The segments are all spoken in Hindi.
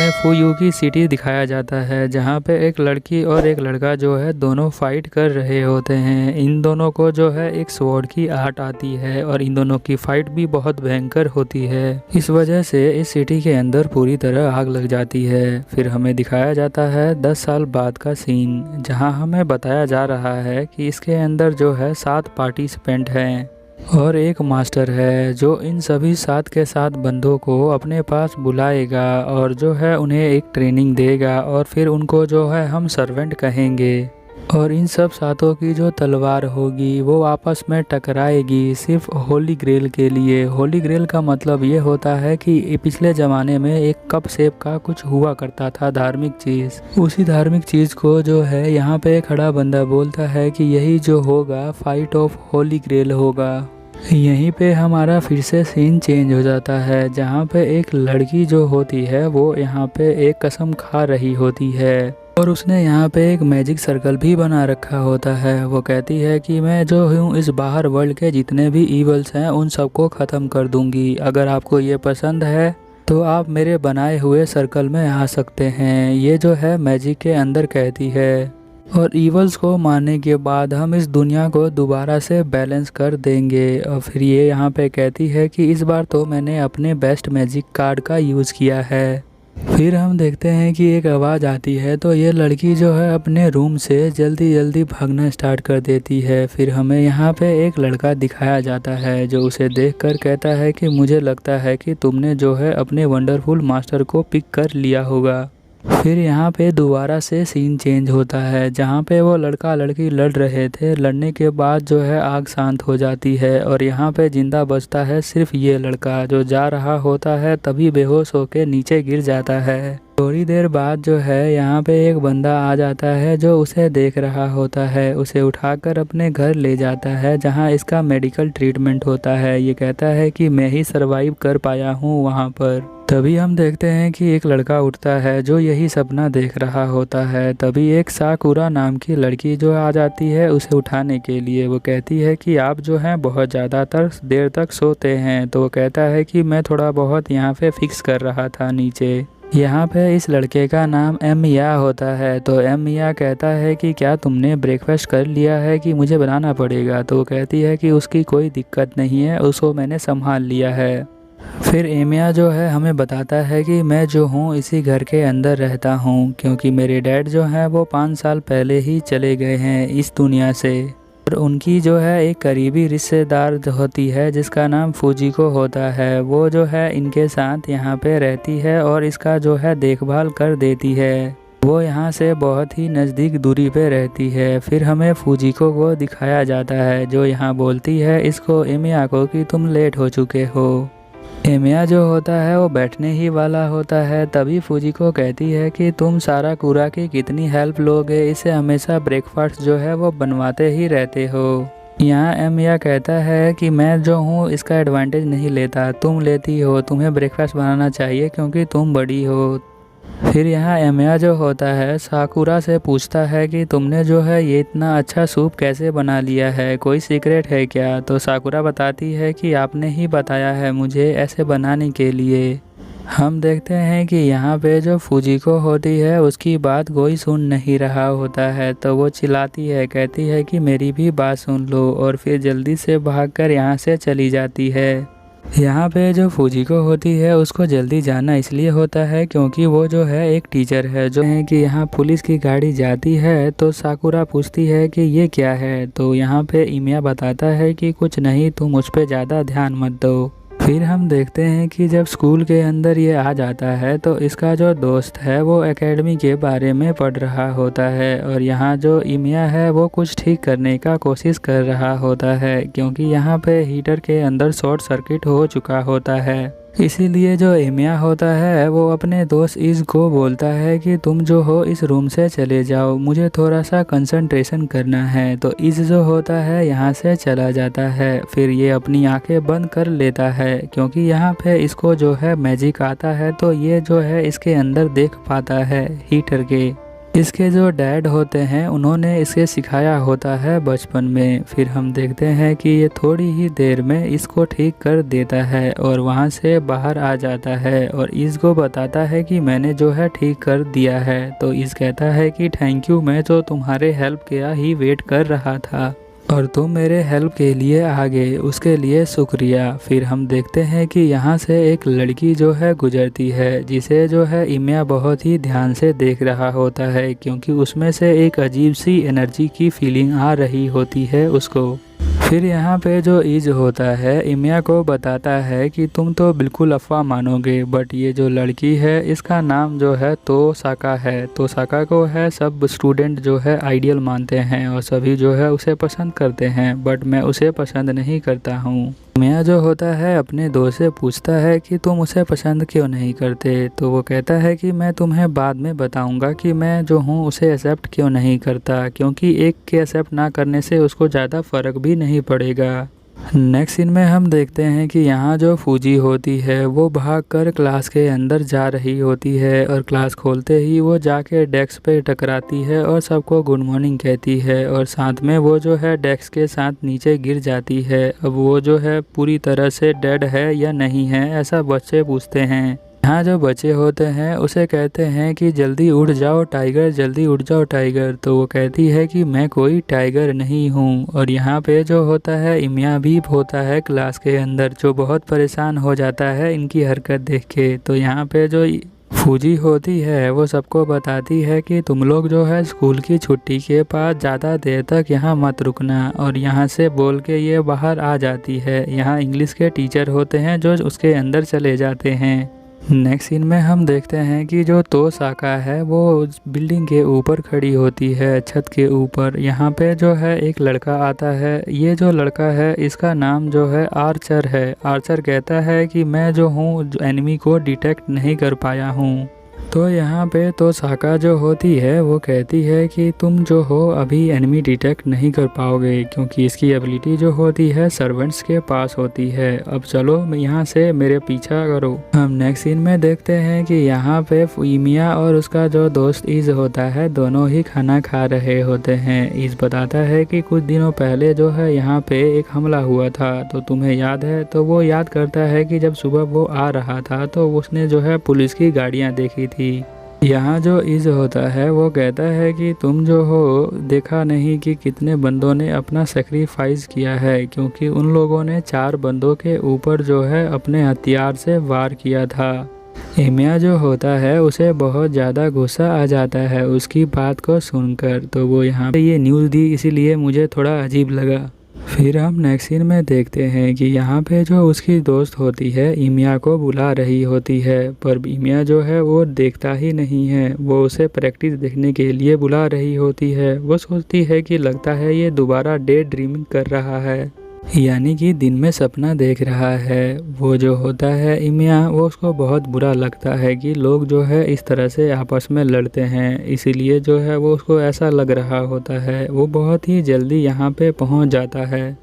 हमें फुयू की सिटी दिखाया जाता है, जहाँ पे एक लड़की और एक लड़का जो है दोनों फाइट कर रहे होते हैं। इन दोनों को जो है एक स्वॉर्ड की आर्ट आती है और इन दोनों की फाइट भी बहुत भयंकर होती है। इस वजह से इस सिटी के अंदर पूरी तरह आग लग जाती है। फिर हमें दिखाया जाता है 10 साल बाद का सीन, जहाँ हमें बताया जा रहा है कि इसके अंदर जो है 7 पार्टिसिपेंट हैं और एक मास्टर है जो इन सभी 7 के 7 बंदों को अपने पास बुलाएगा और जो है उन्हें एक ट्रेनिंग देगा और फिर उनको जो है हम सर्वेंट कहेंगे। और इन सब 7 की जो तलवार होगी वो आपस में टकराएगी सिर्फ होली ग्रेल के लिए। होली ग्रेल का मतलब ये होता है कि पिछले ज़माने में एक कप शेप का कुछ हुआ करता था धार्मिक चीज़। उसी धार्मिक चीज़ को जो है यहाँ पे खड़ा बंदा बोलता है कि यही जो होगा फाइट ऑफ होली ग्रेल होगा। यहीं पे हमारा फिर से सीन चेंज हो जाता है, जहाँ पे एक लड़की जो होती है वो यहाँ पे एक कसम खा रही होती है और उसने यहाँ पे एक मैजिक सर्कल भी बना रखा होता है। वो कहती है कि मैं जो हूँ इस बाहर वर्ल्ड के जितने भी ईवल्स हैं उन सबको ख़त्म कर दूँगी। अगर आपको ये पसंद है तो आप मेरे बनाए हुए सर्कल में आ सकते हैं। ये जो है मैजिक के अंदर कहती है और ईवल्स को मारने के बाद हम इस दुनिया को दोबारा से बैलेंस कर देंगे। और फिर ये यहाँ पे कहती है कि इस बार तो मैंने अपने बेस्ट मैजिक कार्ड का यूज़ किया है। फिर हम देखते हैं कि एक आवाज़ आती है तो ये लड़की जो है अपने रूम से जल्दी जल्दी भागना स्टार्ट कर देती है। फिर हमें यहाँ पे एक लड़का दिखाया जाता है जो उसे देखकर कहता है कि मुझे लगता है कि तुमने जो है अपने वंडरफुल मास्टर को पिक कर लिया होगा। फिर यहाँ पे दोबारा से सीन चेंज होता है, जहाँ पे वो लड़का लड़की लड़ रहे थे। लड़ने के बाद जो है आग शांत हो जाती है और यहाँ पे जिंदा बचता है सिर्फ ये लड़का जो जा रहा होता है तभी बेहोश होके नीचे गिर जाता है। थोड़ी देर बाद जो है यहाँ पे एक बंदा आ जाता है जो उसे देख रहा होता है। उसे उठाकर अपने घर ले जाता है जहाँ इसका मेडिकल ट्रीटमेंट होता है। ये कहता है कि मैं ही सरवाइव कर पाया हूँ वहाँ पर। तभी हम देखते हैं कि एक लड़का उठता है जो यही सपना देख रहा होता है। तभी एक साकुरा नाम की लड़की जो आ जाती है उसे उठाने के लिए। वो कहती है कि आप जो हैं बहुत ज़्यादातर देर तक सोते हैं। तो वो कहता है कि मैं थोड़ा बहुत यहाँ पे फिक्स कर रहा था नीचे। यहाँ पे इस लड़के का नाम एमिया होता है। तो एमिया कहता है कि क्या तुमने ब्रेकफास्ट कर लिया है कि मुझे बनाना पड़ेगा। तो वो कहती है कि उसकी कोई दिक्कत नहीं है, उसको मैंने संभाल लिया है। फिर एमिया जो है हमें बताता है कि मैं जो हूँ इसी घर के अंदर रहता हूँ, क्योंकि मेरे डैड जो हैं वो 5 साल पहले ही चले गए हैं इस दुनिया से। और उनकी जो है एक करीबी रिश्तेदार होती है जिसका नाम फुजिको होता है। वो जो है इनके साथ यहाँ पे रहती है और इसका जो है देखभाल कर देती है। वो यहाँ से बहुत ही नज़दीक दूरी पे रहती है। फिर हमें फुजिको को दिखाया जाता है जो यहाँ बोलती है इसको एमिया को कि तुम लेट हो चुके हो। एमिया जो होता है वो बैठने ही वाला होता है। तभी फुजिको कहती है कि तुम सारा कूरा की कितनी हेल्प लोगे, इसे हमेशा ब्रेकफास्ट जो है वो बनवाते ही रहते हो। यहाँ एमिया कहता है कि मैं जो हूँ इसका एडवांटेज नहीं लेता, तुम लेती हो, तुम्हें ब्रेकफास्ट बनाना चाहिए क्योंकि तुम बड़ी हो। फिर यहाँ एमिया जो होता है साकुरा से पूछता है कि तुमने जो है ये इतना अच्छा सूप कैसे बना लिया है, कोई सीक्रेट है क्या। तो साकुरा बताती है कि आपने ही बताया है मुझे ऐसे बनाने के लिए। हम देखते हैं कि यहाँ पे जो फुजिको होती है उसकी बात कोई सुन नहीं रहा होता है। तो वो चिल्लाती है, कहती है कि मेरी भी बात सुन लो और फिर जल्दी से भागकर यहाँ से चली जाती है। यहाँ पे जो फुजिको होती है उसको जल्दी जाना इसलिए होता है क्योंकि वो जो है एक टीचर है जो है कि यहाँ पुलिस की गाड़ी जाती है। तो साकुरा पूछती है कि ये क्या है। तो यहाँ पे एमिया बताता है कि कुछ नहीं, तुम उस पर ज़्यादा ध्यान मत दो। फिर हम देखते हैं कि जब स्कूल के अंदर ये आ जाता है तो इसका जो दोस्त है वो एकेडमी के बारे में पढ़ रहा होता है और यहाँ जो एमिया है वो कुछ ठीक करने का कोशिश कर रहा होता है क्योंकि यहाँ पे हीटर के अंदर शॉर्ट सर्किट हो चुका होता है। इसीलिए जो एमिया होता है वो अपने दोस्त इज़ को बोलता है कि तुम जो हो इस रूम से चले जाओ, मुझे थोड़ा सा कंसंट्रेशन करना है। तो इज़ जो होता है यहाँ से चला जाता है। फिर ये अपनी आंखें बंद कर लेता है क्योंकि यहाँ पे इसको जो है मैजिक आता है। तो ये जो है इसके अंदर देख पाता है हीटर के। इसके जो डैड होते हैं उन्होंने इसे सिखाया होता है बचपन में। फिर हम देखते हैं कि ये थोड़ी ही देर में इसको ठीक कर देता है और वहाँ से बाहर आ जाता है और इसको बताता है कि मैंने जो है ठीक कर दिया है। तो इस कहता है कि थैंक यू, मैं तो तुम्हारे हेल्प का ही वेट कर रहा था और तुम मेरे हेल्प के लिए आ गए, उसके लिए शुक्रिया। फिर हम देखते हैं कि यहाँ से एक लड़की जो है गुजरती है, जिसे जो है इमिया बहुत ही ध्यान से देख रहा होता है क्योंकि उसमें से एक अजीब सी एनर्जी की फीलिंग आ रही होती है उसको। फिर यहाँ पे जो इज होता है इमिया को बताता है कि तुम तो बिल्कुल अफवाह मानोगे, बट ये जो लड़की है इसका नाम जो है तोसाका है। तोसाका को है सब स्टूडेंट जो है आइडियल मानते हैं और सभी जो है उसे पसंद करते हैं, बट मैं उसे पसंद नहीं करता हूँ। इमिया जो होता है अपने दोस्त से पूछता है कि तुम उसे पसंद क्यों नहीं करते। तो वो कहता है कि मैं तुम्हें बाद में बताऊंगा कि मैं जो हूँ उसे एक्सेप्ट क्यों नहीं करता, क्योंकि एक के एक्सेप्ट ना करने से उसको ज़्यादा फ़र्क भी नहीं पड़ेगा। नेक्स्ट सीन में हम देखते हैं कि यहाँ जो फूजी होती है वो भागकर क्लास के अंदर जा रही होती है और क्लास खोलते ही वो जाके डेस्क पे टकराती है और सबको गुड मॉर्निंग कहती है और साथ में वो जो है डेस्क के साथ नीचे गिर जाती है। अब वो जो है पूरी तरह से डेड है या नहीं है, ऐसा बच्चे पूछते हैं। यहाँ जो बच्चे होते हैं उसे कहते हैं कि जल्दी उठ जाओ टाइगर, जल्दी उठ जाओ टाइगर। तो वो कहती है कि मैं कोई टाइगर नहीं हूँ। और यहाँ पे जो होता है इमिया भी होता है क्लास के अंदर, जो बहुत परेशान हो जाता है इनकी हरकत देख के। तो यहाँ पे जो फूजी होती है वो सबको बताती है कि तुम लोग जो है स्कूल की छुट्टी के बाद ज़्यादा देर तक यहाँ मत रुकना, और यहाँ से बोल के ये बाहर आ जाती है। यहाँ इंग्लिश के टीचर होते हैं जो उसके अंदर चले जाते हैं। नेक्स्ट सीन में हम देखते हैं कि जो तोसाका है वो बिल्डिंग के ऊपर खड़ी होती है, छत के ऊपर। यहाँ पे जो है एक लड़का आता है। ये जो लड़का है इसका नाम जो है आर्चर है। आर्चर कहता है कि मैं जो हूँ एनिमी को डिटेक्ट नहीं कर पाया हूँ। तो यहाँ पे तोसाका जो होती है वो कहती है कि तुम जो हो अभी एनिमी डिटेक्ट नहीं कर पाओगे, क्योंकि इसकी एबिलिटी जो होती है सर्वेंट्स के पास होती है। अब चलो यहाँ से मेरे पीछा करो। हम नेक्स्ट सीन में देखते हैं कि यहाँ पे इमिया और उसका जो दोस्त इज होता है दोनों ही खाना खा रहे होते हैं। इज बताता है कि कुछ दिनों पहले जो है यहाँ पे एक हमला हुआ था, तो तुम्हें याद है। तो वो याद करता है कि जब सुबह वो आ रहा था तो उसने जो है पुलिस की गाड़ियाँ देखी थी। यहाँ जो इज होता है वो कहता है कि तुम जो हो देखा नहीं कि कितने बंदों ने अपना सेक्रीफाइस किया है, क्योंकि उन लोगों ने 4 बंदों के ऊपर जो है अपने हथियार से वार किया था। इमिया जो होता है उसे बहुत ज़्यादा गुस्सा आ जाता है उसकी बात को सुनकर। तो वो यहाँ पे ये न्यूज़ दी, इसीलिए मुझे थोड़ा अजीब लगा। फिर हम नेक्स्ट सीन में देखते हैं कि यहाँ पे जो उसकी दोस्त होती है इमिया को बुला रही होती है, पर इमिया जो है वो देखता ही नहीं है। वो उसे प्रैक्टिस देखने के लिए बुला रही होती है। वो सोचती है कि लगता है ये दोबारा डे ड्रीमिंग कर रहा है, यानी कि दिन में सपना देख रहा है। वो जो होता है इमिया वो उसको बहुत बुरा लगता है कि लोग जो है इस तरह से आपस में लड़ते हैं, इसीलिए जो है वो उसको ऐसा लग रहा होता है। वो बहुत ही जल्दी यहाँ पे पहुँच जाता है।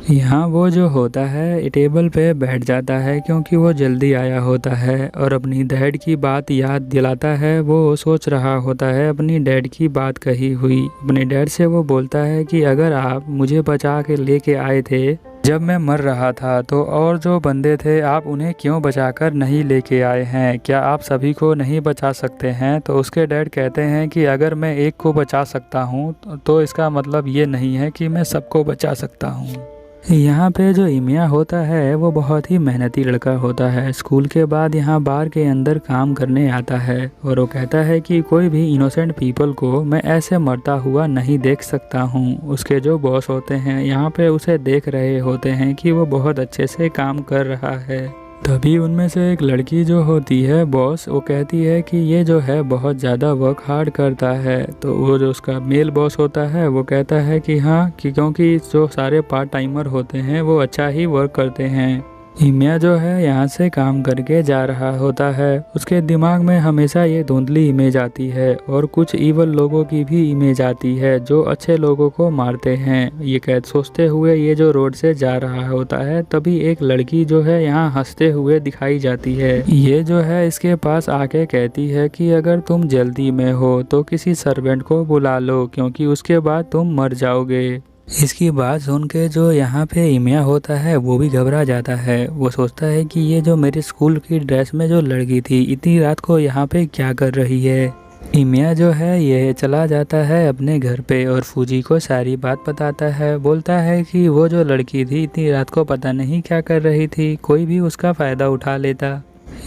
यहाँ वो जो होता है टेबल पे बैठ जाता है क्योंकि वो जल्दी आया होता है और अपनी डैड की बात याद दिलाता है। वो सोच रहा होता है अपनी डैड की बात कही हुई। अपने डैड से वो बोलता है कि अगर आप मुझे बचा के लेके आए थे जब मैं मर रहा था, तो और जो बंदे थे आप उन्हें क्यों बचाकर नहीं लेके आए हैं? क्या आप सभी को नहीं बचा सकते हैं? तो उसके डैड कहते हैं कि अगर मैं एक को बचा सकता हूँ तो इसका मतलब ये नहीं है कि मैं सबको बचा सकता हूँ। यहाँ पे जो इमिया होता है वो बहुत ही मेहनती लड़का होता है। स्कूल के बाद यहाँ बार के अंदर काम करने आता है और वो कहता है कि कोई भी इनोसेंट पीपल को मैं ऐसे मरता हुआ नहीं देख सकता हूँ। उसके जो बॉस होते हैं यहाँ पे उसे देख रहे होते हैं कि वो बहुत अच्छे से काम कर रहा है। तभी उनमें से एक लड़की जो होती है बॉस, वो कहती है कि ये जो है बहुत ज़्यादा वर्क हार्ड करता है। तो वो जो उसका मेल बॉस होता है वो कहता है कि हाँ, कि क्योंकि जो सारे पार्ट टाइमर होते हैं वो अच्छा ही वर्क करते हैं। इमिया जो है यहाँ से काम करके जा रहा होता है। उसके दिमाग में हमेशा ये धुंधली इमेज आती है और कुछ ईवल लोगों की भी इमेज आती है जो अच्छे लोगों को मारते हैं। ये कैद सोचते हुए ये जो रोड से जा रहा होता है, तभी एक लड़की जो है यहाँ हंसते हुए दिखाई जाती है। ये जो है इसके पास आके कहती है कि अगर तुम जल्दी में हो तो किसी सर्वेंट को बुला लो, क्योंकि उसके बाद तुम मर जाओगे। इसकी बात सुन के जो यहाँ पे इमिया होता है वो भी घबरा जाता है। वो सोचता है कि ये जो मेरे स्कूल की ड्रेस में जो लड़की थी इतनी रात को यहाँ पे क्या कर रही है। इमिया जो है ये चला जाता है अपने घर पे और फूजी को सारी बात बताता है। बोलता है कि वो जो लड़की थी इतनी रात को पता नहीं क्या कर रही थी, कोई भी उसका फ़ायदा उठा लेता।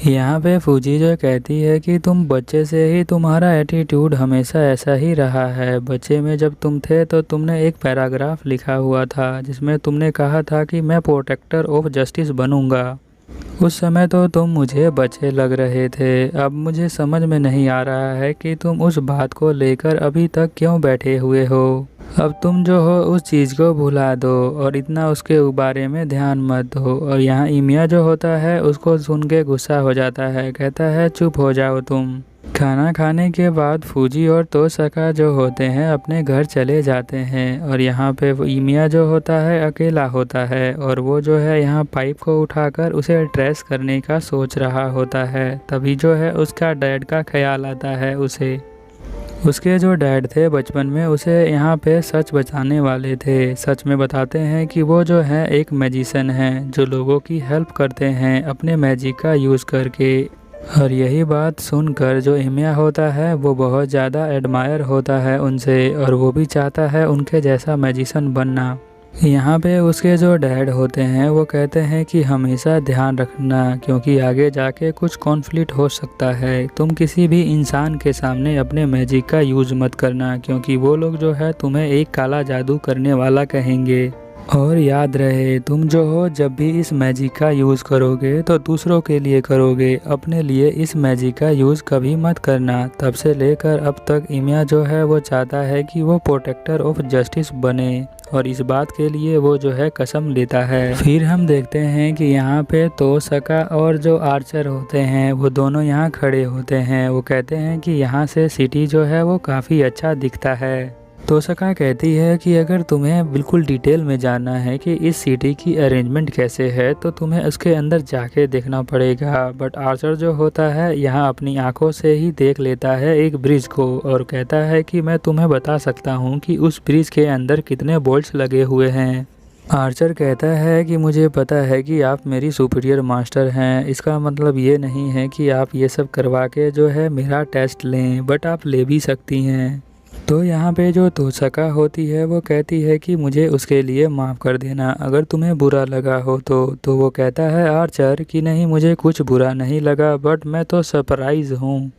यहाँ पे फूजी जो कहती है कि तुम बच्चे से ही तुम्हारा एटीट्यूड हमेशा ऐसा ही रहा है। बच्चे में जब तुम थे तो तुमने एक पैराग्राफ लिखा हुआ था जिसमें तुमने कहा था कि मैं प्रोटेक्टर ऑफ जस्टिस बनूंगा। उस समय तो तुम मुझे बच्चे लग रहे थे। अब मुझे समझ में नहीं आ रहा है कि तुम उस बात को लेकर अभी तक क्यों बैठे हुए हो। अब तुम जो हो उस चीज़ को भुला दो और इतना उसके बारे में ध्यान मत दो। और यहाँ इमिया जो होता है उसको सुन के गुस्सा हो जाता है, कहता है चुप हो जाओ तुम। खाना खाने के बाद फूजी और तोसाका जो होते हैं अपने घर चले जाते हैं और यहाँ पे इमिया जो होता है अकेला होता है और वो जो है यहाँ पाइप को उठाकर उसे ट्रेस करने का सोच रहा होता है। तभी जो है उसका डैड का ख्याल आता है उसे। उसके जो डैड थे बचपन में उसे यहाँ पे सच बताने वाले थे। सच में बताते हैं कि वो जो है एक मैजिशियन हैं जो लोगों की हेल्प करते हैं अपने मैजिक का यूज़ करके। और यही बात सुनकर जो इमिया होता है वो बहुत ज़्यादा एडमायर होता है उनसे और वो भी चाहता है उनके जैसा मैजिशियन बनना। यहाँ पे उसके जो डैड होते हैं वो कहते हैं कि हमेशा ध्यान रखना, क्योंकि आगे जाके कुछ कॉन्फ्लिक्ट हो सकता है। तुम किसी भी इंसान के सामने अपने मैजिक का यूज़ मत करना, क्योंकि वो लोग जो है तुम्हें एक काला जादू करने वाला कहेंगे। और याद रहे तुम जो हो जब भी इस मैजिक का यूज़ करोगे तो दूसरों के लिए करोगे, अपने लिए इस मैजिक का यूज़ कभी मत करना। तब से लेकर अब तक इमिया जो है वो चाहता है कि वो प्रोटेक्टर ऑफ जस्टिस बने और इस बात के लिए वो जो है कसम लेता है। फिर हम देखते हैं कि यहाँ पे तोसाका और जो आर्चर होते हैं वो दोनों यहाँ खड़े होते हैं। वो कहते हैं कि यहाँ से सिटी जो है वो काफ़ी अच्छा दिखता है। तोसाका कहती है कि अगर तुम्हें बिल्कुल डिटेल में जानना है कि इस सिटी की अरेंजमेंट कैसे है तो तुम्हें उसके अंदर जाके देखना पड़ेगा। बट आर्चर जो होता है यहाँ अपनी आंखों से ही देख लेता है एक ब्रिज को और कहता है कि मैं तुम्हें बता सकता हूँ कि उस ब्रिज के अंदर कितने बोल्ट्स लगे हुए हैं। आर्चर कहता है कि मुझे पता है कि आप मेरी सुपीरियर मास्टर हैं, इसका मतलब ये नहीं है कि आप ये सब करवा के जो है मेरा टेस्ट लें, बट आप ले भी सकती हैं। तो यहाँ पे जो तोसाका होती है वो कहती है कि मुझे उसके लिए माफ़ कर देना अगर तुम्हें बुरा लगा हो तो वो कहता है आर्चर कि नहीं, मुझे कुछ बुरा नहीं लगा, बट मैं तो सरप्राइज़ हूँ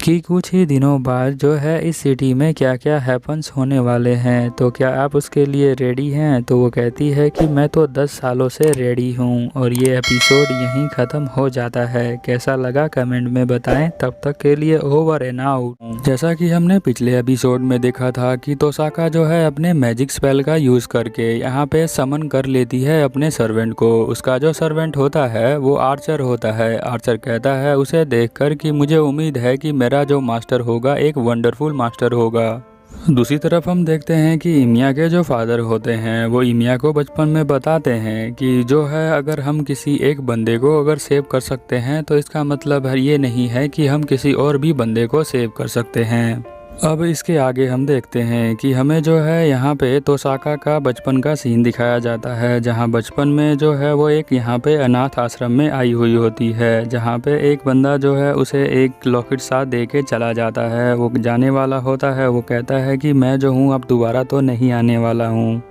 कि कुछ ही दिनों बाद जो है इस सिटी में क्या क्या हैपन्स होने वाले हैं, तो क्या आप उसके लिए रेडी हैं। तो वो कहती है कि मैं तो 10 सालों से रेडी हूँ। और ये एपिसोड यहीं ख़त्म हो जाता है। कैसा लगा कमेंट में बताएं। तब तक के लिए ओवर एंड आउट। जैसा कि हमने पिछले एपिसोड में देखा था कि तोसाका जो है अपने मैजिक स्पेल का यूज़ करके यहाँ पे समन कर लेती है अपने सर्वेंट को। उसका जो सर्वेंट होता है वो आर्चर होता है। आर्चर कहता है उसे देखकर कि मुझे उम्मीद है कि मेरा जो मास्टर होगा एक वंडरफुल मास्टर होगा। दूसरी तरफ हम देखते हैं कि इमिया के जो फादर होते हैं वो इमिया को बचपन में बताते हैं कि जो है अगर हम किसी एक बंदे को अगर सेव कर सकते हैं तो इसका मतलब ये नहीं है कि हम किसी और भी बंदे को सेव कर सकते हैं। अब इसके आगे हम देखते हैं कि हमें जो है यहाँ पे तोसाका का बचपन का सीन दिखाया जाता है, जहाँ बचपन में जो है वो एक यहाँ पे अनाथ आश्रम में आई हुई होती है, जहाँ पे एक बंदा जो है उसे एक लॉकेट साथ दे के चला जाता है। वो जाने वाला होता है, वो कहता है कि मैं जो हूँ अब दोबारा तो नहीं आने वाला हूँ,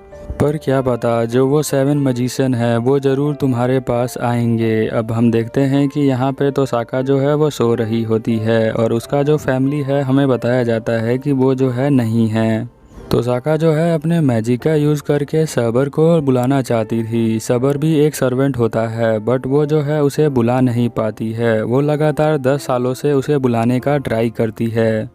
पर क्या पता जो वो 7 मैजिशियन है वो ज़रूर तुम्हारे पास आएंगे। अब हम देखते हैं कि यहाँ पे तोसाका जो है वो सो रही होती है और उसका जो फैमिली है हमें बताया जाता है कि वो जो है नहीं है। तोसाका जो है अपने मैजिक का यूज़ करके सबर को बुलाना चाहती थी। सबर भी एक सर्वेंट होता है, बट वो जो है उसे बुला नहीं पाती है। वो लगातार 10 सालों से उसे बुलाने का ट्राई करती है,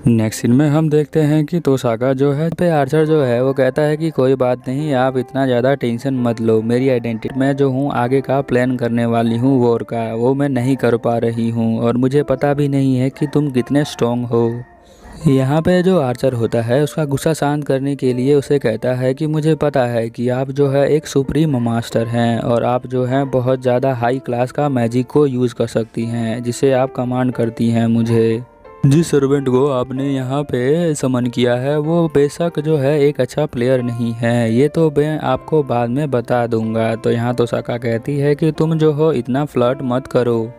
नेक्स्ट सीन में हम देखते हैं कि तोसाका जो है पे आर्चर जो है वो कहता है कि कोई बात नहीं, आप इतना ज़्यादा टेंशन मत लो, मेरी आइडेंटिटी मैं जो हूँ आगे का प्लान करने वाली हूँ वॉर का, वो मैं नहीं कर पा रही हूँ और मुझे पता भी नहीं है कि तुम कितने स्ट्रॉन्ग हो। यहाँ पे जो आर्चर होता है उसका गुस्सा शांत करने के लिए उसे कहता है कि मुझे पता है कि आप जो है एक सुप्रीम मास्टर हैं और आप जो हैं बहुत ज़्यादा हाई क्लास का मैजिक को यूज़ कर सकती हैं जिसे आप कमांड करती हैं मुझे। जिस सर्वेंट को आपने यहाँ पे समन किया है वो बेशक जो है एक अच्छा प्लेयर नहीं है, ये तो मैं आपको बाद में बता दूंगा। तो यहाँ तोसाका कहती है कि तुम जो हो इतना फ्लर्ट मत करो,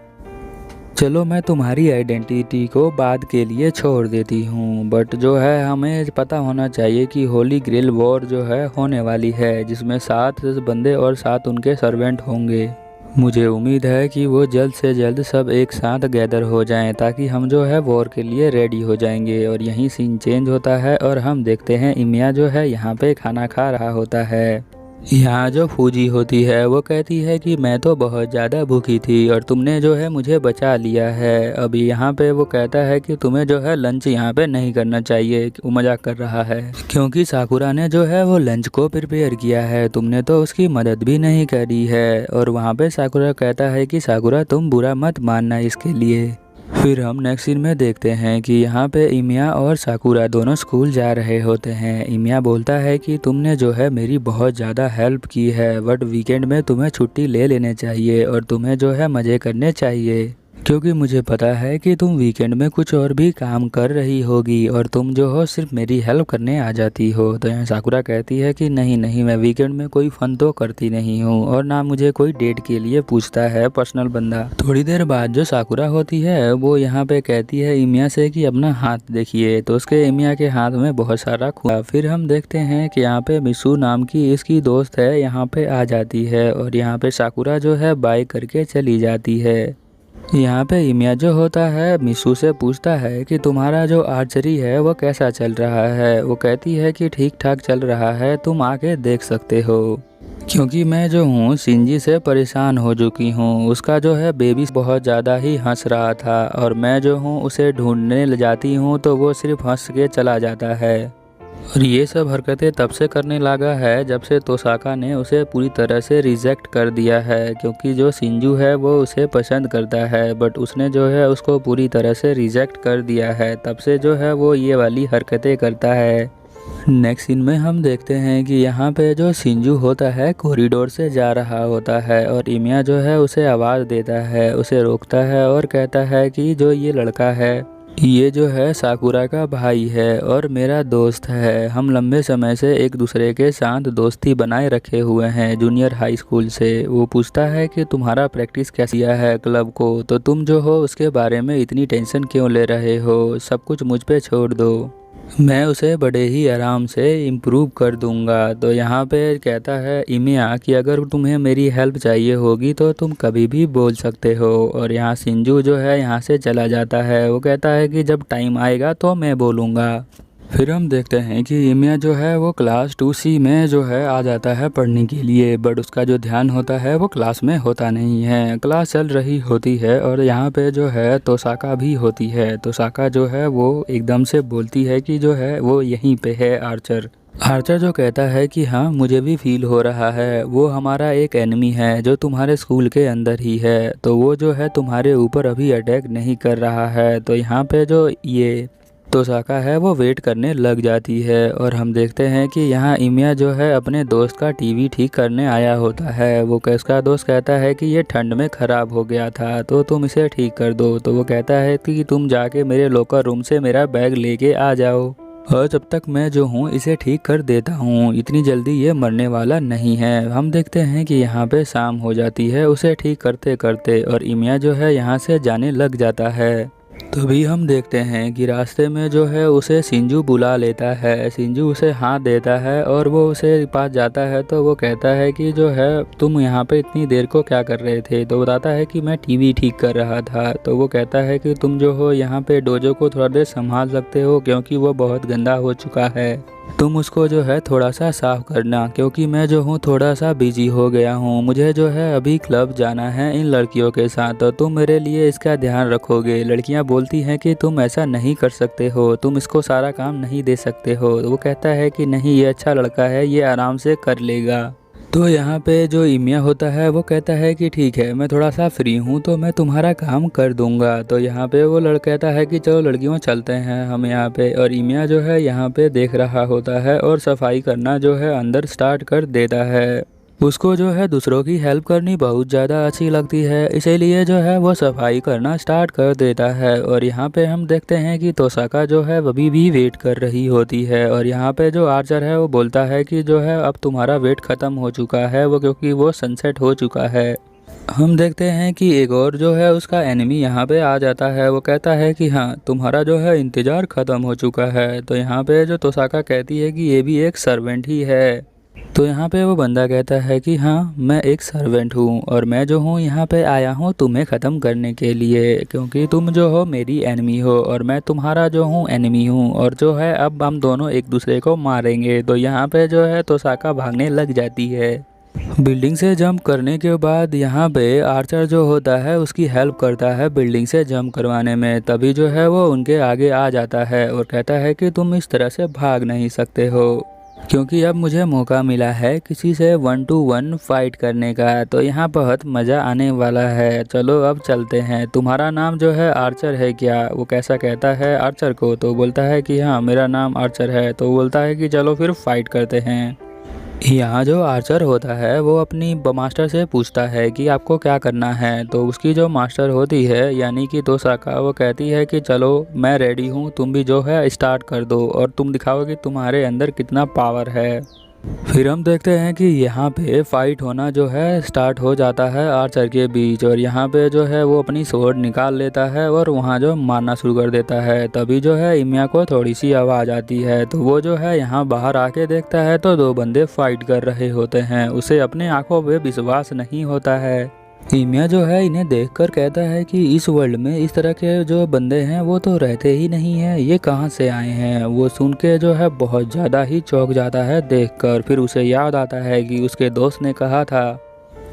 चलो मैं तुम्हारी आइडेंटिटी को बाद के लिए छोड़ देती हूँ, बट जो है हमें पता होना चाहिए कि होली ग्रेल वॉर जो है होने वाली है जिसमें 7 बंदे और 7 उनके सर्वेंट होंगे। मुझे उम्मीद है कि वो जल्द से जल्द सब एक साथ गैदर हो जाएं ताकि हम जो है वॉर के लिए रेडी हो जाएंगे। और यहीं सीन चेंज होता है और हम देखते हैं इमिया जो है यहाँ पे खाना खा रहा होता है। यहाँ जो फूजी होती है वो कहती है कि मैं तो बहुत ज़्यादा भूखी थी और तुमने जो है मुझे बचा लिया है। अभी यहाँ पे वो कहता है कि तुम्हें जो है लंच यहाँ पे नहीं करना चाहिए, वो मजाक कर रहा है क्योंकि साकुरा ने जो है वो लंच को प्रिपेयर किया है, तुमने तो उसकी मदद भी नहीं करी है। और वहाँ पे साकुरा कहता है कि साकुरा तुम बुरा मत मानना इसके लिए। फिर हम नेक्स्ट सीन में देखते हैं कि यहाँ पे इमिया और साकुरा दोनों स्कूल जा रहे होते हैं। इमिया बोलता है कि तुमने जो है मेरी बहुत ज़्यादा हेल्प की है, बट वीकेंड में तुम्हें छुट्टी ले लेने चाहिए और तुम्हें जो है मज़े करने चाहिए क्योंकि मुझे पता है कि तुम वीकेंड में कुछ और भी काम कर रही होगी और तुम जो हो सिर्फ मेरी हेल्प करने आ जाती हो। तो यहाँ साकुरा कहती है कि नहीं नहीं, मैं वीकेंड में कोई फन तो करती नहीं हूँ और ना मुझे कोई डेट के लिए पूछता है पर्सनल बंदा। थोड़ी देर बाद जो साकुरा होती है वो यहाँ पे कहती है इमिया से कि अपना हाथ देखिए, तो उसके इमिया के हाथ में बहुत सारा खून। फिर हम देखते हैं कि यहाँ पे मिसू नाम की इसकी दोस्त है यहाँ पे आ जाती है और यहाँ पे साकुरा जो है बाय करके चली जाती है। यहाँ पे इमिया जो होता है मिसू से पूछता है कि तुम्हारा जो आर्चरी है वो कैसा चल रहा है। वो कहती है कि ठीक ठाक चल रहा है, तुम आके देख सकते हो क्योंकि मैं जो हूँ शिंजी से परेशान हो चुकी हूँ। उसका जो है बेबी बहुत ज़्यादा ही हंस रहा था और मैं जो हूँ उसे ढूंढने ले जाती हूँ तो वो सिर्फ हंस के चला जाता है। और ये सब हरकतें तब से करने लगा है जब से तोसाका ने उसे पूरी तरह से रिजेक्ट कर दिया है क्योंकि जो शिंजू है वो उसे पसंद करता है बट उसने जो है उसको पूरी तरह से रिजेक्ट कर दिया है, तब से जो है वो ये वाली हरकतें करता है। नेक्स्ट सीन में हम देखते हैं कि यहाँ पे जो शिंजू होता है कॉरिडोर से जा रहा होता है और इमिया जो है उसे आवाज़ देता है, उसे रोकता है और कहता है कि जो ये लड़का है ये जो है साकुरा का भाई है और मेरा दोस्त है, हम लंबे समय से एक दूसरे के साथ दोस्ती बनाए रखे हुए हैं जूनियर हाई स्कूल से। वो पूछता है कि तुम्हारा प्रैक्टिस कैसा है क्लब को, तो तुम जो हो उसके बारे में इतनी टेंशन क्यों ले रहे हो, सब कुछ मुझ पे छोड़ दो, मैं उसे बड़े ही आराम से इम्प्रूव कर दूंगा। तो यहाँ पे कहता है इमिया कि अगर तुम्हें मेरी हेल्प चाहिए होगी तो तुम कभी भी बोल सकते हो। और यहाँ शिंजू जो है यहाँ से चला जाता है, वो कहता है कि जब टाइम आएगा तो मैं बोलूँगा। फिर हम देखते हैं कि इमिया जो है वो क्लास 2C में जो है आ जाता है पढ़ने के लिए, बट उसका जो ध्यान होता है वो क्लास में होता नहीं है। क्लास चल रही होती है और यहाँ पे जो है तोसाका भी होती है। तोसाका जो है वो एकदम से बोलती है कि जो है वो यहीं पे है आर्चर। आर्चर जो कहता है कि हाँ मुझे भी फील हो रहा है, वो हमारा एक एनिमी है जो तुम्हारे स्कूल के अंदर ही है, तो वो जो है तुम्हारे ऊपर अभी अटैक नहीं कर रहा है। तो यहाँ पे जो ये तोसाका है वो वेट करने लग जाती है और हम देखते हैं कि यहाँ इमिया जो है अपने दोस्त का टीवी ठीक करने आया होता है। वो उसका दोस्त कहता है कि ये ठंड में ख़राब हो गया था तो तुम इसे ठीक कर दो। तो वो कहता है कि तुम जाके मेरे लॉकर रूम से मेरा बैग लेके आ जाओ और जब तक मैं जो हूँ इसे ठीक कर देता हूँ, इतनी जल्दी ये मरने वाला नहीं है। हम देखते हैं कि यहाँ पे शाम हो जाती है उसे ठीक करते करते और इमिया जो है यहाँ से जाने लग जाता है। तभी हम देखते हैं कि रास्ते में जो है उसे शिंजू बुला लेता है। शिंजू उसे हाथ देता है और वो उसे पास जाता है तो वो कहता है कि जो है तुम यहाँ पे इतनी देर को क्या कर रहे थे। तो बताता है कि मैं टीवी ठीक कर रहा था। तो वो कहता है कि तुम जो हो यहाँ पे डोजो को थोड़ा देर संभाल सकते हो क्योंकि वो बहुत गंदा हो चुका है। तुम उसको जो है थोड़ा सा साफ करना, क्योंकि मैं जो हूँ थोड़ा सा बिजी हो गया हूँ। मुझे जो है अभी क्लब जाना है इन लड़कियों के साथ, तो तुम मेरे लिए इसका ध्यान रखोगे। लड़कियाँ बोलती हैं कि तुम ऐसा नहीं कर सकते हो, तुम इसको सारा काम नहीं दे सकते हो। वो कहता है कि नहीं, ये अच्छा लड़का है, ये आराम से कर लेगा। तो यहाँ पे जो इमिया होता है वो कहता है कि ठीक है, मैं थोड़ा सा फ्री हूँ तो मैं तुम्हारा काम कर दूंगा। तो यहाँ पे वो लड़का कहता है कि चलो लड़कियों चलते हैं हम यहाँ पे। और इमिया जो है यहाँ पे देख रहा होता है और सफाई करना जो है अंदर स्टार्ट कर देता है। उसको जो है दूसरों की हेल्प करनी बहुत ज़्यादा अच्छी लगती है, इसीलिए जो है वो सफाई करना स्टार्ट कर देता है। और यहाँ पे हम देखते हैं कि तोसाका जो है अभी भी वेट कर रही होती है। और यहाँ पे जो आर्चर है वो बोलता है कि जो है अब तुम्हारा वेट ख़त्म हो चुका है, वो क्योंकि वो सनसेट हो चुका है। हम देखते हैं कि एक और जो है उसका एनिमी यहाँ पे आ जाता है। वो कहता है कि हाँ, तुम्हारा जो है इंतज़ार ख़त्म हो चुका है। तो यहाँ पे जो तोसाका कहती है कि ये भी एक सर्वेंट ही है। तो यहाँ पे वो बंदा कहता है कि हाँ, मैं एक सर्वेंट हूँ और मैं जो हूँ यहाँ पे आया हूँ तुम्हें ख़त्म करने के लिए, क्योंकि तुम जो हो मेरी एनिमी हो और मैं तुम्हारा जो हूँ एनिमी हूँ। और जो है अब हम दोनों एक दूसरे को मारेंगे। तो यहाँ पे जो है तोसाका भागने लग जाती है। बिल्डिंग से जंप करने के बाद यहाँ पे आर्चर जो होता है उसकी हेल्प करता है बिल्डिंग से जंप करवाने में। तभी जो है वो उनके आगे आ जाता है और कहता है कि तुम इस तरह से भाग नहीं सकते हो, क्योंकि अब मुझे मौका मिला है किसी से 1 to 1 फाइट करने का। तो यहाँ बहुत मज़ा आने वाला है, चलो अब चलते हैं। तुम्हारा नाम जो है आर्चर है क्या? वो कैसा कहता है आर्चर को। तो बोलता है कि हाँ, मेरा नाम आर्चर है। तो बोलता है कि चलो फिर फाइट करते हैं। यहाँ जो आर्चर होता है वो अपनी मास्टर से पूछता है कि आपको क्या करना है। तो उसकी जो मास्टर होती है यानी कि तोसाका, वो कहती है कि चलो मैं रेडी हूँ, तुम भी जो है स्टार्ट कर दो और तुम दिखाओ कि तुम्हारे अंदर कितना पावर है। फिर हम देखते हैं कि यहाँ पे फाइट होना जो है स्टार्ट हो जाता है आर्चर के बीच। और यहाँ पे जो है वो अपनी स्वॉर्ड निकाल लेता है और वहाँ जो मारना शुरू कर देता है। तभी जो है इमिया को थोड़ी सी आवाज़ आती है। तो वो जो है यहाँ बाहर आके देखता है तो दो बंदे फाइट कर रहे होते हैं। उसे अपने आंखों पे विश्वास नहीं होता है। इमिया जो है इन्हें देखकर कहता है कि इस वर्ल्ड में इस तरह के जो बंदे हैं वो तो रहते ही नहीं हैं, ये कहाँ से आए हैं। वो सुन के जो है बहुत ज़्यादा ही चौंक जाता है देखकर। फिर उसे याद आता है कि उसके दोस्त ने कहा था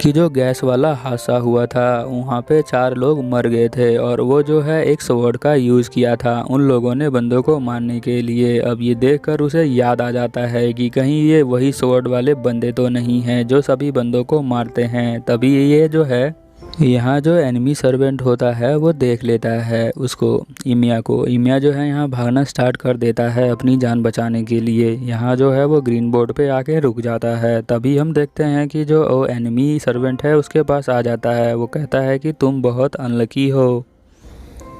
कि जो गैस वाला हादसा हुआ था वहाँ पे 4 लोग मर गए थे और वो जो है एक स्वॉर्ड का यूज़ किया था उन लोगों ने बंदों को मारने के लिए। अब ये देखकर उसे याद आ जाता है कि कहीं ये वही स्वॉर्ड वाले बंदे तो नहीं हैं जो सभी बंदों को मारते हैं। तभी ये जो है यहाँ जो एनिमी सर्वेंट होता है वो देख लेता है उसको, इमिया को। इमिया जो है यहाँ भागना स्टार्ट कर देता है अपनी जान बचाने के लिए। यहाँ जो है वो ग्रीन बोर्ड पे आके रुक जाता है। तभी हम देखते हैं कि जो एनिमी सर्वेंट है उसके पास आ जाता है। वो कहता है कि तुम बहुत अनलकी हो,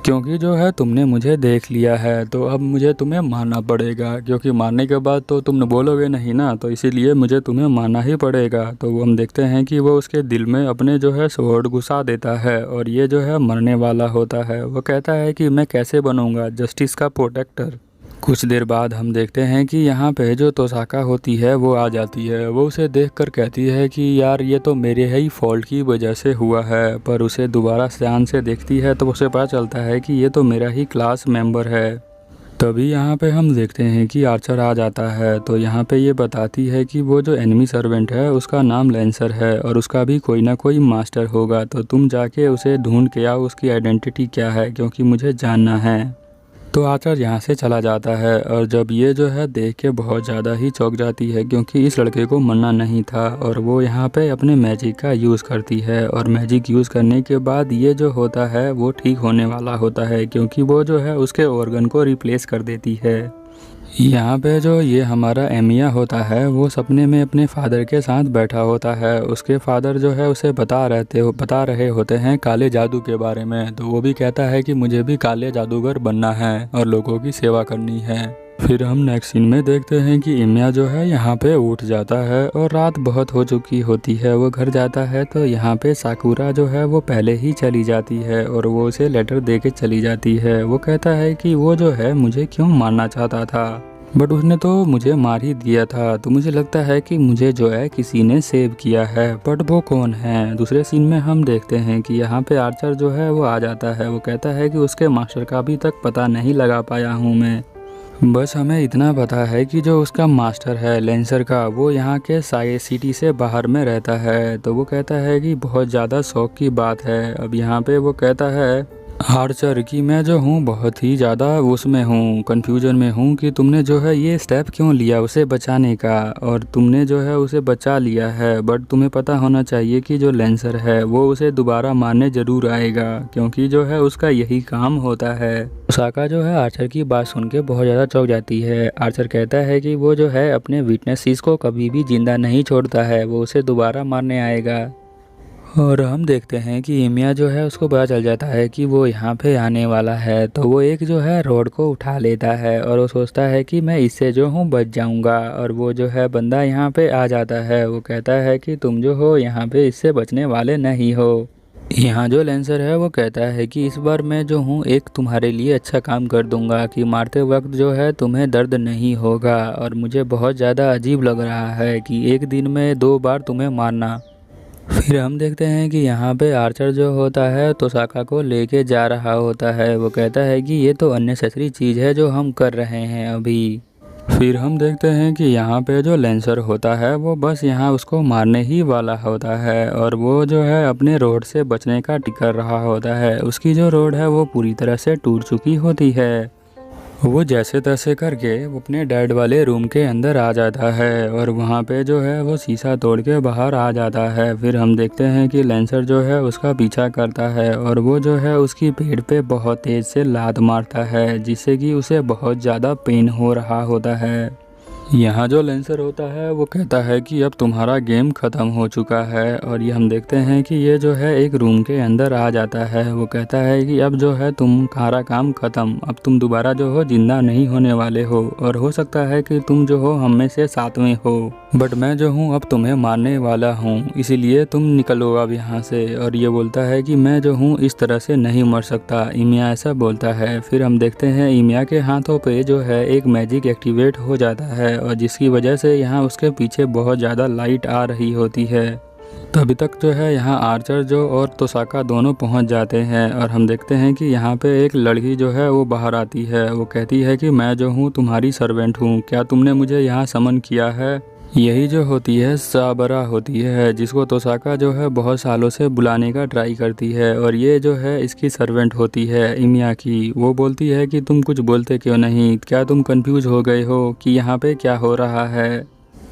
क्योंकि जो है तुमने मुझे देख लिया है, तो अब मुझे तुम्हें मारना पड़ेगा, क्योंकि मारने के बाद तो तुम बोलोगे नहीं ना, तो इसीलिए मुझे तुम्हें मारना ही पड़ेगा। तो वो हम देखते हैं कि वो उसके दिल में अपने जो है स्वॉर्ड घुसा देता है और ये जो है मरने वाला होता है। वो कहता है कि मैं कैसे बनूंगा जस्टिस का प्रोटेक्टर। कुछ देर बाद हम देखते हैं कि यहाँ पे जो तोसाका होती है वो आ जाती है। वो उसे देखकर कहती है कि यार ये तो मेरे ही फॉल्ट की वजह से हुआ है। पर उसे दोबारा ध्यान से देखती है तो उसे पता चलता है कि ये तो मेरा ही क्लास मेंबर है। तभी यहाँ पे हम देखते हैं कि आर्चर आ जाता है। तो यहाँ पे ये बताती है कि वो जो एनिमी सर्वेंट है उसका नाम लेंसर है और उसका भी कोई ना कोई मास्टर होगा। तो तुम जाके उसे ढूंढ के आओ, उसकी आइडेंटिटी क्या है, क्योंकि मुझे जानना है। तो आर्चर यहाँ से चला जाता है और जब ये जो है देख के बहुत ज़्यादा ही चौंक जाती है, क्योंकि इस लड़के को मरना नहीं था। और वो यहाँ पे अपने मैजिक का यूज़ करती है और मैजिक यूज़ करने के बाद ये जो होता है वो ठीक होने वाला होता है, क्योंकि वो जो है उसके ऑर्गन को रिप्लेस कर देती है। यहाँ पे जो ये हमारा एमिया होता है वो सपने में अपने फादर के साथ बैठा होता है। उसके फादर जो है उसे बता रहे होते हैं काले जादू के बारे में। तो वो भी कहता है कि मुझे भी काले जादूगर बनना है और लोगों की सेवा करनी है। फिर हम नेक्स्ट सीन में देखते हैं कि इमिया जो है यहाँ पे उठ जाता है और रात बहुत हो चुकी होती है। वो घर जाता है तो यहाँ पे साकुरा जो है वो पहले ही चली जाती है और वो उसे लेटर दे के चली जाती है। वो कहता है कि वो जो है मुझे क्यों मारना चाहता था, बट उसने तो मुझे मार ही दिया था। तो मुझे लगता है कि मुझे जो है किसी ने सेव किया है, बट वो कौन है। दूसरे सीन में हम देखते हैं कि यहाँ पे आर्चर जो है वो आ जाता है। वो कहता है कि उसके मास्टर का अभी तक पता नहीं लगा पाया हूँ मैं। बस हमें इतना पता है कि जो उसका मास्टर है लेंसर का, वो यहाँ के सिटी से बाहर में रहता है। तो वो कहता है कि बहुत ज़्यादा शौक की बात है। अब यहाँ पे वो कहता है आर्चर कि मैं जो हूँ बहुत ही ज़्यादा उसमें हूँ, कन्फ्यूजन में हूँ कि तुमने जो है ये स्टेप क्यों लिया उसे बचाने का, और तुमने जो है उसे बचा लिया है, बट तुम्हें पता होना चाहिए कि जो लेंसर है वो उसे दोबारा मारने ज़रूर आएगा, क्योंकि जो है उसका यही काम होता है। ओसाका जो है आर्चर की बात सुन के बहुत ज़्यादा चौंक जाती है। आर्चर कहता है कि वो जो है अपने विटनेसेस को कभी भी जिंदा नहीं छोड़ता है, वो उसे दोबारा मारने आएगा। और हम देखते हैं कि इमिया जो है उसको पता चल जाता है कि वो यहाँ पे आने वाला है। तो वो एक जो है रोड को उठा लेता है और वो सोचता है कि मैं इससे जो हूँ बच जाऊँगा। और वो जो है बंदा यहाँ पे आ जाता है। वो कहता है कि तुम जो हो यहाँ पे इससे बचने वाले नहीं हो। यहाँ जो लेंसर है वो कहता है कि इस बार मैं जो हूँ एक तुम्हारे लिए अच्छा काम कर दूंगा कि मारते वक्त जो है तुम्हें दर्द नहीं होगा। और मुझे बहुत ज़्यादा अजीब लग रहा है कि एक दिन में 2 बार तुम्हें मारना। फिर हम देखते हैं कि यहाँ पे आर्चर जो होता है तोसाका को लेके जा रहा होता है। वो कहता है कि ये तो अननेसेसरी चीज़ है जो हम कर रहे हैं अभी। फिर हम देखते हैं कि यहाँ पे जो लेंसर होता है वो बस यहाँ उसको मारने ही वाला होता है, और वो जो है अपने रोड से बचने का कर रहा होता है। उसकी जो रोड है वो पूरी तरह से टूट चुकी होती है। वो जैसे तैसे करके वो अपने डैड वाले रूम के अंदर आ जाता है, और वहाँ पे जो है वो शीशा तोड़ के बाहर आ जाता है। फिर हम देखते हैं कि लेंसर जो है उसका पीछा करता है, और वो जो है उसकी पेट पे बहुत तेज़ से लात मारता है, जिससे कि उसे बहुत ज़्यादा पेन हो रहा होता है। यहाँ जो लेंसर होता है वो कहता है कि अब तुम्हारा गेम ख़त्म हो चुका है। और ये हम देखते हैं कि ये जो है एक रूम के अंदर आ जाता है। वो कहता है कि अब जो है तुम्हारा काम ख़त्म, अब तुम दोबारा जो हो जिंदा नहीं होने वाले हो, और हो सकता है कि तुम जो हो हम में से 7वें हो, बट मैं जो हूँ अब तुम्हें मारने वाला हूँ, इसीलिए तुम निकलो अब यहाँ से। और ये बोलता है कि मैं जो हूँ इस तरह से नहीं मर सकता, इमिया ऐसा बोलता है। फिर हम देखते हैं इमिया के हाथों पे जो है एक मैजिक एक्टिवेट हो जाता है, और जिसकी वजह से यहाँ उसके पीछे बहुत ज़्यादा लाइट आ रही होती है। तभी तक जो है यहाँ आर्चर जो और तोसाका दोनों पहुँच जाते हैं, और हम देखते हैं कि यहाँ पे एक लड़की जो है वो बाहर आती है। वो कहती है कि मैं जो हूँ तुम्हारी सर्वेंट हूँ, क्या तुमने मुझे यहाँ समन किया है। यही जो होती है साबरा होती है, जिसको तोसाका जो है बहुत सालों से बुलाने का ट्राई करती है, और ये जो है इसकी सर्वेंट होती है इमिया की। वो बोलती है कि तुम कुछ बोलते क्यों नहीं, क्या तुम कंफ्यूज हो गए हो कि यहाँ पे क्या हो रहा है।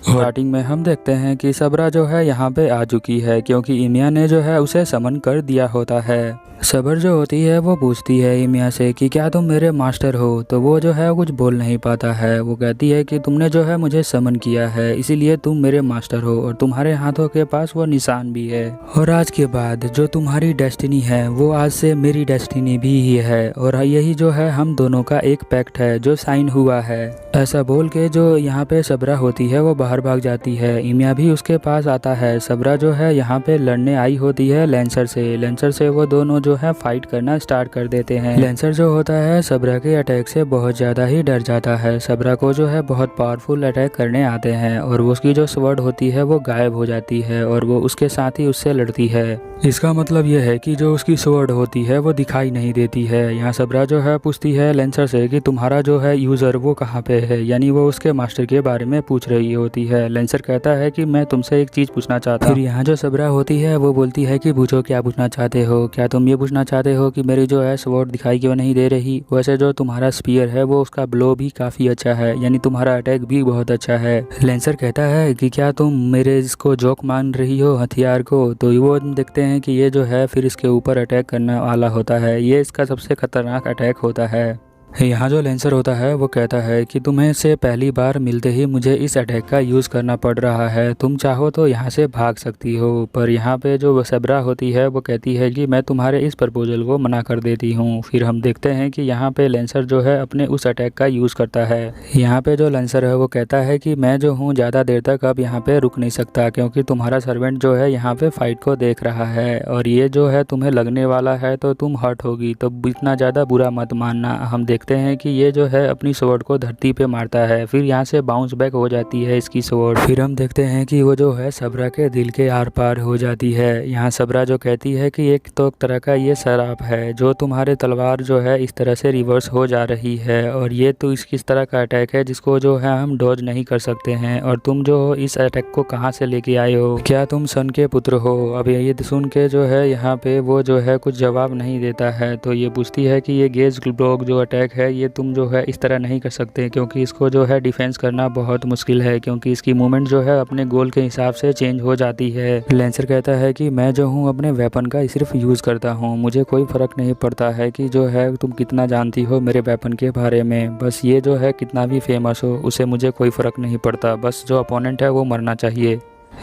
स्टार्टिंग में हम देखते हैं कि सबरा जो है यहाँ पे आ चुकी है, क्योंकि इमिया ने जो है उसे समन कर दिया होता है। सबर जो होती है वो पूछती है इमिया से कि क्या तुम मेरे मास्टर हो। तो वो जो है कुछ बोल नहीं पाता है। वो कहती है कि तुमने जो है मुझे समन किया है, इसीलिए तुम मेरे मास्टर हो, और तुम्हारे हाथों के पास वो निशान भी है। और आज के बाद जो तुम्हारी डेस्टिनी है वो आज से मेरी डेस्टिनी भी ही है, और यही जो है हम दोनों का एक पैक्ट है जो साइन हुआ है। ऐसा बोल के जो यहाँ पे सबरा होती है वो बाहर भाग जाती है। इमिया भी उसके पास आता है। सबरा जो है यहाँ पे लड़ने आई होती है लेंसर से वो दोनों जो है फाइट करना स्टार्ट कर देते हैं। लेंसर जो होता है सबरा के अटैक से बहुत ज़्यादा ही डर जाता है। सबरा को जो है बहुत पावरफुल अटैक करने आते हैं, और उसकी जो स्वॉर्ड होती है वो गायब हो जाती है, और वो उसके साथ ही उससे लड़ती है। इसका मतलब यह है कि जो उसकी स्वॉर्ड होती है वो दिखाई नहीं देती है। यहाँ सबरा जो है पूछती है लेंसर से कि तुम्हारा जो है यूज़र वो कहाँ पे है, यानी वो उसके मास्टर के बारे में पूछ रही होती है। लेंसर कहता है कि मैं तुमसे एक चीज़ पूछना चाहता हूँ। फिर यहाँ जो सबरा होती है वो बोलती है कि पूछो, क्या पूछना चाहते हो। क्या तुम ये पूछना चाहते हो कि मेरी जो है स्वॉर्ड दिखाई क्यों नहीं दे रही। वैसे जो तुम्हारा स्पीयर है वो उसका ब्लो भी काफ़ी अच्छा है, यानी तुम्हारा अटैक भी बहुत अच्छा है। लेंसर कहता है कि क्या तुम मेरे इसको जोक मान रही हो हथियार को। तो वो देखते हैं कि ये जो है फिर इसके ऊपर अटैक करने वाला होता है। ये इसका सबसे खतरनाक अटैक होता है। यहाँ जो लेंसर होता है वो कहता है कि तुम्हें से पहली बार मिलते ही मुझे इस अटैक का यूज़ करना पड़ रहा है, तुम चाहो तो यहाँ से भाग सकती हो। पर यहाँ पे जो सबरा होती है वो कहती है कि मैं तुम्हारे इस प्रपोजल को मना कर देती हूँ। फिर हम देखते हैं कि यहाँ पे लेंसर जो है अपने उस अटैक का यूज़ करता है। यहाँ पे जो लेंसर है वो कहता है कि मैं जो हूँ ज़्यादा देर तक अब यहाँ पे रुक नहीं सकता, क्योंकि तुम्हारा सर्वेंट जो है यहाँ पे फाइट को देख रहा है, और ये जो है तुम्हें लगने वाला है तो तुम हर्ट होगी, तो इतना ज़्यादा बुरा मत मानना। हम देखते देखते हैं कि ये जो है अपनी स्वॉर्ड को धरती पे मारता है, फिर यहाँ से बाउंस बैक हो जाती है इसकी स्वॉर्ड। फिर हम देखते हैं कि वो जो है सबरा के दिल के आर पार हो जाती है। यहाँ सबरा जो कहती है कि एक तो तरह का ये शराब है जो तुम्हारे तलवार जो है इस तरह से रिवर्स हो जा रही है, और ये तो इस तरह का अटैक है जिसको जो है हम डॉज नहीं कर सकते हैं, और तुम जो हो इस अटैक को कहाँ से लेके आए हो, क्या तुम सन के पुत्र हो। अब ये सुन के जो है यहाँ पे वो जो है कुछ जवाब नहीं देता है। तो ये पूछती है कि ये गेज ब्लॉक जो अटैक है ये तुम जो है इस तरह नहीं कर सकते, क्योंकि इसको जो है डिफेंस करना बहुत मुश्किल है, क्योंकि इसकी मूवमेंट जो है अपने गोल के हिसाब से चेंज हो जाती है। लेंसर कहता है कि मैं जो हूँ अपने वेपन का सिर्फ यूज़ करता हूँ, मुझे कोई फ़र्क नहीं पड़ता है कि जो है तुम कितना जानती हो मेरे वेपन के बारे में, बस ये जो है कितना भी फेमस हो उसे मुझे कोई फ़र्क नहीं पड़ता, बस जो अपोनेंट है वो मरना चाहिए।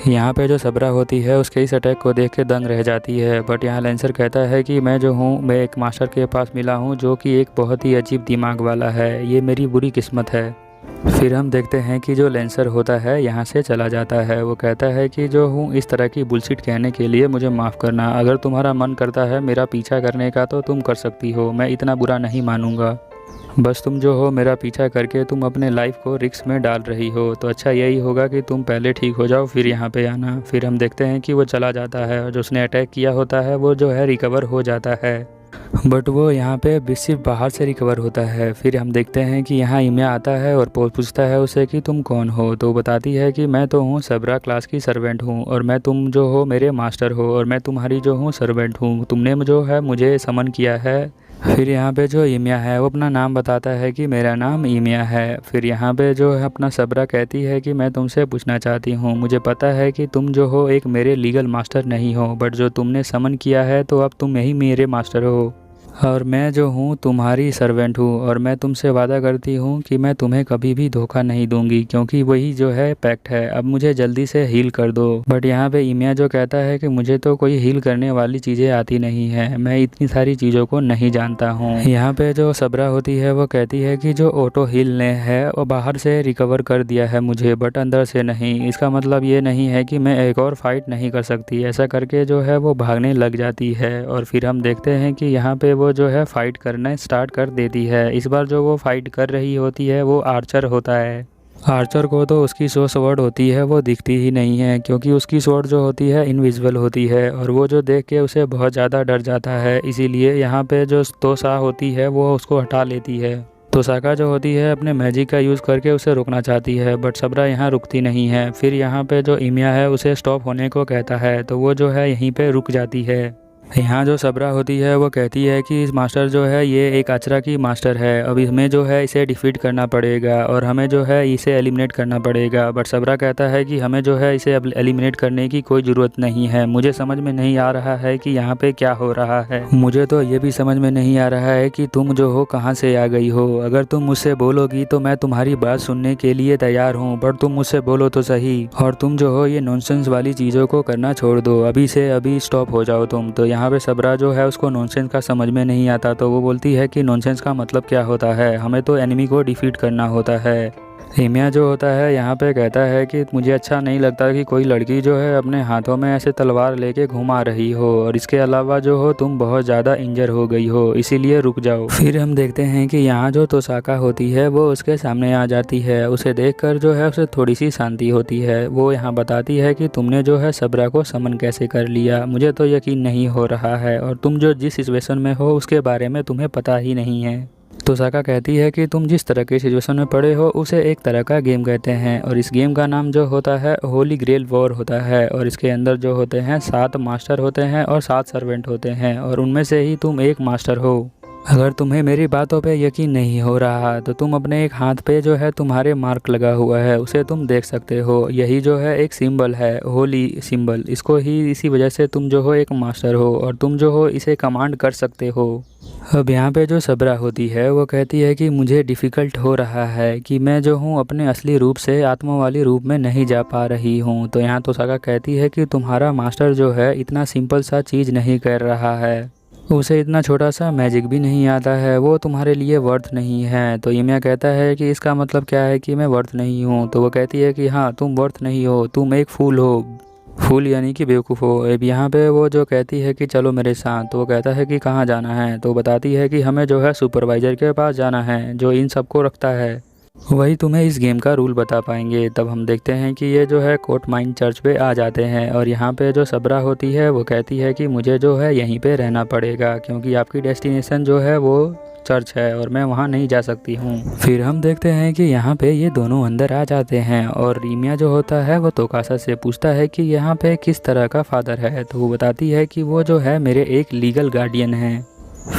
यहाँ पे जो सबरा होती है उसके इस अटैक को देख के दंग रह जाती है। बट यहाँ लेंसर कहता है कि मैं जो हूँ मैं एक मास्टर के पास मिला हूँ जो कि एक बहुत ही अजीब दिमाग वाला है, ये मेरी बुरी किस्मत है। फिर हम देखते हैं कि जो लेंसर होता है यहाँ से चला जाता है। वो कहता है कि जो हूँ इस तरह की बुलशिट कहने के लिए मुझे माफ़ करना, अगर तुम्हारा मन करता है मेरा पीछा करने का तो तुम कर सकती हो, मैं इतना बुरा नहीं मानूंगा। बस तुम जो हो मेरा पीछा करके तुम अपने लाइफ को रिस्क में डाल रही हो, तो अच्छा यही होगा कि तुम पहले ठीक हो जाओ फिर यहाँ पे आना। फिर हम देखते हैं कि वो चला जाता है और जो उसने अटैक किया होता है वो जो है रिकवर हो जाता है, बट वो यहाँ पे सिर्फ बाहर से रिकवर होता है। फिर हम देखते हैं कि यहाँ इमिया आता है और पूछता है उसे कि तुम कौन हो। तो बताती है कि मैं तो हूँ सबरा क्लास की सर्वेंट हूँ, और मैं तुम जो हो मेरे मास्टर हो, और मैं तुम्हारी जो हूँ सर्वेंट हूँ, तुमने जो है मुझे समन किया है। फिर यहाँ पे जो इमिया है वो अपना नाम बताता है कि मेरा नाम इमिया है। फिर यहाँ पे जो है अपना सबरा कहती है कि मैं तुमसे पूछना चाहती हूँ, मुझे पता है कि तुम जो हो एक मेरे लीगल मास्टर नहीं हो, बट जो तुमने समन किया है तो अब तुम ही मेरे मास्टर हो, और मैं जो हूँ तुम्हारी सर्वेंट हूँ, और मैं तुमसे वादा करती हूँ कि मैं तुम्हें कभी भी धोखा नहीं दूंगी, क्योंकि वही जो है पैक्ट है। अब मुझे जल्दी से हील कर दो। बट यहाँ पे इमिया जो कहता है कि मुझे तो कोई हील करने वाली चीज़ें आती नहीं है, मैं इतनी सारी चीज़ों को नहीं जानता हूँ। यहाँ पे जो सबरा होती है वो कहती है कि जो ऑटो हील ने है वो बाहर से रिकवर कर दिया है मुझे, बट अंदर से नहीं। इसका मतलब ये नहीं है कि मैं एक और फाइट नहीं कर सकती। ऐसा करके जो है वो भागने लग जाती है, और फिर हम देखते हैं कि यहाँ पे वो जो है फाइट करना स्टार्ट कर देती है। इस बार जो वो फाइट कर रही होती है वो आर्चर होता है। आर्चर को तो उसकी जो स्वॉर्ड होती है वो दिखती ही नहीं है, क्योंकि उसकी स्वॉर्ड जो होती है इनविजिबल होती है, और वो जो देख के उसे बहुत ज़्यादा डर जाता है। इसीलिए यहाँ पे जो तोसा होती है वो उसको हटा लेती है। तोसाका जो होती है अपने मैजिक का यूज़ करके उसे रोकना चाहती है, बट सबरा यहाँ रुकती नहीं है। फिर यहाँ पे जो इमिया है उसे स्टॉप होने को कहता है, तो वो जो है यहीं पे रुक जाती है। यहाँ जो सबरा होती है वो कहती है कि इस मास्टर जो है ये एक अचरा की मास्टर है, अब हमें जो है इसे डिफीट करना पड़ेगा और हमें जो है इसे एलिमिनेट करना पड़ेगा। बट सबरा कहता है कि हमें जो है इसे एलिमिनेट करने की कोई ज़रूरत नहीं है, मुझे समझ में नहीं आ रहा है कि यहाँ पे क्या हो रहा है। मुझे तो ये भी समझ में नहीं आ रहा है कि तुम जो हो कहाँ से आ गई हो। अगर तुम मुझसे बोलोगी तो मैं तुम्हारी बात सुनने के लिए तैयार हूँ, बट तुम मुझसे बोलो तो सही, और तुम जो हो ये नॉनसेंस वाली चीज़ों को करना छोड़ दो, अभी से अभी स्टॉप हो जाओ तुम। तो यहाँ पे सबरा जो है उसको नॉनसेंस का समझ में नहीं आता, तो वो बोलती है कि नॉनसेंस का मतलब क्या होता है, हमें तो एनिमी को डिफीट करना होता है। इमिया जो होता है यहाँ पे कहता है कि मुझे अच्छा नहीं लगता कि कोई लड़की जो है अपने हाथों में ऐसे तलवार लेके घुमा रही हो, और इसके अलावा जो हो तुम बहुत ज़्यादा इंजर हो गई हो, इसीलिए रुक जाओ। फिर हम देखते हैं कि यहाँ जो तोसाका होती है वो उसके सामने आ जाती है। उसे देखकर जो है उसे थोड़ी सी शांति होती है। वो यहाँ बताती है कि तुमने जो है सबरा को समन कैसे कर लिया, मुझे तो यकीन नहीं हो रहा है, और तुम जो जिस सिचुएशन में हो उसके बारे में तुम्हें पता ही नहीं है। तोसाका कहती है कि तुम जिस तरह के सिचुएशन में पड़े हो उसे एक तरह का गेम कहते हैं, और इस गेम का नाम जो होता है होली ग्रेल वॉर होता है, और इसके अंदर जो होते हैं 7 मास्टर होते हैं और 7 सर्वेंट होते हैं, और उनमें से ही तुम एक मास्टर हो। अगर तुम्हें मेरी बातों पे यकीन नहीं हो रहा तो तुम अपने एक हाथ पे जो है तुम्हारे मार्क लगा हुआ है उसे तुम देख सकते हो, यही जो है एक सिंबल है होली सिंबल, इसको ही इसी वजह से तुम जो हो एक मास्टर हो, और तुम जो हो इसे कमांड कर सकते हो। अब यहाँ पे जो सबरा होती है वो कहती है कि मुझे डिफ़िकल्ट हो रहा है कि मैं जो हूँ अपने असली रूप से आत्मा वाली रूप में नहीं जा पा रही हूँ। तो यहाँ तोसाका कहती है कि तुम्हारा मास्टर जो है इतना सिंपल सा चीज़ नहीं कर रहा है, उसे इतना छोटा सा मैजिक भी नहीं आता है, वो तुम्हारे लिए वर्थ नहीं है। तो इमिया कहता है कि इसका मतलब क्या है कि मैं वर्थ नहीं हूँ। तो वो कहती है कि हाँ तुम वर्थ नहीं हो, तुम एक फूल हो। फूल यानी कि बेवकूफ़ हो। अब यहाँ पे वो जो कहती है कि चलो मेरे साथ, तो वो कहता है कि कहाँ जाना है, तो बताती है कि हमें जो है सुपरवाइज़र के पास जाना है जो इन सबको रखता है, वही तुम्हें इस गेम का रूल बता पाएंगे। तब हम देखते हैं कि ये जो है कोर्ट माइन चर्च पे आ जाते हैं और यहाँ पे जो सबरा होती है वो कहती है कि मुझे जो है यहीं पे रहना पड़ेगा क्योंकि आपकी डेस्टिनेशन जो है वो चर्च है और मैं वहाँ नहीं जा सकती हूँ। फिर हम देखते हैं कि यहाँ पे ये दोनों अंदर आ जाते हैं और रीमिया जो होता है वो तोकासा से पूछता है कि यहाँ पे किस तरह का फादर है, तो वो बताती है कि वो जो है मेरे एक लीगल गार्डियन हैं।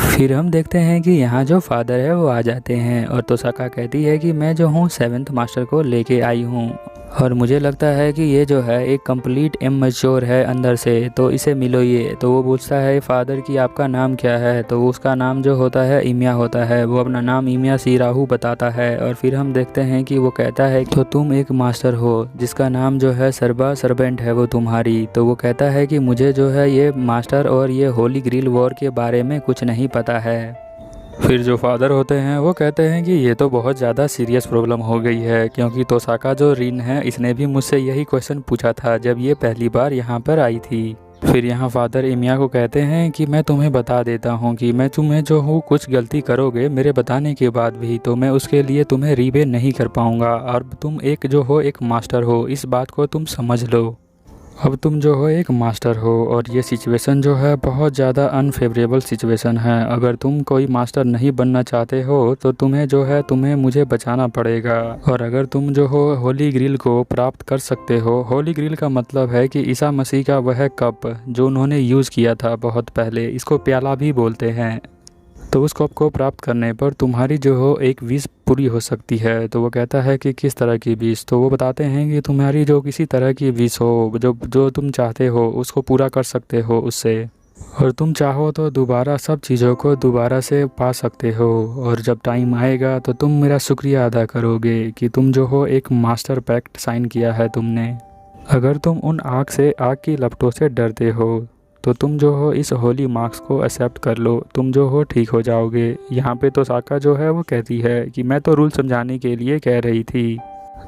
फिर हम देखते हैं कि यहाँ जो फादर है वो आ जाते हैं और तोसाका कहती है कि मैं जो हूँ 7th मास्टर को लेके आई हूँ और मुझे लगता है कि ये जो है एक कंप्लीट इमेच्योर है अंदर से, तो इसे मिलो ये। तो वो पूछता है फादर कि आपका नाम क्या है, तो उसका नाम जो होता है इमिया होता है। वो अपना नाम इमिया सीराहू बताता है और फिर हम देखते हैं कि वो कहता है तो तुम एक मास्टर हो जिसका नाम जो है सर्बा सर्वेंट है वो तुम्हारी। तो वो कहता है कि मुझे जो है ये मास्टर और ये होली ग्रिल वॉर के बारे में कुछ नहीं पता है। फिर जो फादर होते हैं वो कहते हैं कि ये तो बहुत ज़्यादा सीरियस प्रॉब्लम हो गई है क्योंकि तोसाका जो रिन है इसने भी मुझसे यही क्वेश्चन पूछा था जब ये पहली बार यहाँ पर आई थी। फिर यहाँ फादर इमिया को कहते हैं कि मैं तुम्हें बता देता हूँ कि मैं तुम्हें जो हूँ कुछ गलती करोगे मेरे बताने के बाद भी तो मैं उसके लिए तुम्हें रीबे नहीं कर पाऊँगा और तुम एक जो हो एक मास्टर हो, इस बात को तुम समझ लो। अब तुम जो हो एक मास्टर हो और ये सिचुएशन जो है बहुत ज़्यादा अनफेवरेबल सिचुएशन है। अगर तुम कोई मास्टर नहीं बनना चाहते हो तो तुम्हें जो है तुम्हें मुझे बचाना पड़ेगा। और अगर तुम जो हो होली ग्रिल को प्राप्त कर सकते हो, होली ग्रिल का मतलब है कि ईसा मसीह का वह कप जो उन्होंने यूज़ किया था बहुत पहले, इसको प्याला भी बोलते हैं, तो उस कप को प्राप्त करने पर तुम्हारी जो हो एक विश पूरी हो सकती है। तो वो कहता है कि किस तरह की विश, तो वो बताते हैं कि तुम्हारी जो किसी तरह की विश हो जो जो तुम चाहते हो उसको पूरा कर सकते हो उससे, और तुम चाहो तो दोबारा सब चीज़ों को दोबारा से पा सकते हो। और जब टाइम आएगा तो तुम मेरा शुक्रिया अदा करोगे कि तुम जो हो एक मास्टर पैक्ट साइन किया है तुमने। अगर तुम उन आग की लपटों से डरते हो तो तुम जो हो इस होली मार्क्स को एक्सेप्ट कर लो, तुम जो हो ठीक हो जाओगे। यहाँ पे तो साका जो है वो कहती है कि मैं तो रूल समझाने के लिए कह रही थी।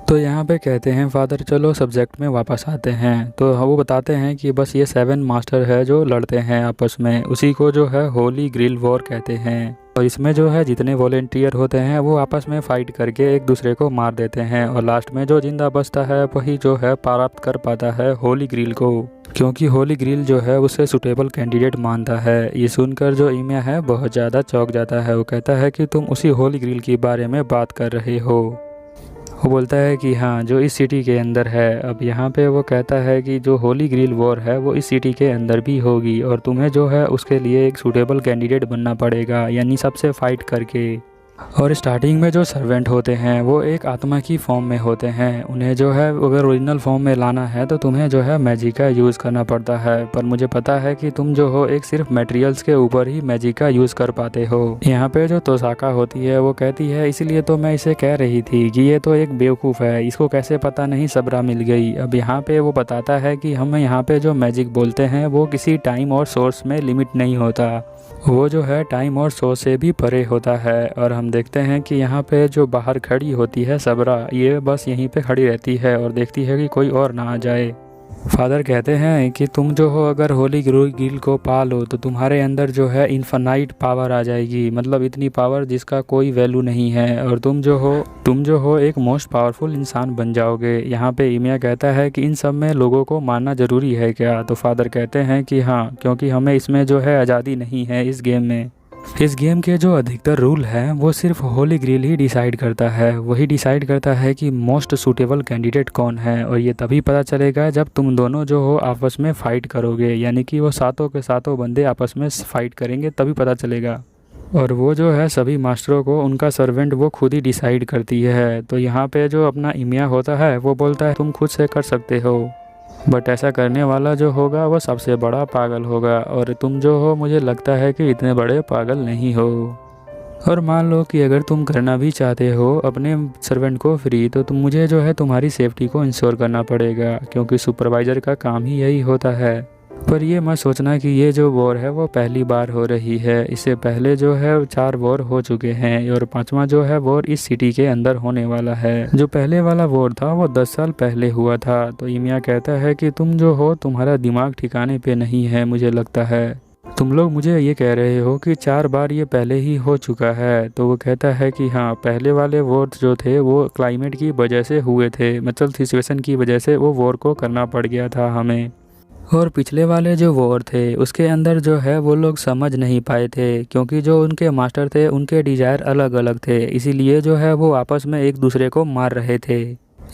तो यहाँ पे कहते हैं फादर चलो सब्जेक्ट में वापस आते हैं। तो वो बताते हैं कि बस ये 7 मास्टर है जो लड़ते हैं आपस में, उसी को जो है होली ग्रिल वॉर कहते हैं। और इसमें जो है जितने वॉलेंटियर होते हैं वो आपस में फ़ाइट करके एक दूसरे को मार देते हैं और लास्ट में जो जिंदा बचता है वही जो है प्राप्त कर पाता है होली ग्रिल को, क्योंकि होली ग्रिल जो है उसे सुटेबल कैंडिडेट मानता है। ये सुनकर जो इमिया है बहुत ज़्यादा चौंक जाता है। वो कहता है कि तुम उसी होली ग्रिल के बारे में बात कर रहे हो। वो बोलता है कि हाँ जो इस सिटी के अंदर है। अब यहाँ पे वो कहता है कि जो होली ग्रिल वॉर है वो इस सिटी के अंदर भी होगी और तुम्हें जो है उसके लिए एक सूटेबल कैंडिडेट बनना पड़ेगा, यानी सबसे फाइट करके। और स्टार्टिंग में जो सर्वेंट होते हैं वो एक आत्मा की फॉर्म में होते हैं, उन्हें जो है अगर ओरिजिनल फॉर्म में लाना है तो तुम्हें जो है मैजिक का यूज़ करना पड़ता है। पर मुझे पता है कि तुम जो हो एक सिर्फ मटेरियल्स के ऊपर ही मैजिक का यूज़ कर पाते हो। यहाँ पे जो तोसाका होती है वो कहती है इसलिए तो मैं इसे कह रही थी कि ये तो एक बेवकूफ़ है, इसको कैसे पता नहीं सबरा मिल गई। अब यहाँ पे वो बताता है कि हम यहाँ पे जो मैजिक बोलते हैं वो किसी टाइम और सोर्स में लिमिट नहीं होता, वो जो है टाइम और सोर्स से भी परे होता है। और हम देखते हैं कि यहाँ पे जो बाहर खड़ी होती है सबरा, ये बस यहीं पे खड़ी रहती है और देखती है कि कोई और ना आ जाए। फादर कहते हैं कि तुम जो हो अगर होली ग्रिल को पा लो तो तुम्हारे अंदर जो है इन्फिनाइट पावर आ जाएगी, मतलब इतनी पावर जिसका कोई वैल्यू नहीं है, और तुम जो हो एक मोस्ट पावरफुल इंसान बन जाओगे। यहाँ पे इमिया कहता है कि इन सब में लोगों को मानना ज़रूरी है क्या? तो फादर कहते हैं कि हाँ, क्योंकि हमें इसमें जो है आज़ादी नहीं है इस गेम में। इस गेम के जो अधिकतर रूल हैं वो सिर्फ होली ग्रिल ही डिसाइड करता है, वही डिसाइड करता है कि मोस्ट सूटेबल कैंडिडेट कौन है। और ये तभी पता चलेगा जब तुम दोनों जो हो आपस में फ़ाइट करोगे, यानी कि वो सातों के सातों बंदे आपस में फ़ाइट करेंगे तभी पता चलेगा। और वो जो है सभी मास्टरों को उनका सर्वेंट वो खुद ही डिसाइड करती है। तो यहाँ पे जो अपना इमिया होता है वो बोलता है तुम खुद से कर सकते हो, बट ऐसा करने वाला जो होगा वो सबसे बड़ा पागल होगा, और तुम जो हो मुझे लगता है कि इतने बड़े पागल नहीं हो। और मान लो कि अगर तुम करना भी चाहते हो अपने सर्वेंट को फ्री, तो तुम मुझे जो है तुम्हारी सेफ्टी को इंश्योर करना पड़ेगा, क्योंकि सुपरवाइज़र का काम ही यही होता है। पर ये मत सोचना कि ये जो वॉर है वो पहली बार हो रही है। इससे पहले जो है 4 वॉर हो चुके हैं और 5वां जो है वॉर इस सिटी के अंदर होने वाला है। जो पहले वाला वॉर था वो 10 साल पहले हुआ था। तो ईमिया कहता है कि तुम जो हो तुम्हारा दिमाग ठिकाने पे नहीं है, मुझे लगता है तुम लोग मुझे ये कह रहे हो कि 4 बार ये पहले ही हो चुका है। तो वो कहता है कि हाँ, पहले वाले वॉर जो थे वो क्लाइमेट की वजह से हुए थे, मतलब सिचुएशन की वजह से वो वॉर को करना पड़ गया था हमें। और पिछले वाले जो वॉर थे उसके अंदर जो है वो लोग समझ नहीं पाए थे, क्योंकि जो उनके मास्टर थे उनके डिज़ायर अलग अलग थे, इसीलिए जो है वो आपस में एक दूसरे को मार रहे थे।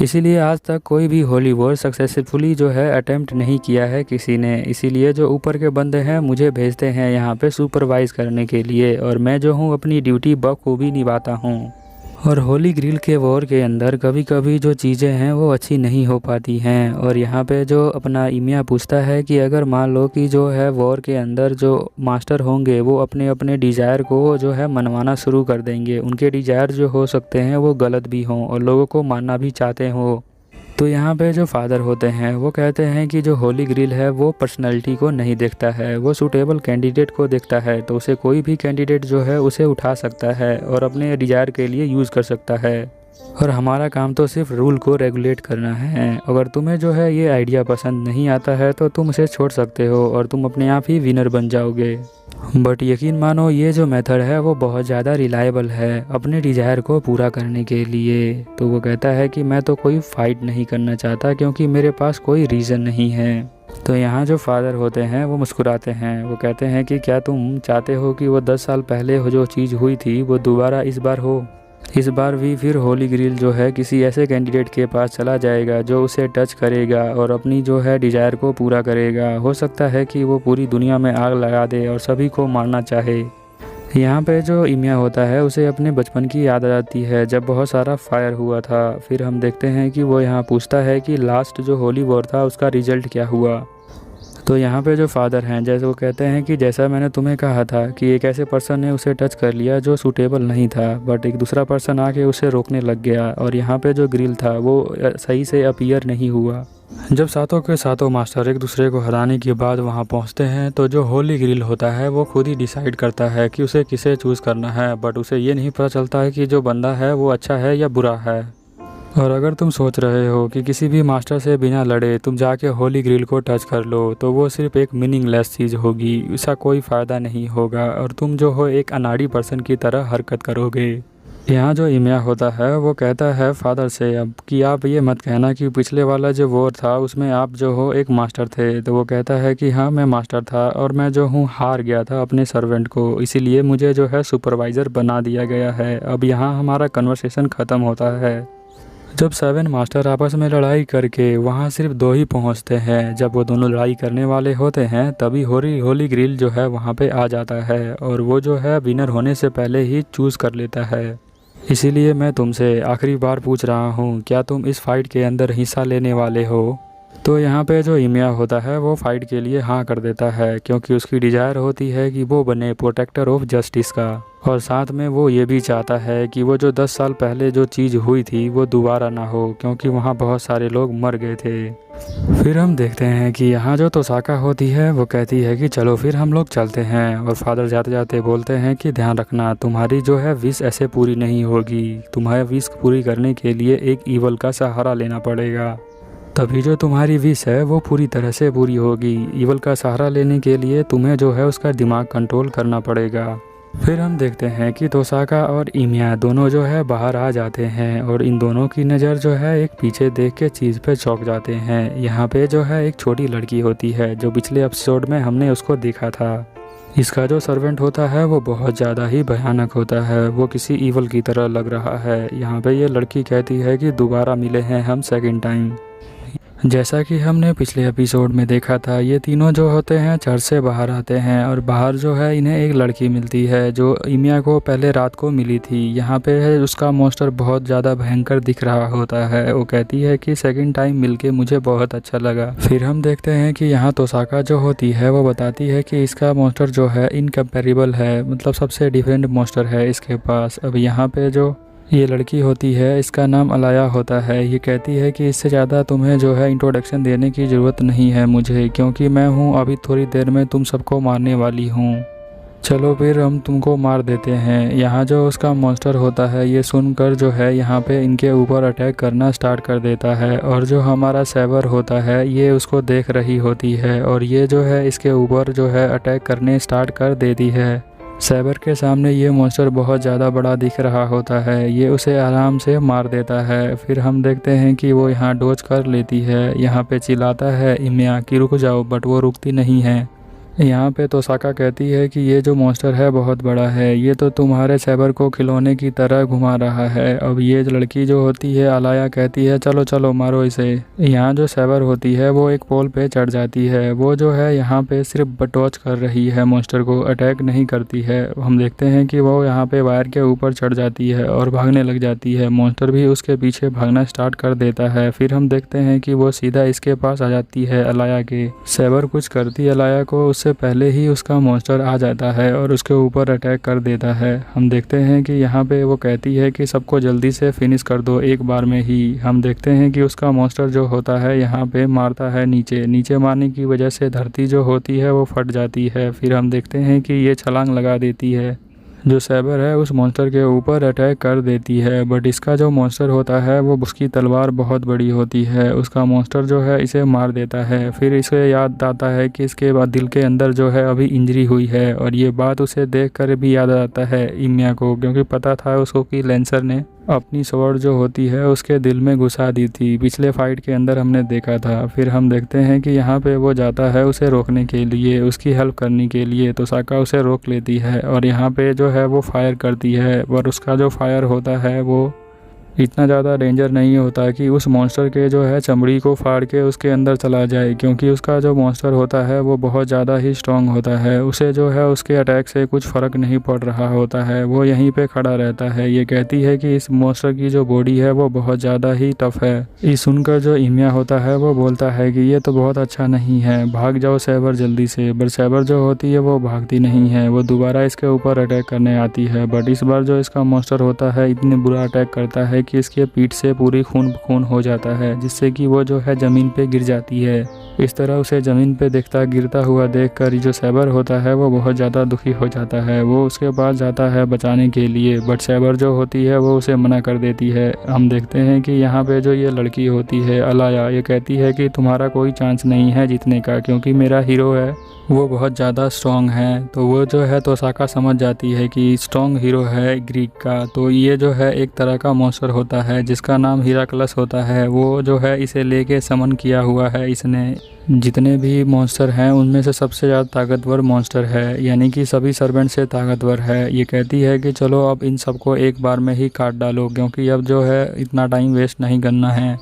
इसीलिए आज तक कोई भी होली वॉर सक्सेसफुली जो है अटेम्प्ट नहीं किया है किसी ने। इसीलिए जो ऊपर के बंदे हैं मुझे भेजते हैं यहाँ पे सुपरवाइज़ करने के लिए, और मैं जो हूँ अपनी ड्यूटी बखूबी निभाता हूँ। और होली ग्रिल के वॉर के अंदर कभी कभी जो चीज़ें हैं वो अच्छी नहीं हो पाती हैं। और यहाँ पे जो अपना ईमिया पूछता है कि अगर मान लो कि जो है वॉर के अंदर जो मास्टर होंगे वो अपने अपने डिज़ायर को जो है मनवाना शुरू कर देंगे, उनके डिज़ायर जो हो सकते हैं वो गलत भी हों और लोगों को मारना भी चाहते हों। तो यहाँ पे जो फादर होते हैं वो कहते हैं कि जो होली ग्रिल है वो पर्सनैलिटी को नहीं देखता है, वो सूटेबल कैंडिडेट को देखता है। तो उसे कोई भी कैंडिडेट जो है उसे उठा सकता है और अपने डिज़ायर के लिए यूज़ कर सकता है। और हमारा काम तो सिर्फ रूल को रेगुलेट करना है। अगर तुम्हें जो है ये आइडिया पसंद नहीं आता है तो तुम उसे छोड़ सकते हो और तुम अपने आप ही विनर बन जाओगे। बट यकीन मानो ये जो मेथड है वो बहुत ज़्यादा रिलायबल है अपने डिज़ायर को पूरा करने के लिए। तो वो कहता है कि मैं तो कोई फ़ाइट नहीं करना चाहता क्योंकि मेरे पास कोई रीज़न नहीं है। तो यहाँ जो फादर होते हैं वो मुस्कुराते हैं। वो कहते हैं कि क्या तुम चाहते हो कि वो 10 साल पहले जो चीज़ हुई थी वो दोबारा इस बार हो? इस बार भी फिर होली ग्रिल जो है किसी ऐसे कैंडिडेट के पास चला जाएगा जो उसे टच करेगा और अपनी जो है डिज़ायर को पूरा करेगा। हो सकता है कि वो पूरी दुनिया में आग लगा दे और सभी को मारना चाहे। यहाँ पे जो ईमिया होता है उसे अपने बचपन की याद आ जाती है जब बहुत सारा फायर हुआ था। फिर हम देखते हैं कि वो यहाँ पूछता है कि लास्ट जो होली वॉर था उसका रिजल्ट क्या हुआ। तो यहाँ पे जो फादर हैं जैसे वो कहते हैं कि जैसा मैंने तुम्हें कहा था कि एक ऐसे पर्सन ने उसे टच कर लिया जो सूटेबल नहीं था, बट एक दूसरा पर्सन आके उसे रोकने लग गया और यहाँ पे जो ग्रिल था वो सही से अपीयर नहीं हुआ। जब सातों के सातों मास्टर एक दूसरे को हराने के बाद वहाँ पहुँचते हैं तो जो होली ग्रिल होता है वो खुद ही डिसाइड करता है कि उसे किसे चूज़ करना है, बट उसे ये नहीं पता चलता है कि जो बंदा है वो अच्छा है या बुरा है। और अगर तुम सोच रहे हो कि किसी भी मास्टर से बिना लड़े तुम जाके होली ग्रिल को टच कर लो तो वो सिर्फ एक मीनिंगलेस चीज़ होगी, इसका कोई फ़ायदा नहीं होगा और तुम जो हो एक अनाड़ी पर्सन की तरह हरकत करोगे। यहाँ जो ईमिया होता है वो कहता है फादर से अब कि आप ये मत कहना कि पिछले वाला जो वॉर था उसमें आप जो हो एक मास्टर थे। तो वो कहता है कि हाँ, मैं मास्टर था और मैं जो हूँ हार गया था अपने सर्वेंट को, इसीलिए मुझे जो है सुपरवाइज़र बना दिया गया है। अब यहाँ हमारा कन्वर्सेशन ख़त्म होता है। जब 7 मास्टर आपस में लड़ाई करके वहाँ सिर्फ 2 ही पहुँचते हैं, जब वो दोनों लड़ाई करने वाले होते हैं तभी होली ग्रिल जो है वहाँ पे आ जाता है और वो जो है विनर होने से पहले ही चूज़ कर लेता है। इसीलिए मैं तुमसे आखिरी बार पूछ रहा हूँ, क्या तुम इस फाइट के अंदर हिस्सा लेने वाले हो? तो यहाँ पे जो ईमिया होता है वो फाइट के लिए हाँ कर देता है, क्योंकि उसकी डिज़ायर होती है कि वो बने प्रोटेक्टर ऑफ जस्टिस का, और साथ में वो ये भी चाहता है कि वो जो 10 साल पहले जो चीज़ हुई थी वो दोबारा ना हो, क्योंकि वहाँ बहुत सारे लोग मर गए थे। फिर हम देखते हैं कि यहाँ जो तोसाका होती है वो कहती है कि चलो फिर हम लोग चलते हैं, और फादर जाते जाते बोलते हैं कि ध्यान रखना तुम्हारी जो है विश ऐसे पूरी नहीं होगी, तुम्हारी विश पूरी करने के लिए एक ईवल का सहारा लेना पड़ेगा, तभी जो तुम्हारी विश है वो पूरी तरह से पूरी होगी। ईवल का सहारा लेने के लिए तुम्हें जो है उसका दिमाग कंट्रोल करना पड़ेगा। फिर हम देखते हैं कि तोसाका और ईमिया दोनों जो है बाहर आ जाते हैं और इन दोनों की नज़र जो है एक पीछे देख के चीज़ पे चौंक जाते हैं। यहाँ पे जो है एक छोटी लड़की होती है जो पिछले एपिसोड में हमने उसको देखा था। इसका जो सर्वेंट होता है वो बहुत ज़्यादा ही भयानक होता है, वो किसी ईवल की तरह लग रहा है। यहाँ पे ये लड़की कहती है कि दोबारा मिले हैं हम सेकेंड टाइम। जैसा कि हमने पिछले एपिसोड में देखा था, ये तीनों जो होते हैं चर्च से बाहर आते हैं और बाहर जो है इन्हें एक लड़की मिलती है जो ईमिया को पहले रात को मिली थी। यहाँ पे है उसका मॉन्स्टर बहुत ज़्यादा भयंकर दिख रहा होता है। वो कहती है कि सेकंड टाइम मिलके मुझे बहुत अच्छा लगा। फिर हम देखते हैं कि यहाँ तोसाका जो होती है वो बताती है कि इसका मॉन्स्टर जो है इनकम्पेरेबल है, मतलब सबसे डिफरेंट मॉन्स्टर है इसके पास। अब यहाँ पे जो ये लड़की होती है, इसका नाम अलाया होता है। ये कहती है कि इससे ज़्यादा तुम्हें जो है इंट्रोडक्शन देने की ज़रूरत नहीं है मुझे, क्योंकि मैं हूँ अभी थोड़ी देर में तुम सबको मारने वाली हूँ। चलो फिर हम तुमको मार देते हैं। यहाँ जो उसका मॉन्स्टर होता है ये सुनकर जो है यहाँ पे इनके ऊपर अटैक करना स्टार्ट कर देता है, और जो हमारा सैबर होता है ये उसको देख रही होती है और ये जो है इसके ऊपर जो है अटैक करने स्टार्ट कर देती है। सैबर के सामने ये मॉन्स्टर बहुत ज़्यादा बड़ा दिख रहा होता है, ये उसे आराम से मार देता है। फिर हम देखते हैं कि वो यहाँ डोज कर लेती है, यहाँ पे चिल्लाता है इमिया कि रुक जाओ, बट वो रुकती नहीं है। यहाँ पे तोसाका कहती है कि ये जो मॉन्स्टर है बहुत बड़ा है, ये तो तुम्हारे सैबर को खिलौने की तरह घुमा रहा है। अब ये लड़की जो होती है अलाया कहती है चलो चलो मारो इसे। यहाँ जो सैबर होती है वो एक पोल पे चढ़ जाती है, वो जो है यहाँ पे सिर्फ बटोच कर रही है, मॉन्स्टर को अटैक नहीं करती है। हम देखते हैं कि वो यहाँ पे वायर के ऊपर चढ़ जाती है और भागने लग जाती है, मॉन्स्टर भी उसके पीछे भागना स्टार्ट कर देता है। फिर हम देखते हैं कि वो सीधा इसके पास आ जाती है अलाया के। सैबर कुछ करती अलाया को उससे पहले ही उसका मॉन्स्टर आ जाता है और उसके ऊपर अटैक कर देता है। हम देखते हैं कि यहाँ पे वो कहती है कि सबको जल्दी से फिनिश कर दो एक बार में ही। हम देखते हैं कि उसका मॉन्स्टर जो होता है यहाँ पे मारता है नीचे मारने की वजह से धरती जो होती है वो फट जाती है। फिर हम देखते हैं कि ये छलांग लगा देती है, जो सैबर है उस मॉन्स्टर के ऊपर अटैक कर देती है। बट इसका जो मॉन्स्टर होता है वो उसकी तलवार बहुत बड़ी होती है, उसका मॉन्स्टर जो है इसे मार देता है। फिर इसे याद आता है कि इसके बाद दिल के अंदर जो है अभी इंजरी हुई है, और ये बात उसे देखकर भी याद आता है इमिया को, क्योंकि पता था उसको कि लेंसर ने अपनी स्वॉर्ड जो होती है उसके दिल में घुसा दी थी, पिछले फाइट के अंदर हमने देखा था। फिर हम देखते हैं कि यहाँ पे वो जाता है उसे रोकने के लिए, उसकी हेल्प करने के लिए। तो साका उसे रोक लेती है और यहाँ पे जो है वो फायर करती है, और उसका जो फायर होता है वो इतना ज़्यादा डेंजर नहीं होता कि उस मॉन्स्टर के जो है चमड़ी को फाड़ के उसके अंदर चला जाए, क्योंकि उसका जो मॉन्स्टर होता है वो बहुत ज़्यादा ही स्ट्रॉन्ग होता है। उसे जो है उसके अटैक से कुछ फ़र्क नहीं पड़ रहा होता है, वो यहीं पे खड़ा रहता है। ये कहती है कि इस मॉन्स्टर की जो बॉडी है वो बहुत ज़्यादा ही टफ है। ये सुनकर जो इमिया होता है वो बोलता है कि ये तो बहुत अच्छा नहीं है, भाग जाओ सैबर जल्दी से। बट सैबर जो होती है वो भागती नहीं है, वो दोबारा इसके ऊपर अटैक करने आती है। बट इस बार जो इसका मॉन्स्टर होता है इतने बुरा अटैक करता है कि इसके पीठ से पूरी खून हो जाता है, जिससे कि वो जो है ज़मीन पे गिर जाती है। इस तरह उसे ज़मीन पे गिरता हुआ देखकर जो सैबर होता है वो बहुत ज़्यादा दुखी हो जाता है। वो उसके पास जाता है बचाने के लिए, बट सैबर जो होती है वो उसे मना कर देती है। हम देखते हैं कि यहाँ पे जो ये लड़की होती है अलाया, ये कहती है कि तुम्हारा कोई चांस नहीं है जीतने का, क्योंकि मेरा हीरो है वो बहुत ज़्यादा स्ट्रॉन्ग है। तो वो जो है तोसाका समझ जाती है कि स्ट्रॉन्ग हीरो है ग्रीक का। तो ये जो है एक तरह का मॉन्स्टर होता है जिसका नाम हिराक्लस होता है, वो जो है इसे लेके समन किया हुआ है इसने। जितने भी मॉन्स्टर हैं उनमें से सबसे ज़्यादा ताकतवर मॉन्स्टर है, यानी कि सभी सर्वेंट से ताकतवर है। ये कहती है कि चलो अब इन सबको एक बार में ही काट डालो, क्योंकि अब जो है इतना टाइम वेस्ट नहीं करना है।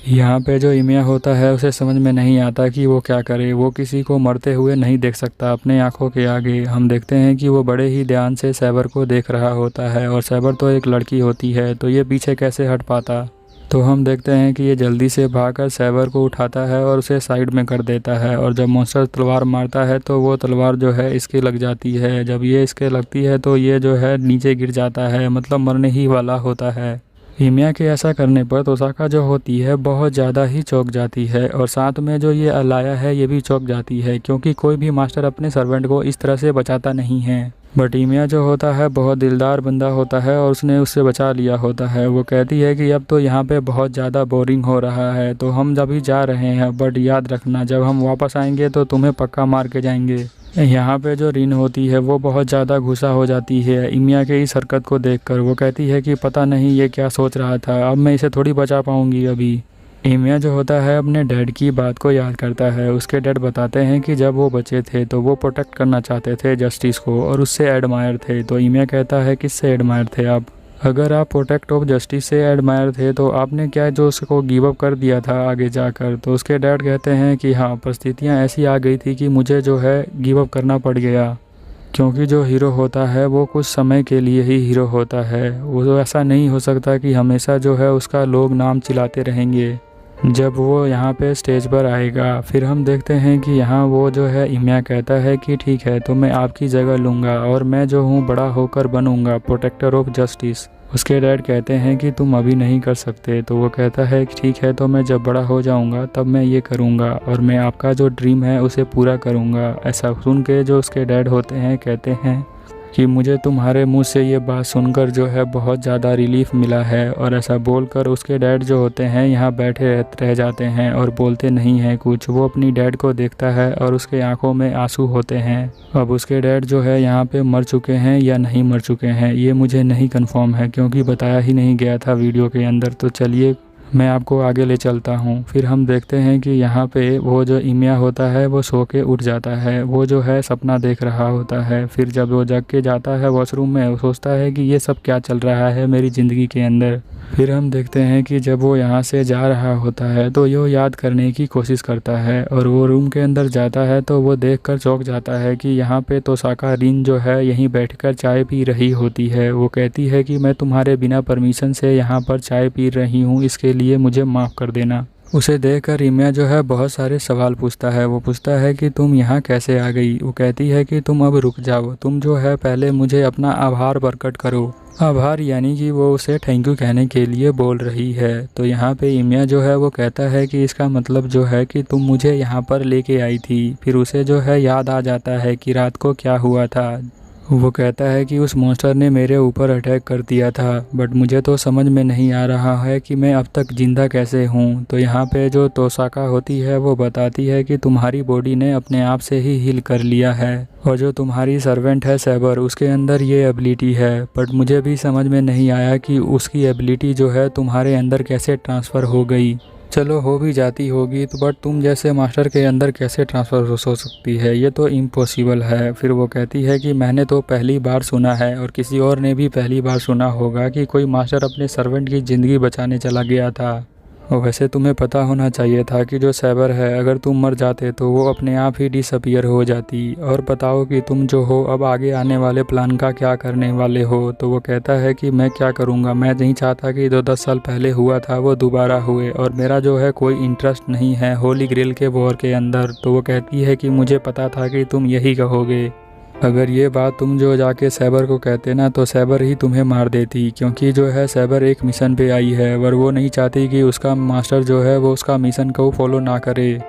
यहाँ पे जो इमिया होता है उसे समझ में नहीं आता कि वो क्या करे, वो किसी को मरते हुए नहीं देख सकता अपने आंखों के आगे। हम देखते हैं कि वो बड़े ही ध्यान से सैबर को देख रहा होता है, और सैबर तो एक लड़की होती है तो ये पीछे कैसे हट पाता। तो हम देखते हैं कि ये जल्दी से भागकर सैबर को उठाता है और उसे साइड में कर देता है, और जब मॉन्स्टर तलवार मारता है तो वो तलवार जो है इसके लग जाती है। जब ये इसके लगती है तो ये जो है नीचे गिर जाता है, मतलब मरने ही वाला होता है। हिमिया के ऐसा करने पर तोसाका जो होती है बहुत ज़्यादा ही चौंक जाती है, और साथ में जो ये अलाया है ये भी चौंक जाती है, क्योंकि कोई भी मास्टर अपने सर्वेंट को इस तरह से बचाता नहीं है। बट हिमिया जो होता है बहुत दिलदार बंदा होता है और उसने उससे बचा लिया होता है। वो कहती है कि अब तो यहाँ पे बहुत ज़्यादा बोरिंग हो रहा है, तो हम जब ही जा रहे हैं, बट याद रखना जब हम वापस आएंगे तो तुम्हें पक्का मार के जाएंगे। यहाँ पे जो रिन होती है वो बहुत ज़्यादा गुस्सा हो जाती है इमिया के इस हरकत को देखकर। वो कहती है कि पता नहीं ये क्या सोच रहा था, अब मैं इसे थोड़ी बचा पाऊंगी अभी। इमिया जो होता है अपने डैड की बात को याद करता है। उसके डैड बताते हैं कि जब वो बच्चे थे तो वो प्रोटेक्ट करना चाहते थे जस्टिस को, और उससे एडमायर थे। तो इमिया कहता है किससे एडमायर थे आप? अगर आप प्रोटेक्ट ऑफ जस्टिस से एडमायर थे तो आपने क्या जो उसको गिव अप कर दिया था आगे जाकर? तो उसके डैड कहते हैं कि हाँ, परिस्थितियाँ ऐसी आ गई थी कि मुझे जो है गिव अप करना पड़ गया, क्योंकि जो हीरो होता है वो कुछ समय के लिए ही हीरो होता है। वो तो ऐसा नहीं हो सकता कि हमेशा जो है उसका लोग नाम चिल्लाते रहेंगे जब वो यहाँ पे स्टेज पर आएगा। फिर हम देखते हैं कि यहाँ वो जो है इमिया कहता है कि ठीक है तो मैं आपकी जगह लूँगा, और मैं जो हूँ बड़ा होकर बनूँगा प्रोटेक्टर ऑफ जस्टिस। उसके डैड कहते हैं कि तुम अभी नहीं कर सकते। तो वो कहता है कि ठीक है, तो मैं जब बड़ा हो जाऊंगा तब मैं ये करूंगा और मैं आपका जो ड्रीम है उसे पूरा करूंगा। ऐसा सुन के जो उसके डैड होते हैं कहते हैं कि मुझे तुम्हारे मुंह से ये बात सुनकर जो है बहुत ज़्यादा रिलीफ मिला है। और ऐसा बोलकर उसके डैड जो होते हैं यहाँ बैठे रह जाते हैं और बोलते नहीं हैं कुछ। वो अपनी डैड को देखता है और उसके आंखों में आंसू होते हैं। अब उसके डैड जो है यहाँ पे मर चुके हैं या नहीं मर चुके हैं ये मुझे नहीं कंफर्म है, क्योंकि बताया ही नहीं गया था वीडियो के अंदर। तो चलिए मैं आपको आगे ले चलता हूँ। फिर हम देखते हैं कि यहाँ पे वो जो इमिया होता है वो सो के उठ जाता है। वो जो है सपना देख रहा होता है। फिर जब वो जग के जाता है वॉशरूम में, वो सोचता है कि ये सब क्या चल रहा है मेरी ज़िंदगी के अंदर। फिर हम देखते हैं कि जब वो यहाँ से जा रहा होता है तो यो याद करने की कोशिश करता है और वो रूम के अंदर जाता है तो वो देखकर चौंक जाता है कि यहाँ पे तोसाका रिन जो है यहीं बैठकर चाय पी रही होती है। वो कहती है कि मैं तुम्हारे बिना परमिशन से यहाँ पर चाय पी रही हूँ, इसके लिए मुझे माफ़ कर देना। उसे देखकर इमिया जो है बहुत सारे सवाल पूछता है। वो पूछता है कि तुम यहाँ कैसे आ गई। वो कहती है कि तुम अब रुक जाओ, तुम जो है पहले मुझे अपना आभार प्रकट करो। आभार यानी कि वो उसे थैंक यू कहने के लिए बोल रही है। तो यहाँ पे इमिया जो है वो कहता है कि इसका मतलब जो है कि तुम मुझे यहाँ पर लेके आई थी। फिर उसे जो है याद आ जाता है कि रात को क्या हुआ था। वो कहता है कि उस मॉन्स्टर ने मेरे ऊपर अटैक कर दिया था, बट मुझे तो समझ में नहीं आ रहा है कि मैं अब तक ज़िंदा कैसे हूँ। तो यहाँ पे जो तोसाका होती है वो बताती है कि तुम्हारी बॉडी ने अपने आप से ही हील कर लिया है और जो तुम्हारी सर्वेंट है सैबर उसके अंदर ये एबिलिटी है, बट मुझे भी समझ में नहीं आया कि उसकी एबिलिटी जो है तुम्हारे अंदर कैसे ट्रांसफ़र हो गई। चलो हो भी जाती होगी तो बट तुम जैसे मास्टर के अंदर कैसे ट्रांसफ़र हो सकती है, ये तो इम्पॉसिबल है। फिर वो कहती है कि मैंने तो पहली बार सुना है और किसी और ने भी पहली बार सुना होगा कि कोई मास्टर अपने सर्वेंट की ज़िंदगी बचाने चला गया था। और वैसे तुम्हें पता होना चाहिए था कि जो सैबर है अगर तुम मर जाते तो वो अपने आप ही डिसअपीयर हो जाती। और बताओ कि तुम जो हो अब आगे आने वाले प्लान का क्या करने वाले हो। तो वो कहता है कि मैं क्या करूँगा, मैं नहीं चाहता कि जो 10 साल पहले हुआ था वो दोबारा हुए और मेरा जो है कोई इंटरेस्ट नहीं है होली ग्रेल के वॉर के अंदर। तो वो कहती है कि मुझे पता था कि तुम यही कहोगे। अगर ये बात तुम जो जाके सैबर को कहते ना तो सैबर ही तुम्हें मार देती, क्योंकि जो है सैबर एक मिशन पे आई है और वो नहीं चाहती कि उसका मास्टर जो है वो उसका मिशन को फॉलो ना करे,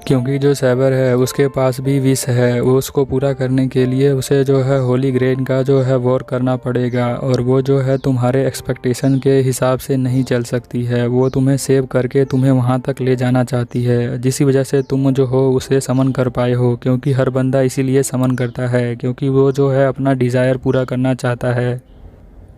क्योंकि जो सैबर है उसके पास भी विश है। वो उसको पूरा करने के लिए उसे जो है होली ग्रेन का जो है वॉर करना पड़ेगा और वो जो है तुम्हारे एक्सपेक्टेशन के हिसाब से नहीं चल सकती है। वो तुम्हें सेव करके तुम्हें वहाँ तक ले जाना चाहती है, जिसकी वजह से तुम जो हो उसे समन कर पाए हो, क्योंकि हर बंदा इसीलिए समन करता है क्योंकि वो जो है अपना डिज़ायर पूरा करना चाहता है,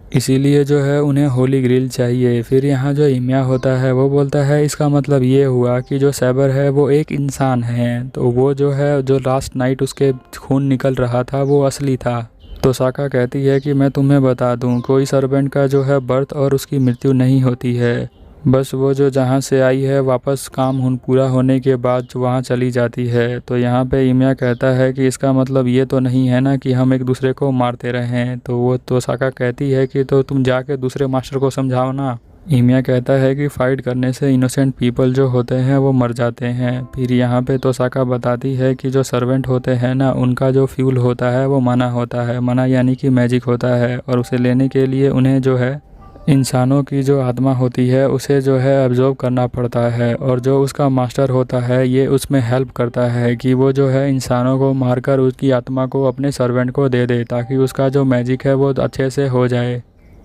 इसीलिए जो है उन्हें होली ग्रिल चाहिए। फिर यहाँ जो इमिया होता है वो बोलता है इसका मतलब ये हुआ कि जो सैबर है वो एक इंसान है, तो वो जो है जो लास्ट नाइट उसके खून निकल रहा था वो असली था। तो साका कहती है कि मैं तुम्हें बता दूं, कोई सर्वेंट का जो है बर्थ और उसकी मृत्यु नहीं होती है, बस वो जो जहाँ से आई है वापस काम पूरा होने के बाद वहाँ चली जाती है। तो यहाँ पे इमिया कहता है कि इसका मतलब ये तो नहीं है ना कि हम एक दूसरे को मारते रहें। तो वो तोसाका कहती है कि तो तुम जाके दूसरे मास्टर को समझाओ ना। इमिया कहता है कि फ़ाइट करने से इनोसेंट पीपल जो होते हैं वो मर जाते हैं। फिर यहाँ पे तोसाका बताती है कि जो सर्वेंट होते हैं ना उनका जो फ्यूल होता है वो मना होता है, मना यानी कि मैजिक होता है, और उसे लेने के लिए उन्हें जो है इंसानों की जो आत्मा होती है उसे जो है ऑब्जर्व करना पड़ता है। और जो उसका मास्टर होता है ये उसमें हेल्प करता है कि वो जो है इंसानों को मारकर उसकी आत्मा को अपने सर्वेंट को दे दे ताकि उसका जो मैजिक है वो अच्छे से हो जाए।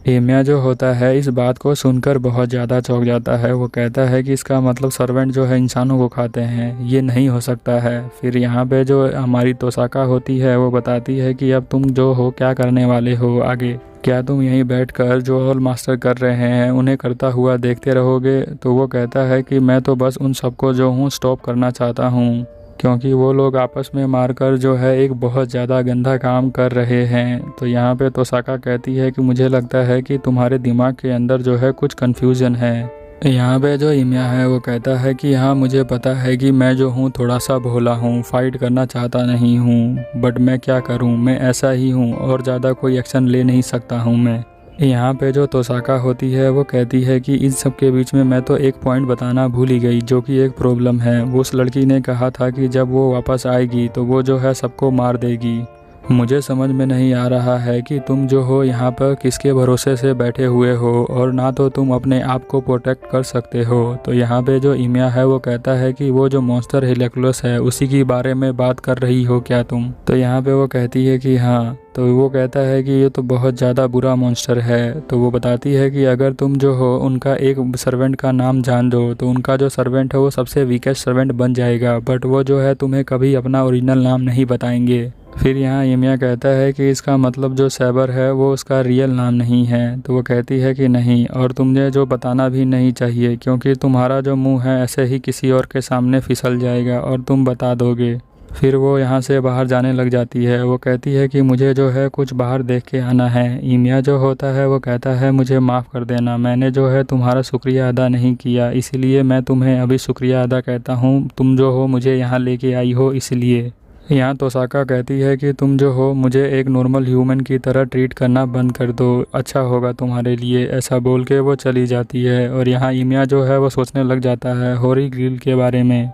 इमिया जो होता है इस बात को सुनकर बहुत ज़्यादा चौंक जाता है। वो कहता है कि इसका मतलब सर्वेंट जो है इंसानों को खाते हैं, ये नहीं हो सकता है। फिर यहाँ पे जो हमारी तोसाका होती है वो बताती है कि अब तुम जो हो क्या करने वाले हो आगे, क्या तुम यहीं बैठकर जो ऑल मास्टर कर रहे हैं उन्हें करता हुआ देखते रहोगे। तो वो कहता है कि मैं तो बस उन सबको जो हूँ स्टॉप करना चाहता हूँ, क्योंकि वो लोग आपस में मारकर जो है एक बहुत ज़्यादा गंदा काम कर रहे हैं। तो यहाँ पे तोसाका कहती है कि मुझे लगता है कि तुम्हारे दिमाग के अंदर जो है कुछ कन्फ्यूज़न है। यहाँ पे जो इमिया है वो कहता है कि हाँ मुझे पता है कि मैं जो हूँ थोड़ा सा भोला हूँ, फाइट करना चाहता नहीं हूँ, बट मैं क्या करूँ, मैं ऐसा ही हूँ और ज़्यादा कोई एक्शन ले नहीं सकता हूँ मैं। यहाँ पे जो तोसाका होती है वो कहती है कि इन सब के बीच में मैं तो एक पॉइंट बताना भूल ही गई जो कि एक प्रॉब्लम है। वो उस लड़की ने कहा था कि जब वो वापस आएगी तो वो जो है सबको मार देगी, मुझे समझ में नहीं आ रहा है कि तुम जो हो यहाँ पर किसके भरोसे से बैठे हुए हो और ना तो तुम अपने आप को प्रोटेक्ट कर सकते हो। तो यहाँ पे जो इमिया है वो कहता है कि वो जो मॉन्स्टर हेराक्लियस है उसी के बारे में बात कर रही हो क्या तुम। तो यहाँ पे वो कहती है कि हाँ। तो वो कहता है कि ये तो बहुत ज़्यादा बुरा मॉन्स्टर है। तो वो बताती है कि अगर तुम जो हो उनका एक सर्वेंट का नाम जान दो तो उनका जो सर्वेंट है वो सबसे वीकेस्ट सर्वेंट बन जाएगा, बट वो जो है तुम्हें कभी अपना ओरिजिनल नाम नहीं बताएंगे। फिर यहाँ इमिया कहता है कि इसका मतलब जो सैबर है वो उसका रियल नाम नहीं है। तो वो कहती है कि नहीं, और तुमने जो बताना भी नहीं चाहिए क्योंकि तुम्हारा जो मुंह है ऐसे ही किसी और के सामने फिसल जाएगा और तुम बता दोगे। फिर वो यहाँ से बाहर जाने लग जाती है। वो कहती है कि मुझे जो है कुछ बाहर देख के आना है। इमिया जो होता है वो कहता है मुझे माफ़ कर देना, मैंने जो है तुम्हारा शुक्रिया अदा नहीं किया, इसीलिए मैं तुम्हें अभी शुक्रिया अदा कहता हूँ। तुम जो हो मुझे यहाँ लेके आई हो इसलिए। यहाँ तोसाका कहती है कि तुम जो हो मुझे एक नॉर्मल ह्यूमन की तरह ट्रीट करना बंद कर दो, अच्छा होगा तुम्हारे लिए। ऐसा बोल के वो चली जाती है। और यहाँ इमिया जो है वो सोचने लग जाता है होली ग्रिल के बारे में।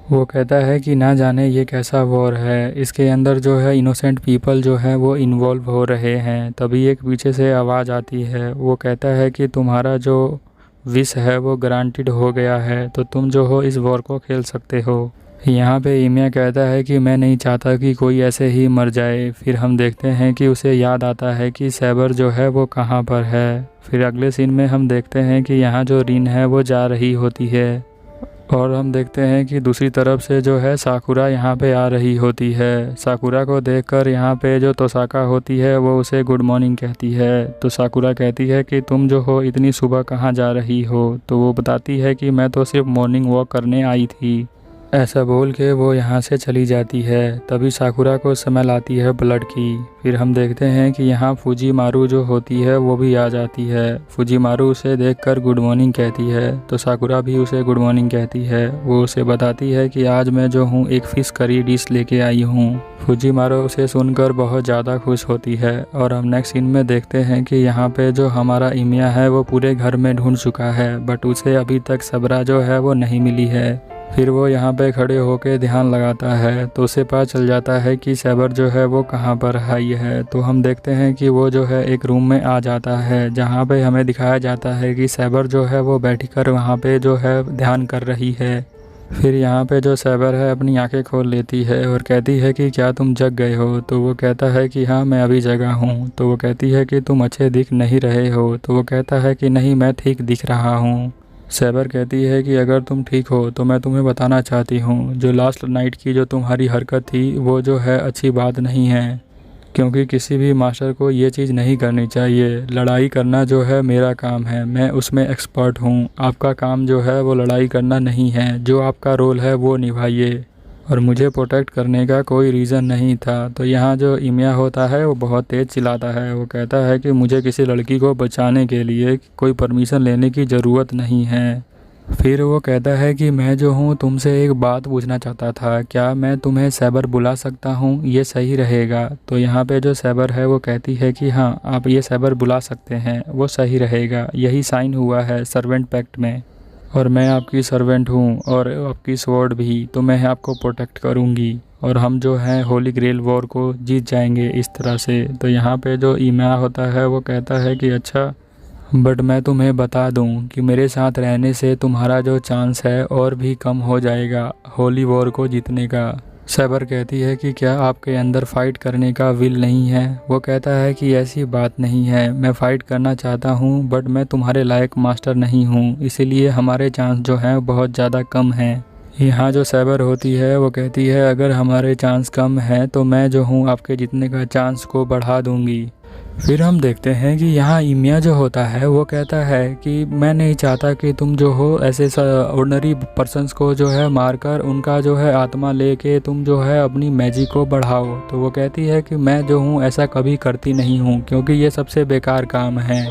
वो कहता है कि ना जाने ये कैसा वॉर है, इसके अंदर जो है इनोसेंट पीपल जो है वो इन्वॉल्व हो रहे हैं। तभी एक पीछे से आवाज़ आती है। वो कहता है कि तुम्हारा जो विश है वो ग्रांटेड हो गया है, तो तुम जो हो इस वॉर को खेल सकते हो। यहाँ पे इमिया कहता है कि मैं नहीं चाहता कि कोई ऐसे ही मर जाए। फिर हम देखते हैं कि उसे याद आता है कि सैबर जो है वो कहाँ पर है। फिर अगले सीन में हम देखते हैं कि यहाँ जो रिन है वो जा रही होती है और हम देखते हैं कि दूसरी तरफ से जो है साकुरा यहाँ पे आ रही होती है। साकुरा को देखकर यहाँ पे जो तोसाका होती है वो उसे गुड मॉर्निंग कहती है। तो साकुरा कहती है कि तुम जो हो इतनी सुबह कहाँ जा रही हो। तो वो बताती है कि मैं तो सिर्फ मॉर्निंग वॉक करने आई थी। ऐसा बोल के वो यहाँ से चली जाती है। तभी साकुरा को स्मेल आती है ब्लड की। फिर हम देखते हैं कि यहाँ फुजीमारू जो होती है वो भी आ जाती है। फुजीमारू उसे देखकर गुड मॉर्निंग कहती है। तो साकुरा भी उसे गुड मॉर्निंग कहती है। वो उसे बताती है कि आज मैं जो हूँ एक फ़िश करी डिश लेके आई हूँ। फुजीमारू उसे सुनकर बहुत ज़्यादा खुश होती है। और हम नेक्स्ट सीन में देखते हैं कि यहाँ पे जो हमारा इमिया है वो पूरे घर में ढूंढ चुका है, बट उसे अभी तक सबरा जो है वो नहीं मिली है। फिर वो यहाँ पे खड़े होके ध्यान लगाता है तो उसे पता चल जाता है कि सैबर जो है वो कहाँ पर हाई है। तो हम देखते हैं कि वो जो है एक रूम में आ जाता है जहाँ पे हमें दिखाया जाता है कि सैबर जो है वो बैठकर वहाँ पे जो है ध्यान कर रही है। फिर यहाँ पे जो सैबर है अपनी आंखें खोल लेती है और कहती है कि क्या तुम जग गए हो। तो वो कहता है कि हाँ मैं अभी जगा हूँ। तो वो कहती है कि तुम अच्छे दिख नहीं रहे हो। तो वो कहता है कि नहीं मैं ठीक दिख रहा हूँ। सैबर कहती है कि अगर तुम ठीक हो तो मैं तुम्हें बताना चाहती हूँ जो लास्ट नाइट की जो तुम्हारी हरकत थी वो जो है अच्छी बात नहीं है, क्योंकि किसी भी मास्टर को ये चीज़ नहीं करनी चाहिए। लड़ाई करना जो है मेरा काम है, मैं उसमें एक्सपर्ट हूँ। आपका काम जो है वो लड़ाई करना नहीं है, जो आपका रोल है वो निभाइए। और मुझे प्रोटेक्ट करने का कोई रीज़न नहीं था। तो यहाँ जो इमिया होता है वो बहुत तेज़ चिल्लाता है। वो कहता है कि मुझे किसी लड़की को बचाने के लिए कोई परमिशन लेने की ज़रूरत नहीं है। फिर वो कहता है कि मैं जो हूँ तुमसे एक बात पूछना चाहता था, क्या मैं तुम्हें सैबर बुला सकता हूँ, ये सही रहेगा। तो यहाँ पे जो सैबर है वो कहती है कि हाँ आप ये सैबर बुला सकते हैं, वो सही रहेगा, यही साइन हुआ है सर्वेंट पैक्ट में और मैं आपकी सर्वेंट हूँ और आपकी स्वॉर्ड भी, तो मैं आपको प्रोटेक्ट करूँगी और हम जो है होली ग्रेल वॉर को जीत जाएंगे इस तरह से। तो यहाँ पे जो इमिया होता है वो कहता है कि अच्छा, बट मैं तुम्हें बता दूं कि मेरे साथ रहने से तुम्हारा जो चांस है और भी कम हो जाएगा होली वॉर को जीतने का। सैबर कहती है कि क्या आपके अंदर फ़ाइट करने का विल नहीं है। वो कहता है कि ऐसी बात नहीं है, मैं फ़ाइट करना चाहता हूँ बट मैं तुम्हारे लायक मास्टर नहीं हूँ, इसीलिए हमारे चांस जो हैं बहुत ज़्यादा कम हैं। यहाँ जो सैबर होती है वो कहती है अगर हमारे चांस कम हैं तो मैं जो हूँ आपके जीतने का चांस को बढ़ा दूँगी। फिर हम देखते हैं कि यहाँ इमिया जो होता है वो कहता है कि मैं नहीं चाहता कि तुम जो हो ऐसे ऑर्डिनरी पर्सन्स को जो है मारकर उनका जो है आत्मा लेके तुम जो है अपनी मैजिक को बढ़ाओ। तो वो कहती है कि मैं जो हूँ ऐसा कभी करती नहीं हूँ, क्योंकि ये सबसे बेकार काम है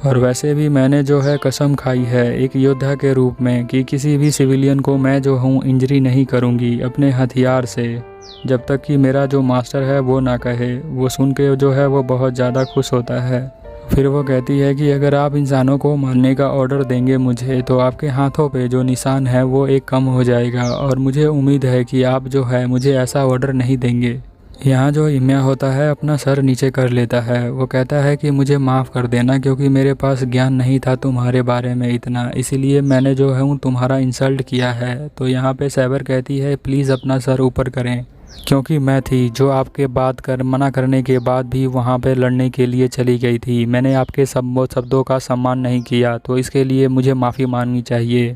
और वैसे भी मैंने जो है कसम खाई है एक योद्धा के रूप में कि किसी भी सिविलियन को मैं जो हूँ इंजरी नहीं करूँगी अपने हथियार से, जब तक कि मेरा जो मास्टर है वो ना कहे। वो सुन के जो है वो बहुत ज़्यादा खुश होता है। फिर वो कहती है कि अगर आप इंसानों को मारने का ऑर्डर देंगे मुझे तो आपके हाथों पे जो निशान है वो एक कम हो जाएगा और मुझे उम्मीद है कि आप जो है मुझे ऐसा ऑर्डर नहीं देंगे। यहाँ जो इम्या होता है अपना सर नीचे कर लेता है। वो कहता है कि मुझे माफ़ कर देना, क्योंकि मेरे पास ज्ञान नहीं था तुम्हारे बारे में इतना, इसीलिए मैंने जो है तुम्हारा इंसल्ट किया है। तो यहाँ पे सैबर कहती है प्लीज़ अपना सर ऊपर करें, क्योंकि मैं थी जो आपके बात कर मना करने के बाद भी वहाँ पे लड़ने के लिए चली गई थी। मैंने आपके सब शब्दों का सम्मान नहीं किया, तो इसके लिए मुझे माफ़ी मांगनी चाहिए।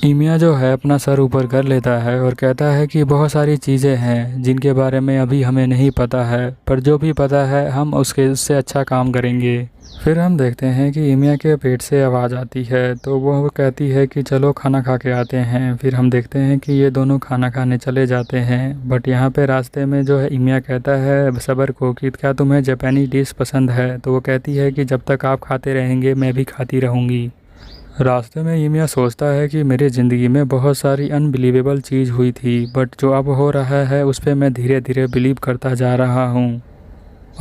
इमिया जो है अपना सर ऊपर कर लेता है और कहता है कि बहुत सारी चीज़ें हैं जिनके बारे में अभी हमें नहीं पता है, पर जो भी पता है हम उससे अच्छा काम करेंगे। फिर हम देखते हैं कि इमिया के पेट से आवाज़ आती है, तो वो कहती है कि चलो खाना खा के आते हैं। फिर हम देखते हैं कि ये दोनों खाना खाने चले जाते हैं। बट यहाँ पे रास्ते में जो है इमिया कहता है सबर को कि क्या तुम्हें जापानी डिश पसंद है। तो वो कहती है कि जब तक आप खाते रहेंगे मैं भी खाती रहूँगी। रास्ते में इमिया सोचता है कि मेरी ज़िंदगी में बहुत सारी अनबिलीवेबल चीज़ हुई थी, बट जो अब हो रहा है उस पर मैं धीरे धीरे बिलीव करता जा रहा हूँ।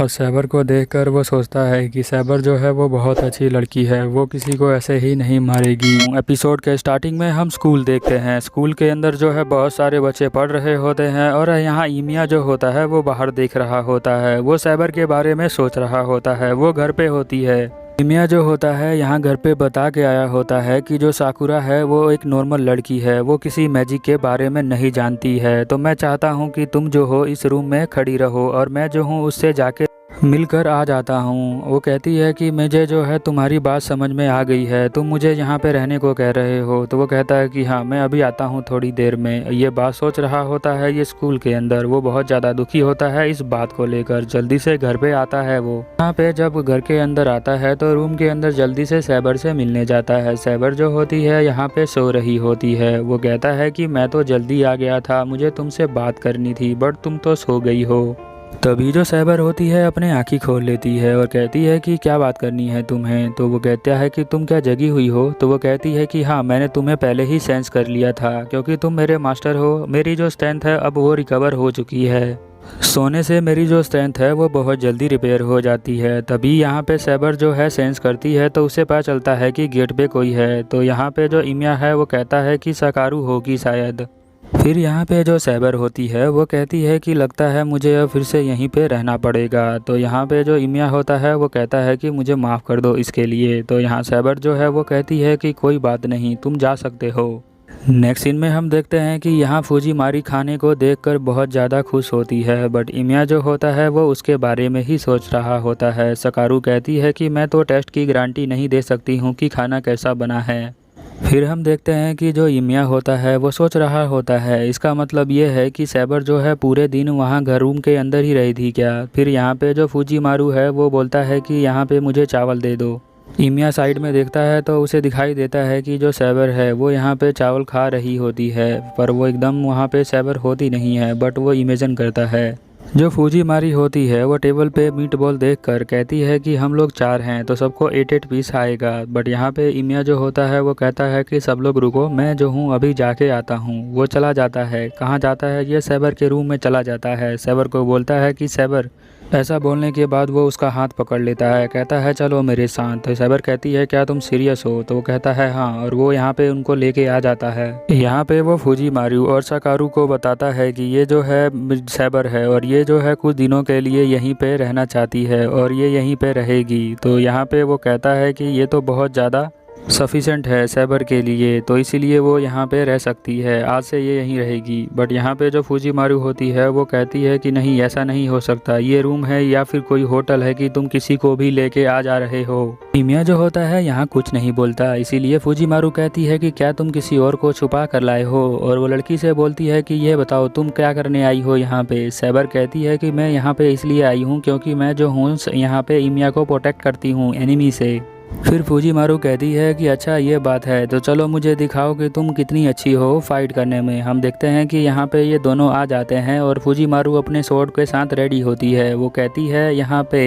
और सैबर को देखकर वो सोचता है कि सैबर जो है वो बहुत अच्छी लड़की है, वो किसी को ऐसे ही नहीं मारेगी। एपिसोड के स्टार्टिंग में हम स्कूल देखते हैं। स्कूल के अंदर जो है बहुत सारे बच्चे पढ़ रहे होते हैं और यहाँ इमिया जो होता है वो बाहर देख रहा होता है। वो सैबर के बारे में सोच रहा होता है। वो घर पे होती है। इमिया जो होता है यहाँ घर पे बता के आया होता है कि जो साकुरा है वो एक नॉर्मल लड़की है, वो किसी मैजिक के बारे में नहीं जानती है। तो मैं चाहता हूँ कि तुम जो हो इस रूम में खड़ी रहो और मैं जो हूँ उससे जाके मिलकर आ जाता हूँ। वो कहती है कि मुझे जो है तुम्हारी बात समझ में आ गई है, तुम मुझे यहाँ पे रहने को कह रहे हो। तो वो कहता है कि हाँ मैं अभी आता हूँ थोड़ी देर में। ये बात सोच रहा होता है ये स्कूल के अंदर। वो बहुत ज़्यादा दुखी होता है इस बात को लेकर। जल्दी से घर पे आता है। वो यहाँ पे जब घर के अंदर आता है तो रूम के अंदर जल्दी से सैबर से मिलने जाता है। सैबर जो होती है यहाँ पे सो रही होती है। वो कहता है कि मैं तो जल्दी आ गया था, मुझे तुमसे बात करनी थी, बट तुम तो सो गई हो। तभी जो सैबर होती है अपने आँखें खोल लेती है और कहती है कि क्या बात करनी है तुम्हें। तो वो कहता है कि तुम क्या जगी हुई हो। तो वो कहती है कि हाँ मैंने तुम्हें पहले ही सेंस कर लिया था, क्योंकि तुम मेरे मास्टर हो। मेरी जो स्ट्रेंथ है अब वो रिकवर हो चुकी है। सोने से मेरी जो स्ट्रेंथ है वो बहुत जल्दी रिपेयर हो जाती है। तभी यहाँ पे सैबर जो है सेंस करती है तो उसे पता चलता है कि गेट पे कोई है। तो यहाँ पे जो इमिया है वो कहता है कि सकारू होगी शायद। फिर यहाँ पे जो सैबर होती है वो कहती है कि लगता है मुझे अब फिर से यहीं पे रहना पड़ेगा। तो यहाँ पे जो इमिया होता है वो कहता है कि मुझे माफ़ कर दो इसके लिए। तो यहाँ सैबर जो है वो कहती है कि कोई बात नहीं, तुम जा सकते हो। नेक्स्ट सीन में हम देखते हैं कि यहाँ फूजीमारी खाने को देखकर बहुत ज़्यादा खुश होती है, बट इमिया जो होता है वो उसके बारे में ही सोच रहा होता है। सकारू कहती है कि मैं तो टेस्ट की गारंटी नहीं दे सकती हूँ कि खाना कैसा बना है। फिर हम देखते हैं कि जो इमिया होता है वो सोच रहा होता है इसका मतलब ये है कि सैबर जो है पूरे दिन वहाँ घर रूम के अंदर ही रही थी क्या। फिर यहाँ पे जो फूजीमारू है वो बोलता है कि यहाँ पे मुझे चावल दे दो। इमिया साइड में देखता है तो उसे दिखाई देता है कि जो सैबर है वो यहाँ पे चावल खा रही होती है, पर वो एकदम वहाँ पे सैबर होती नहीं है, बट वो इमेजिन करता है। जो फूजीमारी होती है वो टेबल पे मीट बॉल देखकर कहती है कि हम लोग 4 हैं तो सबको 8-8 पीस आएगा। बट यहाँ पे इमिया जो होता है वो कहता है कि सब लोग रुको, मैं जो हूँ अभी जाके आता हूँ। वो चला जाता है। कहाँ जाता है? ये सैबर के रूम में चला जाता है। सैबर को बोलता है कि सैबर। ऐसा बोलने के बाद वो उसका हाथ पकड़ लेता है, कहता है चलो मेरे साथ। तो सैबर कहती है क्या तुम सीरियस हो? तो वो कहता है हाँ, और वो यहाँ पे उनको लेके आ जाता है। यहाँ पे वो फूजीमारू और सकारू को बताता है कि ये जो है सैबर है और ये जो है कुछ दिनों के लिए यहीं पे रहना चाहती है और ये यहीं पे रहेगी। तो यहाँ पे वो कहता है कि ये तो बहुत ज़्यादा सफिशेंट है सैबर के लिए, तो इसीलिए वो यहाँ पे रह सकती है, आज से ये यहीं रहेगी। बट यहाँ पे जो फूजीमारू होती है वो कहती है कि नहीं, ऐसा नहीं हो सकता, ये रूम है या फिर कोई होटल है कि तुम किसी को भी लेके आ जा रहे हो। इमिया जो होता है यहाँ कुछ नहीं बोलता, इसीलिए फूजीमारू कहती है कि क्या तुम किसी और को छुपा कर लाए हो। और वो लड़की से बोलती है कि ये बताओ तुम क्या करने आई हो यहाँ पे। सैबर कहती है कि मैं यहाँ पे इसलिए आई हूँ क्योंकि मैं जो हूँ यहाँ पे इमिया को प्रोटेक्ट करती हूँ एनिमी से। फिर फूजीमारू कहती है कि अच्छा ये बात है, तो चलो मुझे दिखाओ कि तुम कितनी अच्छी हो फाइट करने में। हम देखते हैं कि यहाँ पे ये दोनों आ जाते हैं और फूजीमारू अपने स्वॉर्ड के साथ रेडी होती है। वो कहती है यहाँ पे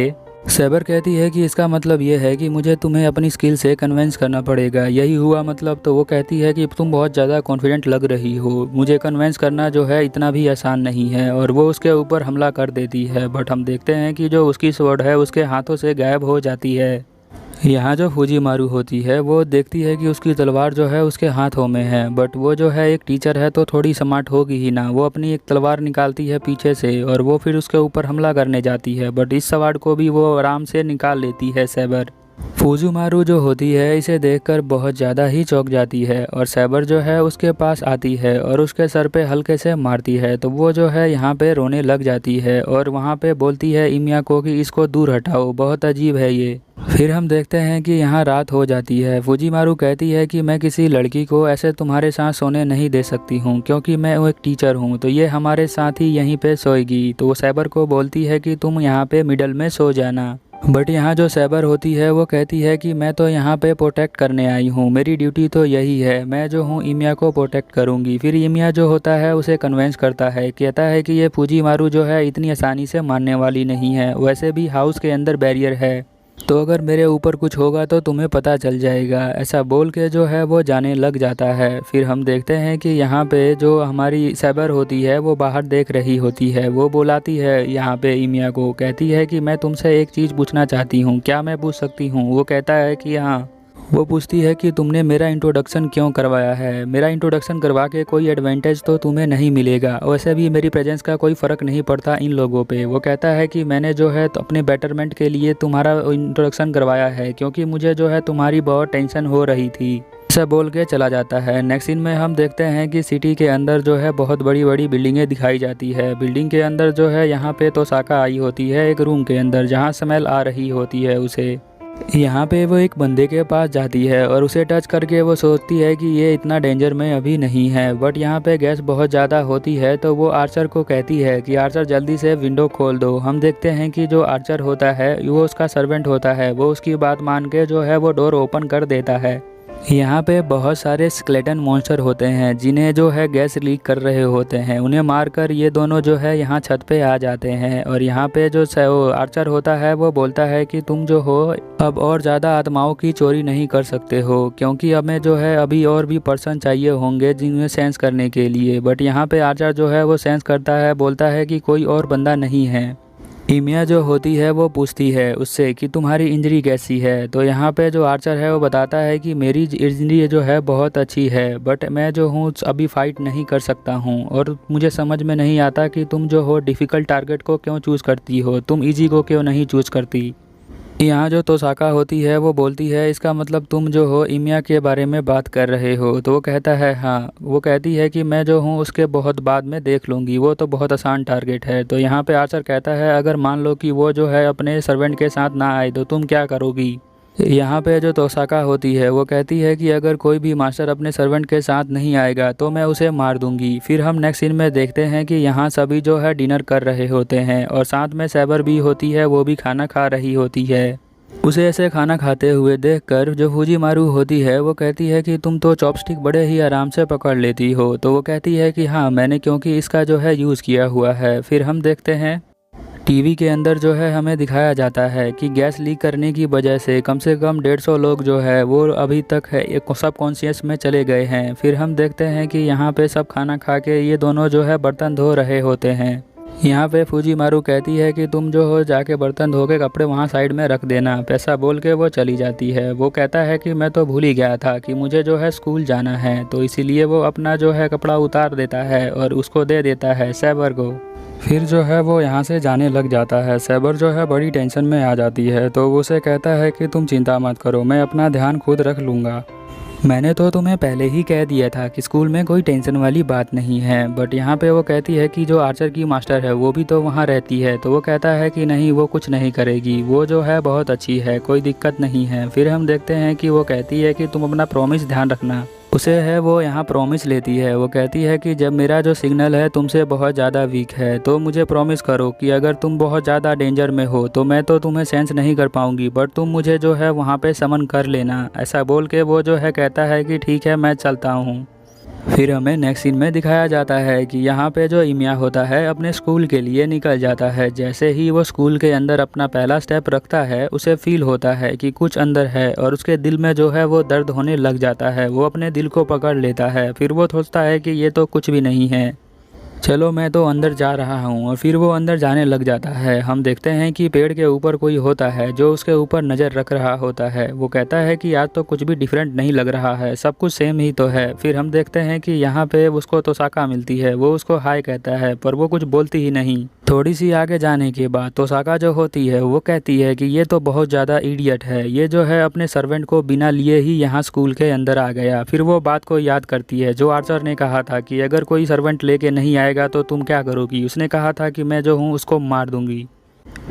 सैबर कहती है कि इसका मतलब ये है कि मुझे तुम्हें अपनी स्किल से कन्विंस करना पड़ेगा, यही हुआ मतलब। तो वो कहती है कि तुम बहुत ज़्यादा कॉन्फिडेंट लग रही हो, मुझे कन्विंस करना जो है इतना भी आसान नहीं है। और वो उसके ऊपर हमला कर देती है, बट हम देखते हैं कि जो उसकी स्वॉर्ड है उसके हाथों से गायब हो जाती है। यहाँ जो फूजीमारू होती है वो देखती है कि उसकी तलवार जो है उसके हाथों में है, बट वो जो है एक टीचर है तो थोड़ी स्मार्ट होगी ही ना। वो अपनी एक तलवार निकालती है पीछे से और वो फिर उसके ऊपर हमला करने जाती है, बट इस सवार को भी वो आराम से निकाल लेती है सैबर। फूजीमारू जो होती है इसे देखकर बहुत ज़्यादा ही चौंक जाती है और सैबर जो है उसके पास आती है और उसके सर पे हल्के से मारती है, तो वो जो है यहाँ पे रोने लग जाती है और वहाँ पे बोलती है इमिया को कि इसको दूर हटाओ, बहुत अजीब है ये। फिर हम देखते हैं कि यहाँ रात हो जाती है। फूजीमारू कहती है कि मैं किसी लड़की को ऐसे तुम्हारे साथ सोने नहीं दे सकती हूँ क्योंकि मैं एक टीचर हूँ, तो ये हमारे साथ ही यहीं पे सोएगी। तो वो सैबर को बोलती है कि तुम यहाँ पे मिडल में सो जाना, बट यहाँ जो सैबर होती है वो कहती है कि मैं तो यहाँ पे प्रोटेक्ट करने आई हूँ, मेरी ड्यूटी तो यही है, मैं जो हूँ इमिया को प्रोटेक्ट करूँगी। फिर इमिया जो होता है उसे कन्वेंस करता है, कहता है कि ये फूजीमारू जो है इतनी आसानी से मारने वाली नहीं है, वैसे भी हाउस के अंदर बैरियर है, तो अगर मेरे ऊपर कुछ होगा तो तुम्हें पता चल जाएगा। ऐसा बोल के जो है वो जाने लग जाता है। फिर हम देखते हैं कि यहाँ पे जो हमारी सैबर होती है वो बाहर देख रही होती है। वो बुलाती है यहाँ पे इमिया को, कहती है कि मैं तुमसे एक चीज़ पूछना चाहती हूँ, क्या मैं पूछ सकती हूँ? वो कहता है कि हाँ। वो पूछती है कि तुमने मेरा इंट्रोडक्शन क्यों करवाया है? मेरा इंट्रोडक्शन करवा के कोई एडवांटेज तो तुम्हें नहीं मिलेगा, वैसे भी मेरी प्रेजेंस का कोई फ़र्क नहीं पड़ता इन लोगों पे। वो कहता है कि मैंने जो है तो अपने बेटरमेंट के लिए तुम्हारा इंट्रोडक्शन करवाया है क्योंकि मुझे जो है तुम्हारी बहुत टेंशन हो रही थी। ऐसा बोल के चला जाता है। नेक्स्ट सीन में हम देखते हैं कि सिटी के अंदर जो है बहुत बड़ी बड़ी बिल्डिंगें दिखाई जाती है। बिल्डिंग के अंदर जो है यहाँ पे तोसाका आई होती है एक रूम के अंदर जहाँ स्मेल आ रही होती है उसे। यहाँ पे वो एक बंदे के पास जाती है और उसे टच करके वो सोचती है कि ये इतना डेंजर में अभी नहीं है, बट यहाँ पे गैस बहुत ज़्यादा होती है, तो वो आर्चर को कहती है कि आर्चर जल्दी से विंडो खोल दो। हम देखते हैं कि जो आर्चर होता है वो उसका सर्वेंट होता है, वो उसकी बात मान के जो है वो डोर ओपन कर देता है। यहाँ पे बहुत सारे स्केलेटन मॉन्स्टर होते हैं जिन्हें जो है गैस लीक कर रहे होते हैं, उन्हें मारकर ये दोनों जो है यहाँ छत पे आ जाते हैं। और यहाँ पे जो आर्चर होता है वो बोलता है कि तुम जो हो अब और ज़्यादा आत्माओं की चोरी नहीं कर सकते हो क्योंकि हमें जो है अभी और भी पर्सन चाहिए होंगे जिन्हें सेंस करने के लिए। बट यहाँ पे आर्चर जो है वो सेंस करता है, बोलता है कि कोई और बंदा नहीं है। इमिया जो होती है वो पूछती है उससे कि तुम्हारी इंजरी कैसी है, तो यहाँ पे जो आर्चर है वो बताता है कि मेरी इंजरी जो है बहुत अच्छी है, बट मैं जो हूँ अभी फ़ाइट नहीं कर सकता हूँ और मुझे समझ में नहीं आता कि तुम जो हो डिफ़िकल्ट टारगेट को क्यों चूज़ करती हो, तुम इजी को क्यों नहीं चूज़ करती। यहाँ जो तोसाका होती है वो बोलती है इसका मतलब तुम जो हो इमिया के बारे में बात कर रहे हो, तो वो कहता है हाँ। वो कहती है कि मैं जो हूँ उसके बहुत बाद में देख लूँगी, वो तो बहुत आसान टारगेट है। तो यहाँ पे आर्चर कहता है अगर मान लो कि वो जो है अपने सर्वेंट के साथ ना आए तो तुम क्या करोगी। यहाँ पे जो तोसाका होती है वो कहती है कि अगर कोई भी मास्टर अपने सर्वेंट के साथ नहीं आएगा तो मैं उसे मार दूंगी। फिर हम नेक्स्ट सीन में देखते हैं कि यहाँ सभी जो है डिनर कर रहे होते हैं और साथ में सैबर भी होती है, वो भी खाना खा रही होती है। उसे ऐसे खाना खाते हुए देखकर जो फूजीमारू होती है वो कहती है कि तुम तो चॉपस्टिक बड़े ही आराम से पकड़ लेती हो, तो वो कहती है कि हाँ मैंने क्योंकि इसका जो है यूज़ किया हुआ है। फिर हम देखते हैं टीवी के अंदर जो है हमें दिखाया जाता है कि गैस लीक करने की वजह से कम 150 लोग जो है वो अभी तक है एक सब कॉन्शियस में चले गए हैं। फिर हम देखते हैं कि यहाँ पे सब खाना खा के ये दोनों जो है बर्तन धो रहे होते हैं। यहाँ पे फूजीमारू कहती है कि तुम जो हो जाके बर्तन धो के कपड़े वहाँ साइड में रख देना, पैसा बोल के वो चली जाती है। वो कहता है कि मैं तो भूल ही गया था कि मुझे जो है स्कूल जाना है, तो इसीलिए वो अपना जो है कपड़ा उतार देता है और उसको दे देता है सैबर को। फिर जो है वो यहाँ से जाने लग जाता है। सैबर जो है बड़ी टेंशन में आ जाती है, तो वो उसे कहता है कि तुम चिंता मत करो, मैं अपना ध्यान खुद रख लूँगा। मैंने तो तुम्हें पहले ही कह दिया था कि स्कूल में कोई टेंशन वाली बात नहीं है। बट यहाँ पे वो कहती है कि जो आर्चर की मास्टर है वो भी तो वहाँ रहती है, तो वो कहता है कि नहीं वो कुछ नहीं करेगी, वो जो है बहुत अच्छी है, कोई दिक्कत नहीं है। फिर हम देखते हैं कि वो कहती है कि तुम अपना प्रॉमिस ध्यान रखना। उसे है वो यहाँ प्रॉमिस लेती है। वो कहती है कि जब मेरा जो सिग्नल है तुमसे बहुत ज़्यादा वीक है तो मुझे प्रॉमिस करो कि अगर तुम बहुत ज़्यादा डेंजर में हो तो मैं तो तुम्हें सेंस नहीं कर पाऊंगी, बट तुम मुझे जो है वहाँ पे समन कर लेना। ऐसा बोल के वो जो है कहता है कि ठीक है मैं चलता हूँ। फिर हमें नेक्स्ट सीन में दिखाया जाता है कि यहाँ पे जो इमिया होता है अपने स्कूल के लिए निकल जाता है। जैसे ही वो स्कूल के अंदर अपना पहला स्टेप रखता है उसे फील होता है कि कुछ अंदर है और उसके दिल में जो है वो दर्द होने लग जाता है। वो अपने दिल को पकड़ लेता है। फिर वो सोचता है कि ये तो कुछ भी नहीं है। चलो मैं तो अंदर जा रहा हूँ। और फिर वो अंदर जाने लग जाता है। हम देखते हैं कि पेड़ के ऊपर कोई होता है जो उसके ऊपर नज़र रख रहा होता है। वो कहता है कि आज तो कुछ भी डिफरेंट नहीं लग रहा है, सब कुछ सेम ही तो है। फिर हम देखते हैं कि यहाँ पे उसको तोसाका मिलती है। वो उसको हाय कहता है पर वो कुछ बोलती ही नहीं। थोड़ी सी आगे जाने के बाद तोसाका जो होती है वो कहती है कि ये तो बहुत ज़्यादा इडियट है, ये जो है अपने सर्वेंट को बिना लिए ही यहाँ स्कूल के अंदर आ गया। फिर वो बात को याद करती है जो आर्चर ने कहा था कि अगर कोई सर्वेंट लेके नहीं आएगा तो तुम क्या करोगी। उसने कहा था कि मैं जो हूँ उसको मार दूंगी।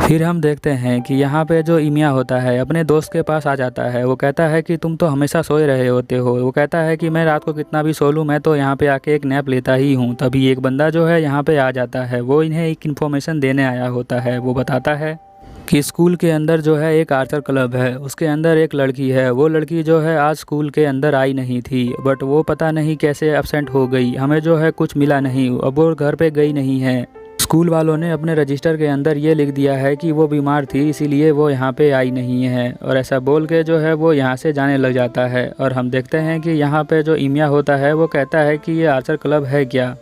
फिर हम देखते हैं कि यहाँ पे जो इमिया होता है अपने दोस्त के पास आ जाता है। वो कहता है कि तुम तो हमेशा सोए रहे होते हो। वो कहता है कि मैं रात को कितना भी सो लूँ, मैं तो यहाँ पे आके एक नैप लेता ही हूँ। तभी एक बंदा जो है यहाँ पे आ जाता है। वो इन्हें एक इन्फॉर्मेशन देने आया होता है। वो बताता है कि स्कूल के अंदर जो है एक आर्चर क्लब है, उसके अंदर एक लड़की है। वो लड़की जो है आज स्कूल के अंदर आई नहीं थी, बट वो पता नहीं कैसे एब्सेंट हो गई। हमें जो है कुछ मिला नहीं, अब वो घर पे गई नहीं है। स्कूल वालों ने अपने रजिस्टर के अंदर ये लिख दिया है कि वो बीमार थी, इसीलिए वो यहाँ पे आई नहीं है। और ऐसा बोल के जो है वो यहाँ से जाने लग जाता है। और हम देखते हैं कि यहाँ पे जो इमिया होता है वो कहता है कि ये आर्चर क्लब है क्या।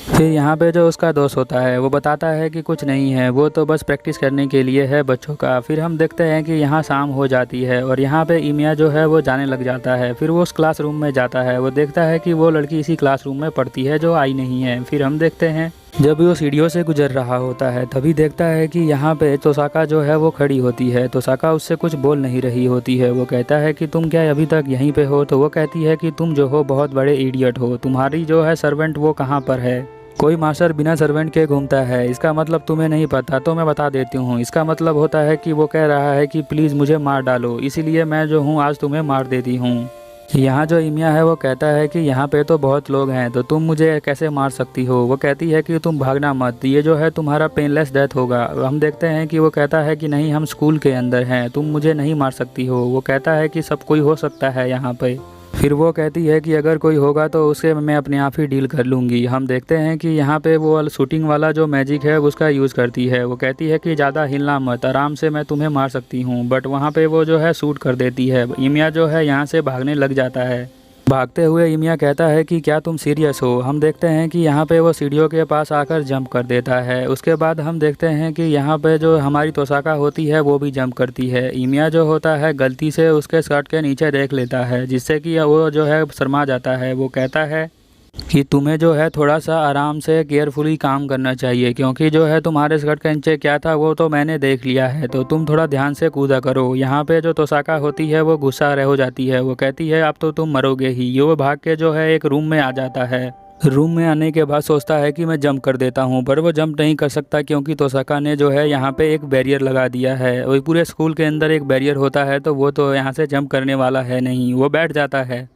फिर यहाँ पे जो उसका दोस्त होता है वो बताता है कि कुछ नहीं है, वो तो बस प्रैक्टिस करने के लिए है बच्चों का। फिर हम देखते हैं कि यहाँ शाम हो जाती है और यहाँ पे इमिया जो है वो जाने लग जाता है। फिर वो उस क्लासरूम में जाता है। वो देखता है कि वो लड़की इसी क्लासरूम में पढ़ती है जो आई नहीं है। फिर हम देखते हैं जब वो सीढ़ियों से गुजर रहा होता है तभी देखता है कि यहाँ पे तोसाका जो है वो खड़ी होती है। तोसाका उससे कुछ बोल नहीं रही होती है। वो कहता है कि तुम क्या अभी तक यहीं पे हो। तो वो कहती है कि तुम जो हो बहुत बड़े इडियट हो, तुम्हारी जो है सर्वेंट वो कहाँ पर है। कोई मास्टर बिना सर्वेंट के घूमता है, इसका मतलब तुम्हें नहीं पता तो मैं बता देती हूँ। इसका मतलब होता है कि वो कह रहा है कि प्लीज़ मुझे मार डालो, इसीलिए मैं जो हूँ आज तुम्हें मार देती हूँ। यहाँ जो इमिया है वो कहता है कि यहाँ पे तो बहुत लोग हैं तो तुम मुझे कैसे मार सकती हो। वो कहती है कि तुम भागना मत, ये जो है तुम्हारा पेनलेस डेथ होगा। हम देखते हैं कि वो कहता है कि नहीं, हम स्कूल के अंदर हैं, तुम मुझे नहीं मार सकती हो। वो कहता है कि सब कोई हो सकता है यहाँ पे। फिर वो कहती है कि अगर कोई होगा तो उसे मैं अपने आप ही डील कर लूँगी। हम देखते हैं कि यहाँ पे वो शूटिंग वाला जो मैजिक है उसका यूज़ करती है। वो कहती है कि ज़्यादा हिलना मत, आराम से मैं तुम्हें मार सकती हूँ। बट वहाँ पे वो जो है शूट कर देती है। इमिया जो है यहाँ से भागने लग जाता है। भागते हुए इमिया कहता है कि क्या तुम सीरियस हो। हम देखते हैं कि यहाँ पे वो सीढ़ियों के पास आकर जंप कर देता है। उसके बाद हम देखते हैं कि यहाँ पे जो हमारी तोसाका होती है वो भी जंप करती है। इमिया जो होता है गलती से उसके स्कर्ट के नीचे देख लेता है, जिससे कि वो जो है शर्मा जाता है। वो कहता है कि तुम्हें जो है थोड़ा सा आराम से केयरफुली काम करना चाहिए, क्योंकि जो है तुम्हारे स्कर्ट के नीचे क्या था वो तो मैंने देख लिया है, तो तुम थोड़ा ध्यान से कूदा करो। यहाँ पे जो तोसाका होती है वो गुस्सा हो जाती है। वो कहती है अब तो तुम मरोगे ही। ये वो भाग के जो है एक रूम में आ जाता है। रूम में आने के बाद सोचता है कि मैं जंप कर देता हूँ, पर वो जंप नहीं कर सकता क्योंकि तोसाका ने जो है यहाँ पे एक बैरियर लगा दिया है। और पूरे स्कूल के अंदर एक बैरियर होता है तो वो तो यहाँ से जंप करने वाला है नहीं। वो बैठ जाता है।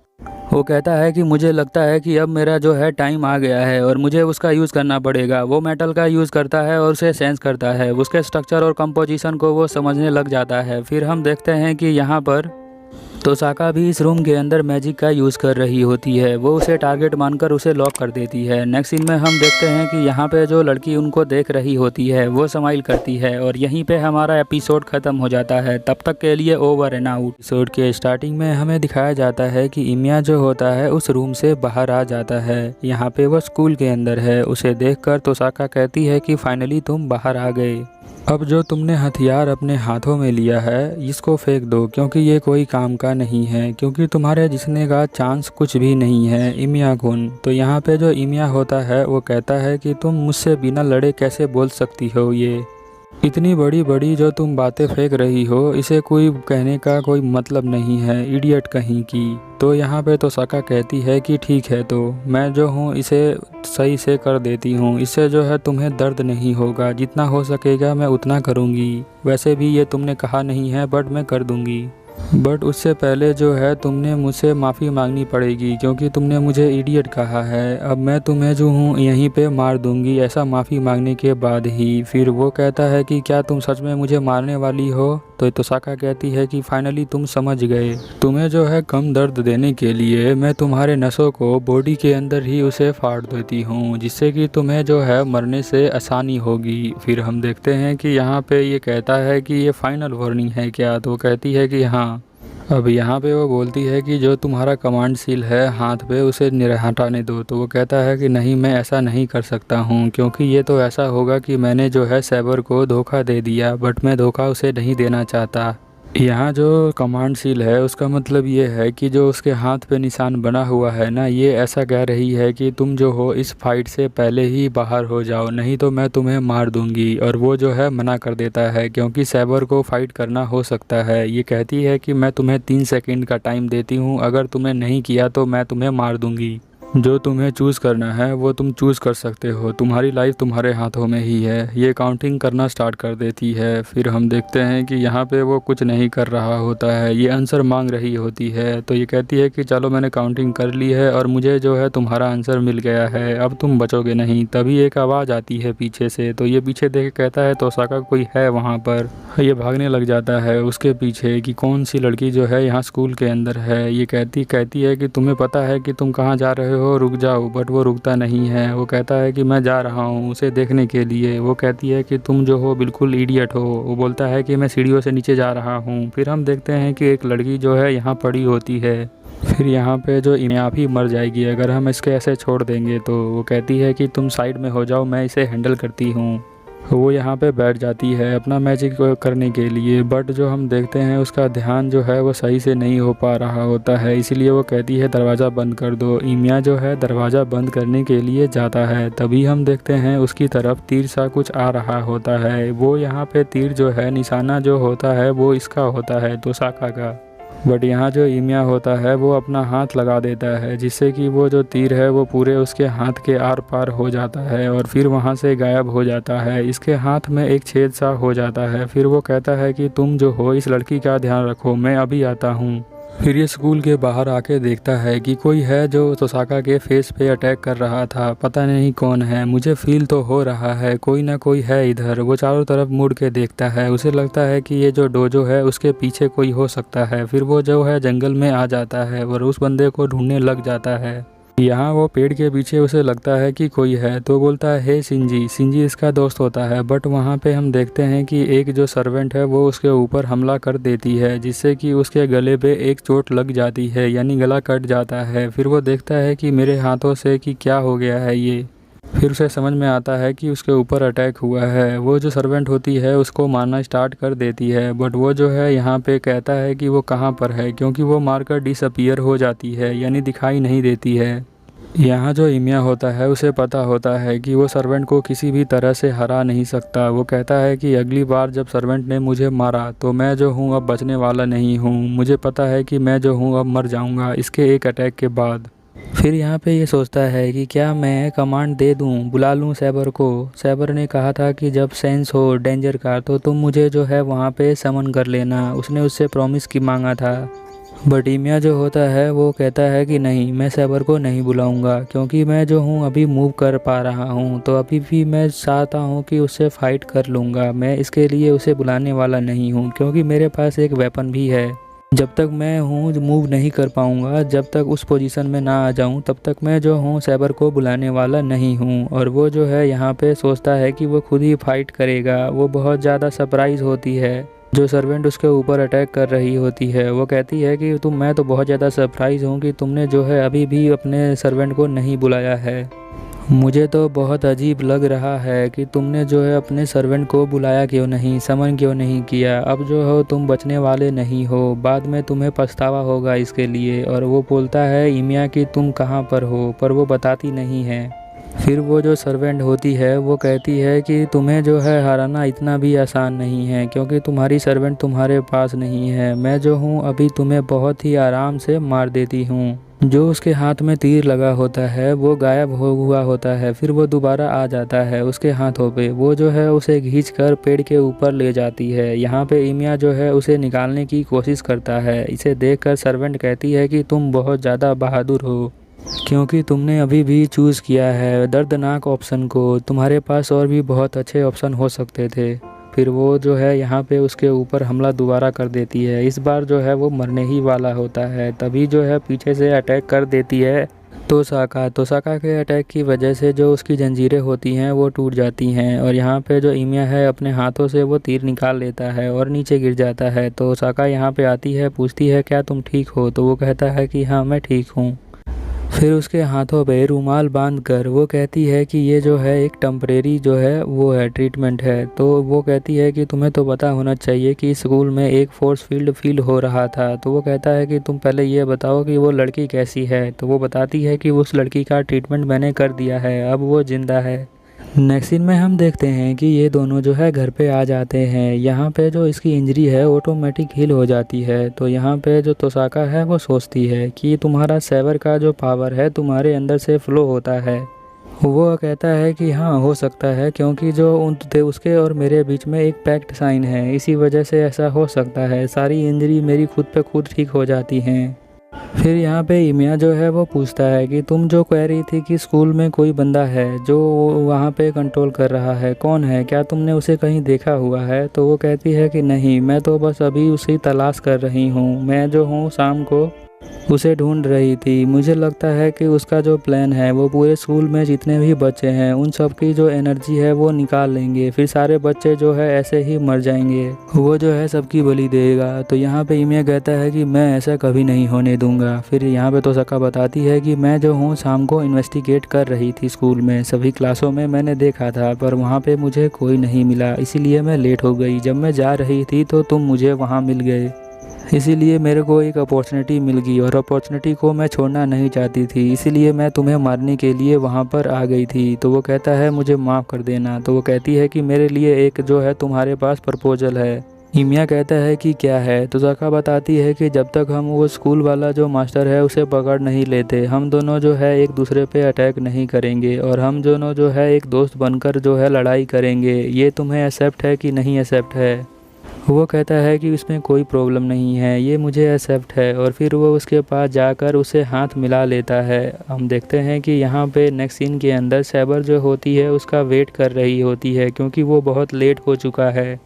वो कहता है कि मुझे लगता है कि अब मेरा जो है टाइम आ गया है और मुझे उसका यूज़ करना पड़ेगा। वो मेटल का यूज़ करता है और उसे सेंस करता है। उसके स्ट्रक्चर और कंपोजिशन को वो समझने लग जाता है। फिर हम देखते हैं कि यहाँ पर तोसाका भी इस रूम के अंदर मैजिक का यूज़ कर रही होती है। वो उसे टारगेट मानकर उसे लॉक कर देती है। नेक्स्ट सीन में हम देखते हैं कि यहाँ पे जो लड़की उनको देख रही होती है वो स्माइल करती है और यहीं पे हमारा एपिसोड ख़त्म हो जाता है। तब तक के लिए ओवर एंड आउट। एपिसोड के स्टार्टिंग में हमें दिखाया जाता है कि इमिया जो होता है उस रूम से बाहर आ जाता है। यहाँ पे वो स्कूल के अंदर है। उसे देखकर तोसाका कहती है कि फाइनली तुम बाहर आ गए। अब जो तुमने हथियार अपने हाथों में लिया है इसको फेंक दो, क्योंकि ये कोई काम का नहीं है, क्योंकि तुम्हारे जिसने का चांस कुछ भी नहीं है इमिया कुन। तो यहाँ पे जो इमिया होता है वो कहता है कि तुम मुझसे बिना लड़े कैसे बोल सकती हो। ये इतनी बड़ी बड़ी जो तुम बातें फेंक रही हो इसे कोई कहने का कोई मतलब नहीं है, इडियट कहीं की। तो यहाँ पे तोसाका कहती है कि ठीक है, तो मैं जो हूँ इसे सही से कर देती हूँ, इससे जो है तुम्हें दर्द नहीं होगा, जितना हो सकेगा मैं उतना करूँगी। वैसे भी ये तुमने कहा नहीं है बट मैं कर दूँगी। बट उससे पहले जो है तुमने मुझसे माफ़ी मांगनी पड़ेगी, क्योंकि तुमने मुझे इडियट कहा है। अब मैं तुम्हें जो हूँ यहीं पे मार दूंगी, ऐसा माफ़ी मांगने के बाद ही। फिर वो कहता है कि क्या तुम सच में मुझे मारने वाली हो। तो तोसाका कहती है कि फाइनली तुम समझ गए। तुम्हें जो है कम दर्द देने के लिए मैं तुम्हारे नसों को बॉडी के अंदर ही उसे फाड़ देती हूँ, जिससे कि तुम्हें जो है मरने से आसानी होगी। फिर हम देखते हैं कि यहाँ पे ये कहता है कि ये फाइनल वार्निंग है क्या। तो वो कहती है कि हाँ, अब यहाँ पे वो बोलती है कि जो तुम्हारा कमांड सील है हाथ पे उसे हटाने दो। तो वो कहता है कि नहीं, मैं ऐसा नहीं कर सकता हूँ, क्योंकि ये तो ऐसा होगा कि मैंने जो है सैबर को धोखा दे दिया, बट मैं धोखा उसे नहीं देना चाहता। यहाँ जो कमांड सील है उसका मतलब ये है कि जो उसके हाथ पे निशान बना हुआ है ना, ये ऐसा कह रही है कि तुम जो हो इस फाइट से पहले ही बाहर हो जाओ, नहीं तो मैं तुम्हें मार दूंगी। और वो जो है मना कर देता है, क्योंकि सैबर को फाइट करना हो सकता है। ये कहती है कि मैं तुम्हें 3 सेकंड का टाइम देती हूँ, अगर तुमने नहीं किया तो मैं तुम्हें मार दूंगी। जो तुम्हें चूज़ करना है वो तुम चूज़ कर सकते हो, तुम्हारी लाइफ तुम्हारे हाथों में ही है। ये काउंटिंग करना स्टार्ट कर देती है। फिर हम देखते हैं कि यहाँ पे वो कुछ नहीं कर रहा होता है, ये आंसर मांग रही होती है। तो ये कहती है कि चलो मैंने काउंटिंग कर ली है और मुझे जो है तुम्हारा आंसर मिल गया है, अब तुम बचोगे नहीं। तभी एक आवाज़ आती है पीछे से। तो ये पीछे देख के कहता है तोसाका कोई है वहाँ पर। ये भागने लग जाता है उसके पीछे कि कौन सी लड़की जो है यहाँ स्कूल के अंदर है। ये कहती है कि तुम्हें पता है कि तुम कहाँ जा रहे हो, रुक जाओ। बट वो रुकता नहीं है। वो कहता है कि मैं जा रहा हूँ उसे देखने के लिए। वो कहती है कि तुम जो हो बिल्कुल इडियट हो। वो बोलता है कि मैं सीढ़ियों से नीचे जा रहा हूँ। फिर हम देखते हैं कि एक लड़की जो है यहाँ पड़ी होती है। फिर यहाँ पे जो आप ही मर जाएगी अगर हम इसके ऐसे छोड़ देंगे तो। वो कहती है कि तुम साइड में हो जाओ, मैं इसे हैंडल करती हूँ। वो यहाँ पे बैठ जाती है अपना मैजिक करने के लिए। बट जो हम देखते हैं उसका ध्यान जो है वो सही से नहीं हो पा रहा होता है, इसीलिए वो कहती है दरवाज़ा बंद कर दो। इमिया जो है दरवाज़ा बंद करने के लिए जाता है। तभी हम देखते हैं उसकी तरफ तीर सा कुछ आ रहा होता है। वो यहाँ पे तीर जो है निशाना जो होता है वो इसका होता है, तोसाका का। बट यहाँ जो इमिया होता है वो अपना हाथ लगा देता है, जिससे कि वो जो तीर है वो पूरे उसके हाथ के आर पार हो जाता है और फिर वहाँ से गायब हो जाता है। इसके हाथ में एक छेद सा हो जाता है। फिर वो कहता है कि तुम जो हो इस लड़की का ध्यान रखो, मैं अभी आता हूँ। फिर ये स्कूल के बाहर आके देखता है कि कोई है जो तोसाका के फेस पे अटैक कर रहा था। पता नहीं कौन है, मुझे फील तो हो रहा है कोई ना कोई है इधर। वो चारों तरफ मुड़ के देखता है, उसे लगता है कि ये जो डोजो है उसके पीछे कोई हो सकता है। फिर वो जो है जंगल में आ जाता है और उस बंदे को ढूंढने लग जाता है। यहाँ वो पेड़ के पीछे उसे लगता है कि कोई है, तो बोलता है हे सिंजी। सिंजी इसका दोस्त होता है। बट वहाँ पे हम देखते हैं कि एक जो सर्वेंट है वो उसके ऊपर हमला कर देती है, जिससे कि उसके गले पे एक चोट लग जाती है, यानी गला कट जाता है। फिर वो देखता है कि मेरे हाथों से कि क्या हो गया है ये। फिर उसे समझ में आता है कि उसके ऊपर अटैक हुआ है। वो जो सर्वेंट होती है उसको मारना स्टार्ट कर देती है। बट वो जो है यहाँ पे कहता है कि वो कहाँ पर है, क्योंकि वो मारकर डिसअपीयर हो जाती है, यानी दिखाई नहीं देती है। यहाँ जो इमिया होता है उसे पता होता है कि वो सर्वेंट को किसी भी तरह से हरा नहीं सकता। वो कहता है कि अगली बार जब सर्वेंट ने मुझे मारा तो मैं जो हूँ अब बचने वाला नहीं हूँ। मुझे पता है कि मैं जो हूँ अब मर जाऊँगा इसके एक अटैक के बाद। फिर यहाँ पे ये सोचता है कि क्या मैं कमांड दे दूँ, बुला लूँ सैबर को। सैबर ने कहा था कि जब सेंस हो डेंजर का तो तुम मुझे जो है वहाँ पे समन कर लेना, उसने उससे प्रॉमिस की मांगा था। बट इमिया जो होता है वो कहता है कि नहीं, मैं सैबर को नहीं बुलाऊंगा, क्योंकि मैं जो हूँ अभी मूव कर पा रहा हूँ, तो अभी भी मैं चाहता हूँ कि उससे फाइट कर लूँगा। मैं इसके लिए उसे बुलाने वाला नहीं हूँ, क्योंकि मेरे पास एक वेपन भी है। जब तक मैं हूँ मूव नहीं कर पाऊँगा, जब तक उस पोजीशन में ना आ जाऊँ, तब तक मैं जो हूँ सैबर को बुलाने वाला नहीं हूँ। और वो जो है यहाँ पे सोचता है कि वो खुद ही फाइट करेगा। वो बहुत ज़्यादा सरप्राइज़ होती है जो सर्वेंट उसके ऊपर अटैक कर रही होती है। वो कहती है कि मैं तो बहुत ज़्यादा सरप्राइज़ हूँ कि तुमने जो है अभी भी अपने सर्वेंट को नहीं बुलाया है। मुझे तो बहुत अजीब लग रहा है कि तुमने जो है अपने सर्वेंट को बुलाया क्यों नहीं, समन क्यों नहीं किया। अब जो हो तुम बचने वाले नहीं हो, बाद में तुम्हें पछतावा होगा इसके लिए। और वो बोलता है इमिया कि तुम कहाँ पर हो, पर वो बताती नहीं है। फिर वो जो सर्वेंट होती है वो कहती है कि तुम्हें जो है हराना इतना भी आसान नहीं है, क्योंकि तुम्हारी सर्वेंट तुम्हारे पास नहीं है। मैं जो हूँ अभी तुम्हें बहुत ही आराम से मार देती हूँ। जो उसके हाथ में तीर लगा होता है वो गायब हो हुआ होता है। फिर वो दोबारा आ जाता है उसके हाथों पे। वो जो है उसे खींचकर पेड़ के ऊपर ले जाती है। यहाँ पे इमिया जो है उसे निकालने की कोशिश करता है। इसे देखकर सर्वेंट कहती है कि तुम बहुत ज़्यादा बहादुर हो, क्योंकि तुमने अभी भी चूज़ किया है दर्दनाक ऑप्शन को। तुम्हारे पास और भी बहुत अच्छे ऑप्शन हो सकते थे। फिर वो जो है यहाँ पे उसके ऊपर हमला दोबारा कर देती है। इस बार जो है वो मरने ही वाला होता है। तभी जो है पीछे से अटैक कर देती है तोसाका के अटैक की वजह से जो उसकी जंजीरें होती हैं वो टूट जाती हैं और यहाँ पे जो इमिया है अपने हाथों से वो तीर निकाल लेता है और नीचे गिर जाता है। तो तोसाका यहाँ पे आती है, पूछती है क्या तुम ठीक हो? तो वो कहता है कि हाँ मैं ठीक हूँ। फिर उसके हाथों पे रुमाल बांध कर वो कहती है कि ये जो है एक टेम्परेरी जो है वो है ट्रीटमेंट है। तो वो कहती है कि तुम्हें तो पता होना चाहिए कि स्कूल में एक फोर्स फील्ड हो रहा था। तो वो कहता है कि तुम पहले ये बताओ कि वो लड़की कैसी है। तो वो बताती है कि उस लड़की का ट्रीटमेंट मैंने कर दिया है, अब वो ज़िंदा है। नेक्स्ट सीन में हम देखते हैं कि ये दोनों जो है घर पे आ जाते हैं। यहाँ पे जो इसकी इंजरी है ऑटोमेटिक हील हो जाती है। तो यहाँ पे जो तोसाका है वो सोचती है कि तुम्हारा सेवर का जो पावर है तुम्हारे अंदर से फ्लो होता है। वो कहता है कि हाँ हो सकता है, क्योंकि जो उसके और मेरे बीच में एक पैक्ट साइन है, इसी वजह से ऐसा हो सकता है। सारी इंजरी मेरी खुद पे खुद ठीक हो जाती हैं। फिर यहाँ पे इमिया जो है वो पूछता है कि तुम जो कह रही थी कि स्कूल में कोई बंदा है जो वहाँ पे कंट्रोल कर रहा है, कौन है? क्या तुमने उसे कहीं देखा हुआ है? तो वो कहती है कि नहीं, मैं तो बस अभी उसे तलाश कर रही हूँ। मैं जो हूँ शाम को उसे ढूंढ रही थी। मुझे लगता है कि उसका जो प्लान है वो पूरे स्कूल में जितने भी बच्चे हैं उन सब की जो एनर्जी है वो निकाल लेंगे, फिर सारे बच्चे जो है ऐसे ही मर जाएंगे, वो जो है सबकी बलि देगा। तो यहाँ पे इमिया कहता है कि मैं ऐसा कभी नहीं होने दूंगा। फिर यहाँ पे तोसाका बताती है कि मैं जो हूँ शाम को इन्वेस्टिगेट कर रही थी स्कूल में, सभी क्लासों में मैंने देखा था, पर वहाँ पे मुझे कोई नहीं मिला, इसीलिए मैं लेट हो गई। जब मैं जा रही थी तो तुम मुझे वहाँ मिल गए, इसीलिए मेरे को एक अपॉर्चुनिटी मिल गई और अपॉर्चुनिटी को मैं छोड़ना नहीं चाहती थी, इसीलिए मैं तुम्हें मारने के लिए वहाँ पर आ गई थी। तो वो कहता है मुझे माफ़ कर देना। तो वो कहती है कि मेरे लिए एक जो है तुम्हारे पास प्रपोजल है। इमिया कहता है कि क्या है? तो तोसाका बताती है कि जब तक हम वो स्कूल वाला जो मास्टर है उसे पकड़ नहीं लेते, हम दोनों जो है एक दूसरे पे अटैक नहीं करेंगे और हम दोनों जो है एक दोस्त बनकर जो है लड़ाई करेंगे। ये तुम्हें एक्सेप्ट है कि नहीं एक्सेप्ट है? वो कहता है कि इसमें कोई प्रॉब्लम नहीं है, ये मुझे एक्सेप्ट है। और फिर वो उसके पास जाकर उसे हाथ मिला लेता है। हम देखते हैं कि यहाँ पे नेक्स्ट सीन के अंदर सैबर जो होती है उसका वेट कर रही होती है, क्योंकि वो बहुत लेट हो चुका है।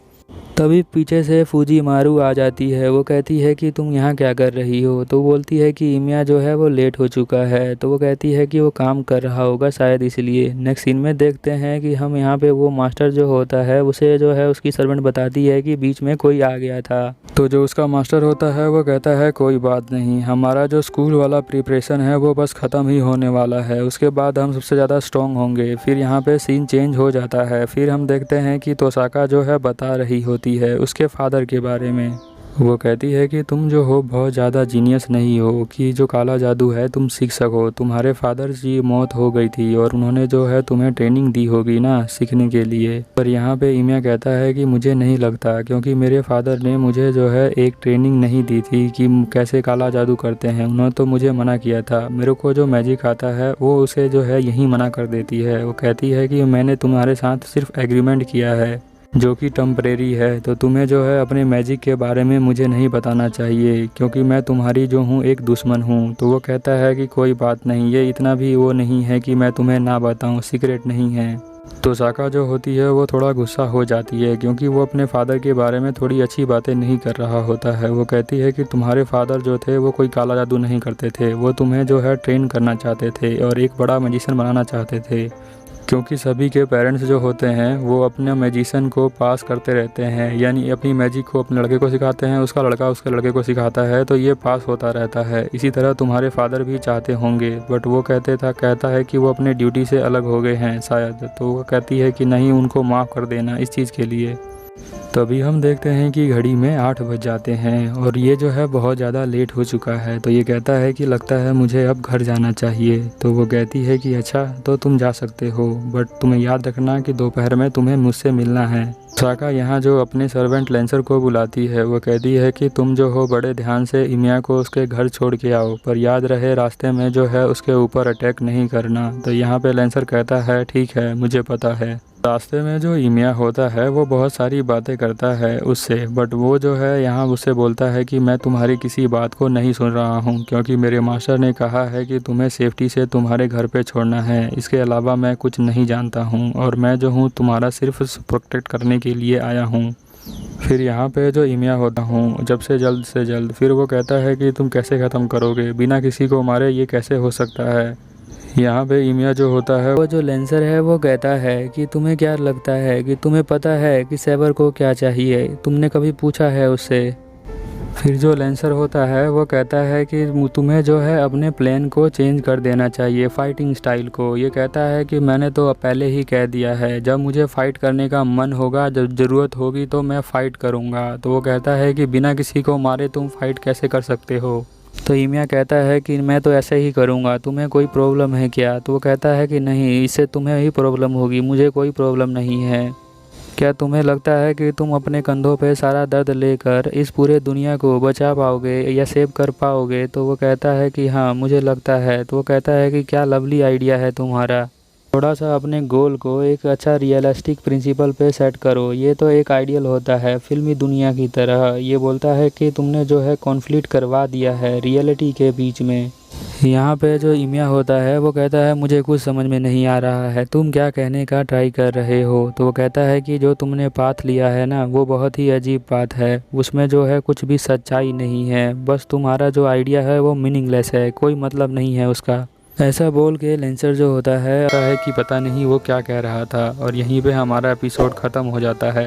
तभी पीछे से फूजीमारू आ जाती है। वो कहती है कि तुम यहाँ क्या कर रही हो? तो बोलती है कि इमिया जो है वो लेट हो चुका है। तो वो कहती है कि वो काम कर रहा होगा शायद इसलिए। नेक्स्ट सीन में देखते हैं कि हम यहाँ पे वो मास्टर जो होता है उसे जो है उसकी सर्वेंट बताती है कि बीच में कोई आ गया था। तो जो उसका मास्टर होता है वो कहता है कोई बात नहीं, हमारा जो स्कूल वाला प्रिपरेशन है वो बस ख़त्म ही होने वाला है, उसके बाद हम सबसे ज़्यादा स्ट्रॉन्ग होंगे। फिर यहाँ पे सीन चेंज हो जाता है। फिर हम देखते हैं कि तोसाका जो है बता रही होती है उसके फादर के बारे में। वो कहती है कि तुम जो हो बहुत ज़्यादा जीनियस नहीं हो कि जो काला जादू है तुम सीख सको। तुम्हारे फादर की मौत हो गई थी और उन्होंने जो है तुम्हें ट्रेनिंग दी होगी ना सीखने के लिए। पर यहाँ पे इमिया कहता है कि मुझे नहीं लगता, क्योंकि मेरे फादर ने मुझे जो है एक ट्रेनिंग नहीं दी थी कि कैसे काला जादू करते हैं। उन्होंने तो मुझे मना किया था। मेरे को जो मैजिक आता है वो उसे जो है यहीं मना कर देती है। वो कहती है कि मैंने तुम्हारे साथ सिर्फ एग्रीमेंट किया है जो कि टेम्परेरी है, तो तुम्हें जो है अपने मैजिक के बारे में मुझे नहीं बताना चाहिए, क्योंकि मैं तुम्हारी जो हूँ एक दुश्मन हूँ। तो वो कहता है कि कोई बात नहीं, ये इतना भी वो नहीं है कि मैं तुम्हें ना बताऊँ, सीक्रेट नहीं है। तोसाका जो होती है वो थोड़ा गुस्सा हो जाती है, क्योंकि वो अपने फादर के बारे में थोड़ी अच्छी बातें नहीं कर रहा होता है। वो कहती है कि तुम्हारे फादर जो थे वो कोई काला जादू नहीं करते थे, वो तुम्हें जो है ट्रेन करना चाहते थे और एक बड़ा मैजिशियन बनाना चाहते थे, क्योंकि सभी के पेरेंट्स जो होते हैं वो अपने मैजिशियन को पास करते रहते हैं, यानी अपनी मैजिक को अपने लड़के को सिखाते हैं, उसका लड़का उसके लड़के को सिखाता है, तो ये पास होता रहता है। इसी तरह तुम्हारे फादर भी चाहते होंगे, बट वो कहता है कि वो अपने ड्यूटी से अलग हो गए हैं शायद। तो वो कहती है कि नहीं, उनको माफ़ कर देना इस चीज़ के लिए। तभी हम देखते हैं कि घड़ी में 8 बज जाते हैं और ये जो है बहुत ज़्यादा लेट हो चुका है। तो ये कहता है कि लगता है मुझे अब घर जाना चाहिए। तो वो कहती है कि अच्छा तो तुम जा सकते हो, बट तुम्हें याद रखना कि दोपहर में तुम्हें मुझसे मिलना है। तोसाका यहाँ जो अपने सर्वेंट लेंसर को बुलाती है, वो कहती है कि तुम जो हो बड़े ध्यान से इमिया को उसके घर छोड़ के आओ, पर याद रहे रास्ते में जो है उसके ऊपर अटैक नहीं करना। तो यहाँ पे लेंसर कहता है ठीक है मुझे पता है। रास्ते में जो इमिया होता है वो बहुत सारी बातें करता है उससे, बट वो जो है यहाँ उससे बोलता है कि मैं तुम्हारी किसी बात को नहीं सुन रहा हूँ, क्योंकि मेरे मास्टर ने कहा है कि तुम्हें सेफ्टी से तुम्हारे घर पे छोड़ना है। इसके अलावा मैं कुछ नहीं जानता हूँ और मैं जो हूँ तुम्हारा सिर्फ प्रोटेक्ट करने के लिए आया हूँ। फिर यहाँ पे जो इमिया होता हूँ जब से जल्द फिर वो कहता है कि तुम कैसे ख़त्म करोगे, बिना किसी को मारे ये कैसे हो सकता है। यहाँ पे इमिया जो होता है वो जो लेंसर है वो कहता है कि तुम्हें क्या लगता है कि तुम्हें पता है कि सैबर को क्या चाहिए, तुमने कभी पूछा है उससे। फिर जो लेंसर होता है वो कहता है कि तुम्हें जो है अपने प्लान को चेंज कर देना चाहिए, फाइटिंग स्टाइल को। ये कहता है कि मैंने तो पहले ही कह दिया है, जब मुझे फ़ाइट करने का मन होगा, जब ज़रूरत होगी तो मैं फ़ाइट करूँगा। तो वो कहता है कि बिना किसी को मारे तुम फ़ाइट कैसे कर सकते हो। तो इमिया कहता है कि मैं तो ऐसे ही करूँगा, तुम्हें कोई प्रॉब्लम है क्या। तो वो कहता है कि नहीं, इससे तुम्हें ही प्रॉब्लम होगी, मुझे कोई प्रॉब्लम नहीं है। क्या तुम्हें लगता है कि तुम अपने कंधों पे सारा दर्द लेकर इस पूरे दुनिया को बचा पाओगे या सेव कर पाओगे। तो वो कहता है कि हाँ मुझे लगता है। तो वो कहता है कि क्या लवली आइडिया है तुम्हारा, थोड़ा सा अपने गोल को एक अच्छा रियलिस्टिक प्रिंसिपल पे सेट करो। ये तो एक आइडियल होता है फिल्मी दुनिया की तरह। ये बोलता है कि तुमने जो है कॉन्फ्लिक्ट करवा दिया है रियलिटी के बीच में। यहाँ पे जो इमिया होता है वो कहता है मुझे कुछ समझ में नहीं आ रहा है, तुम क्या कहने का ट्राई कर रहे हो। तो वो कहता है कि जो तुमने पाथ लिया है ना वो बहुत ही अजीब पाथ है, उसमें जो है कुछ भी सच्चाई नहीं है, बस तुम्हारा जो आइडिया है वो मीनिंगलेस है, कोई मतलब नहीं है उसका। ऐसा बोल के लेंसर जो होता है कि पता नहीं वो क्या कह रहा था। और यहीं पे हमारा एपिसोड ख़त्म हो जाता है।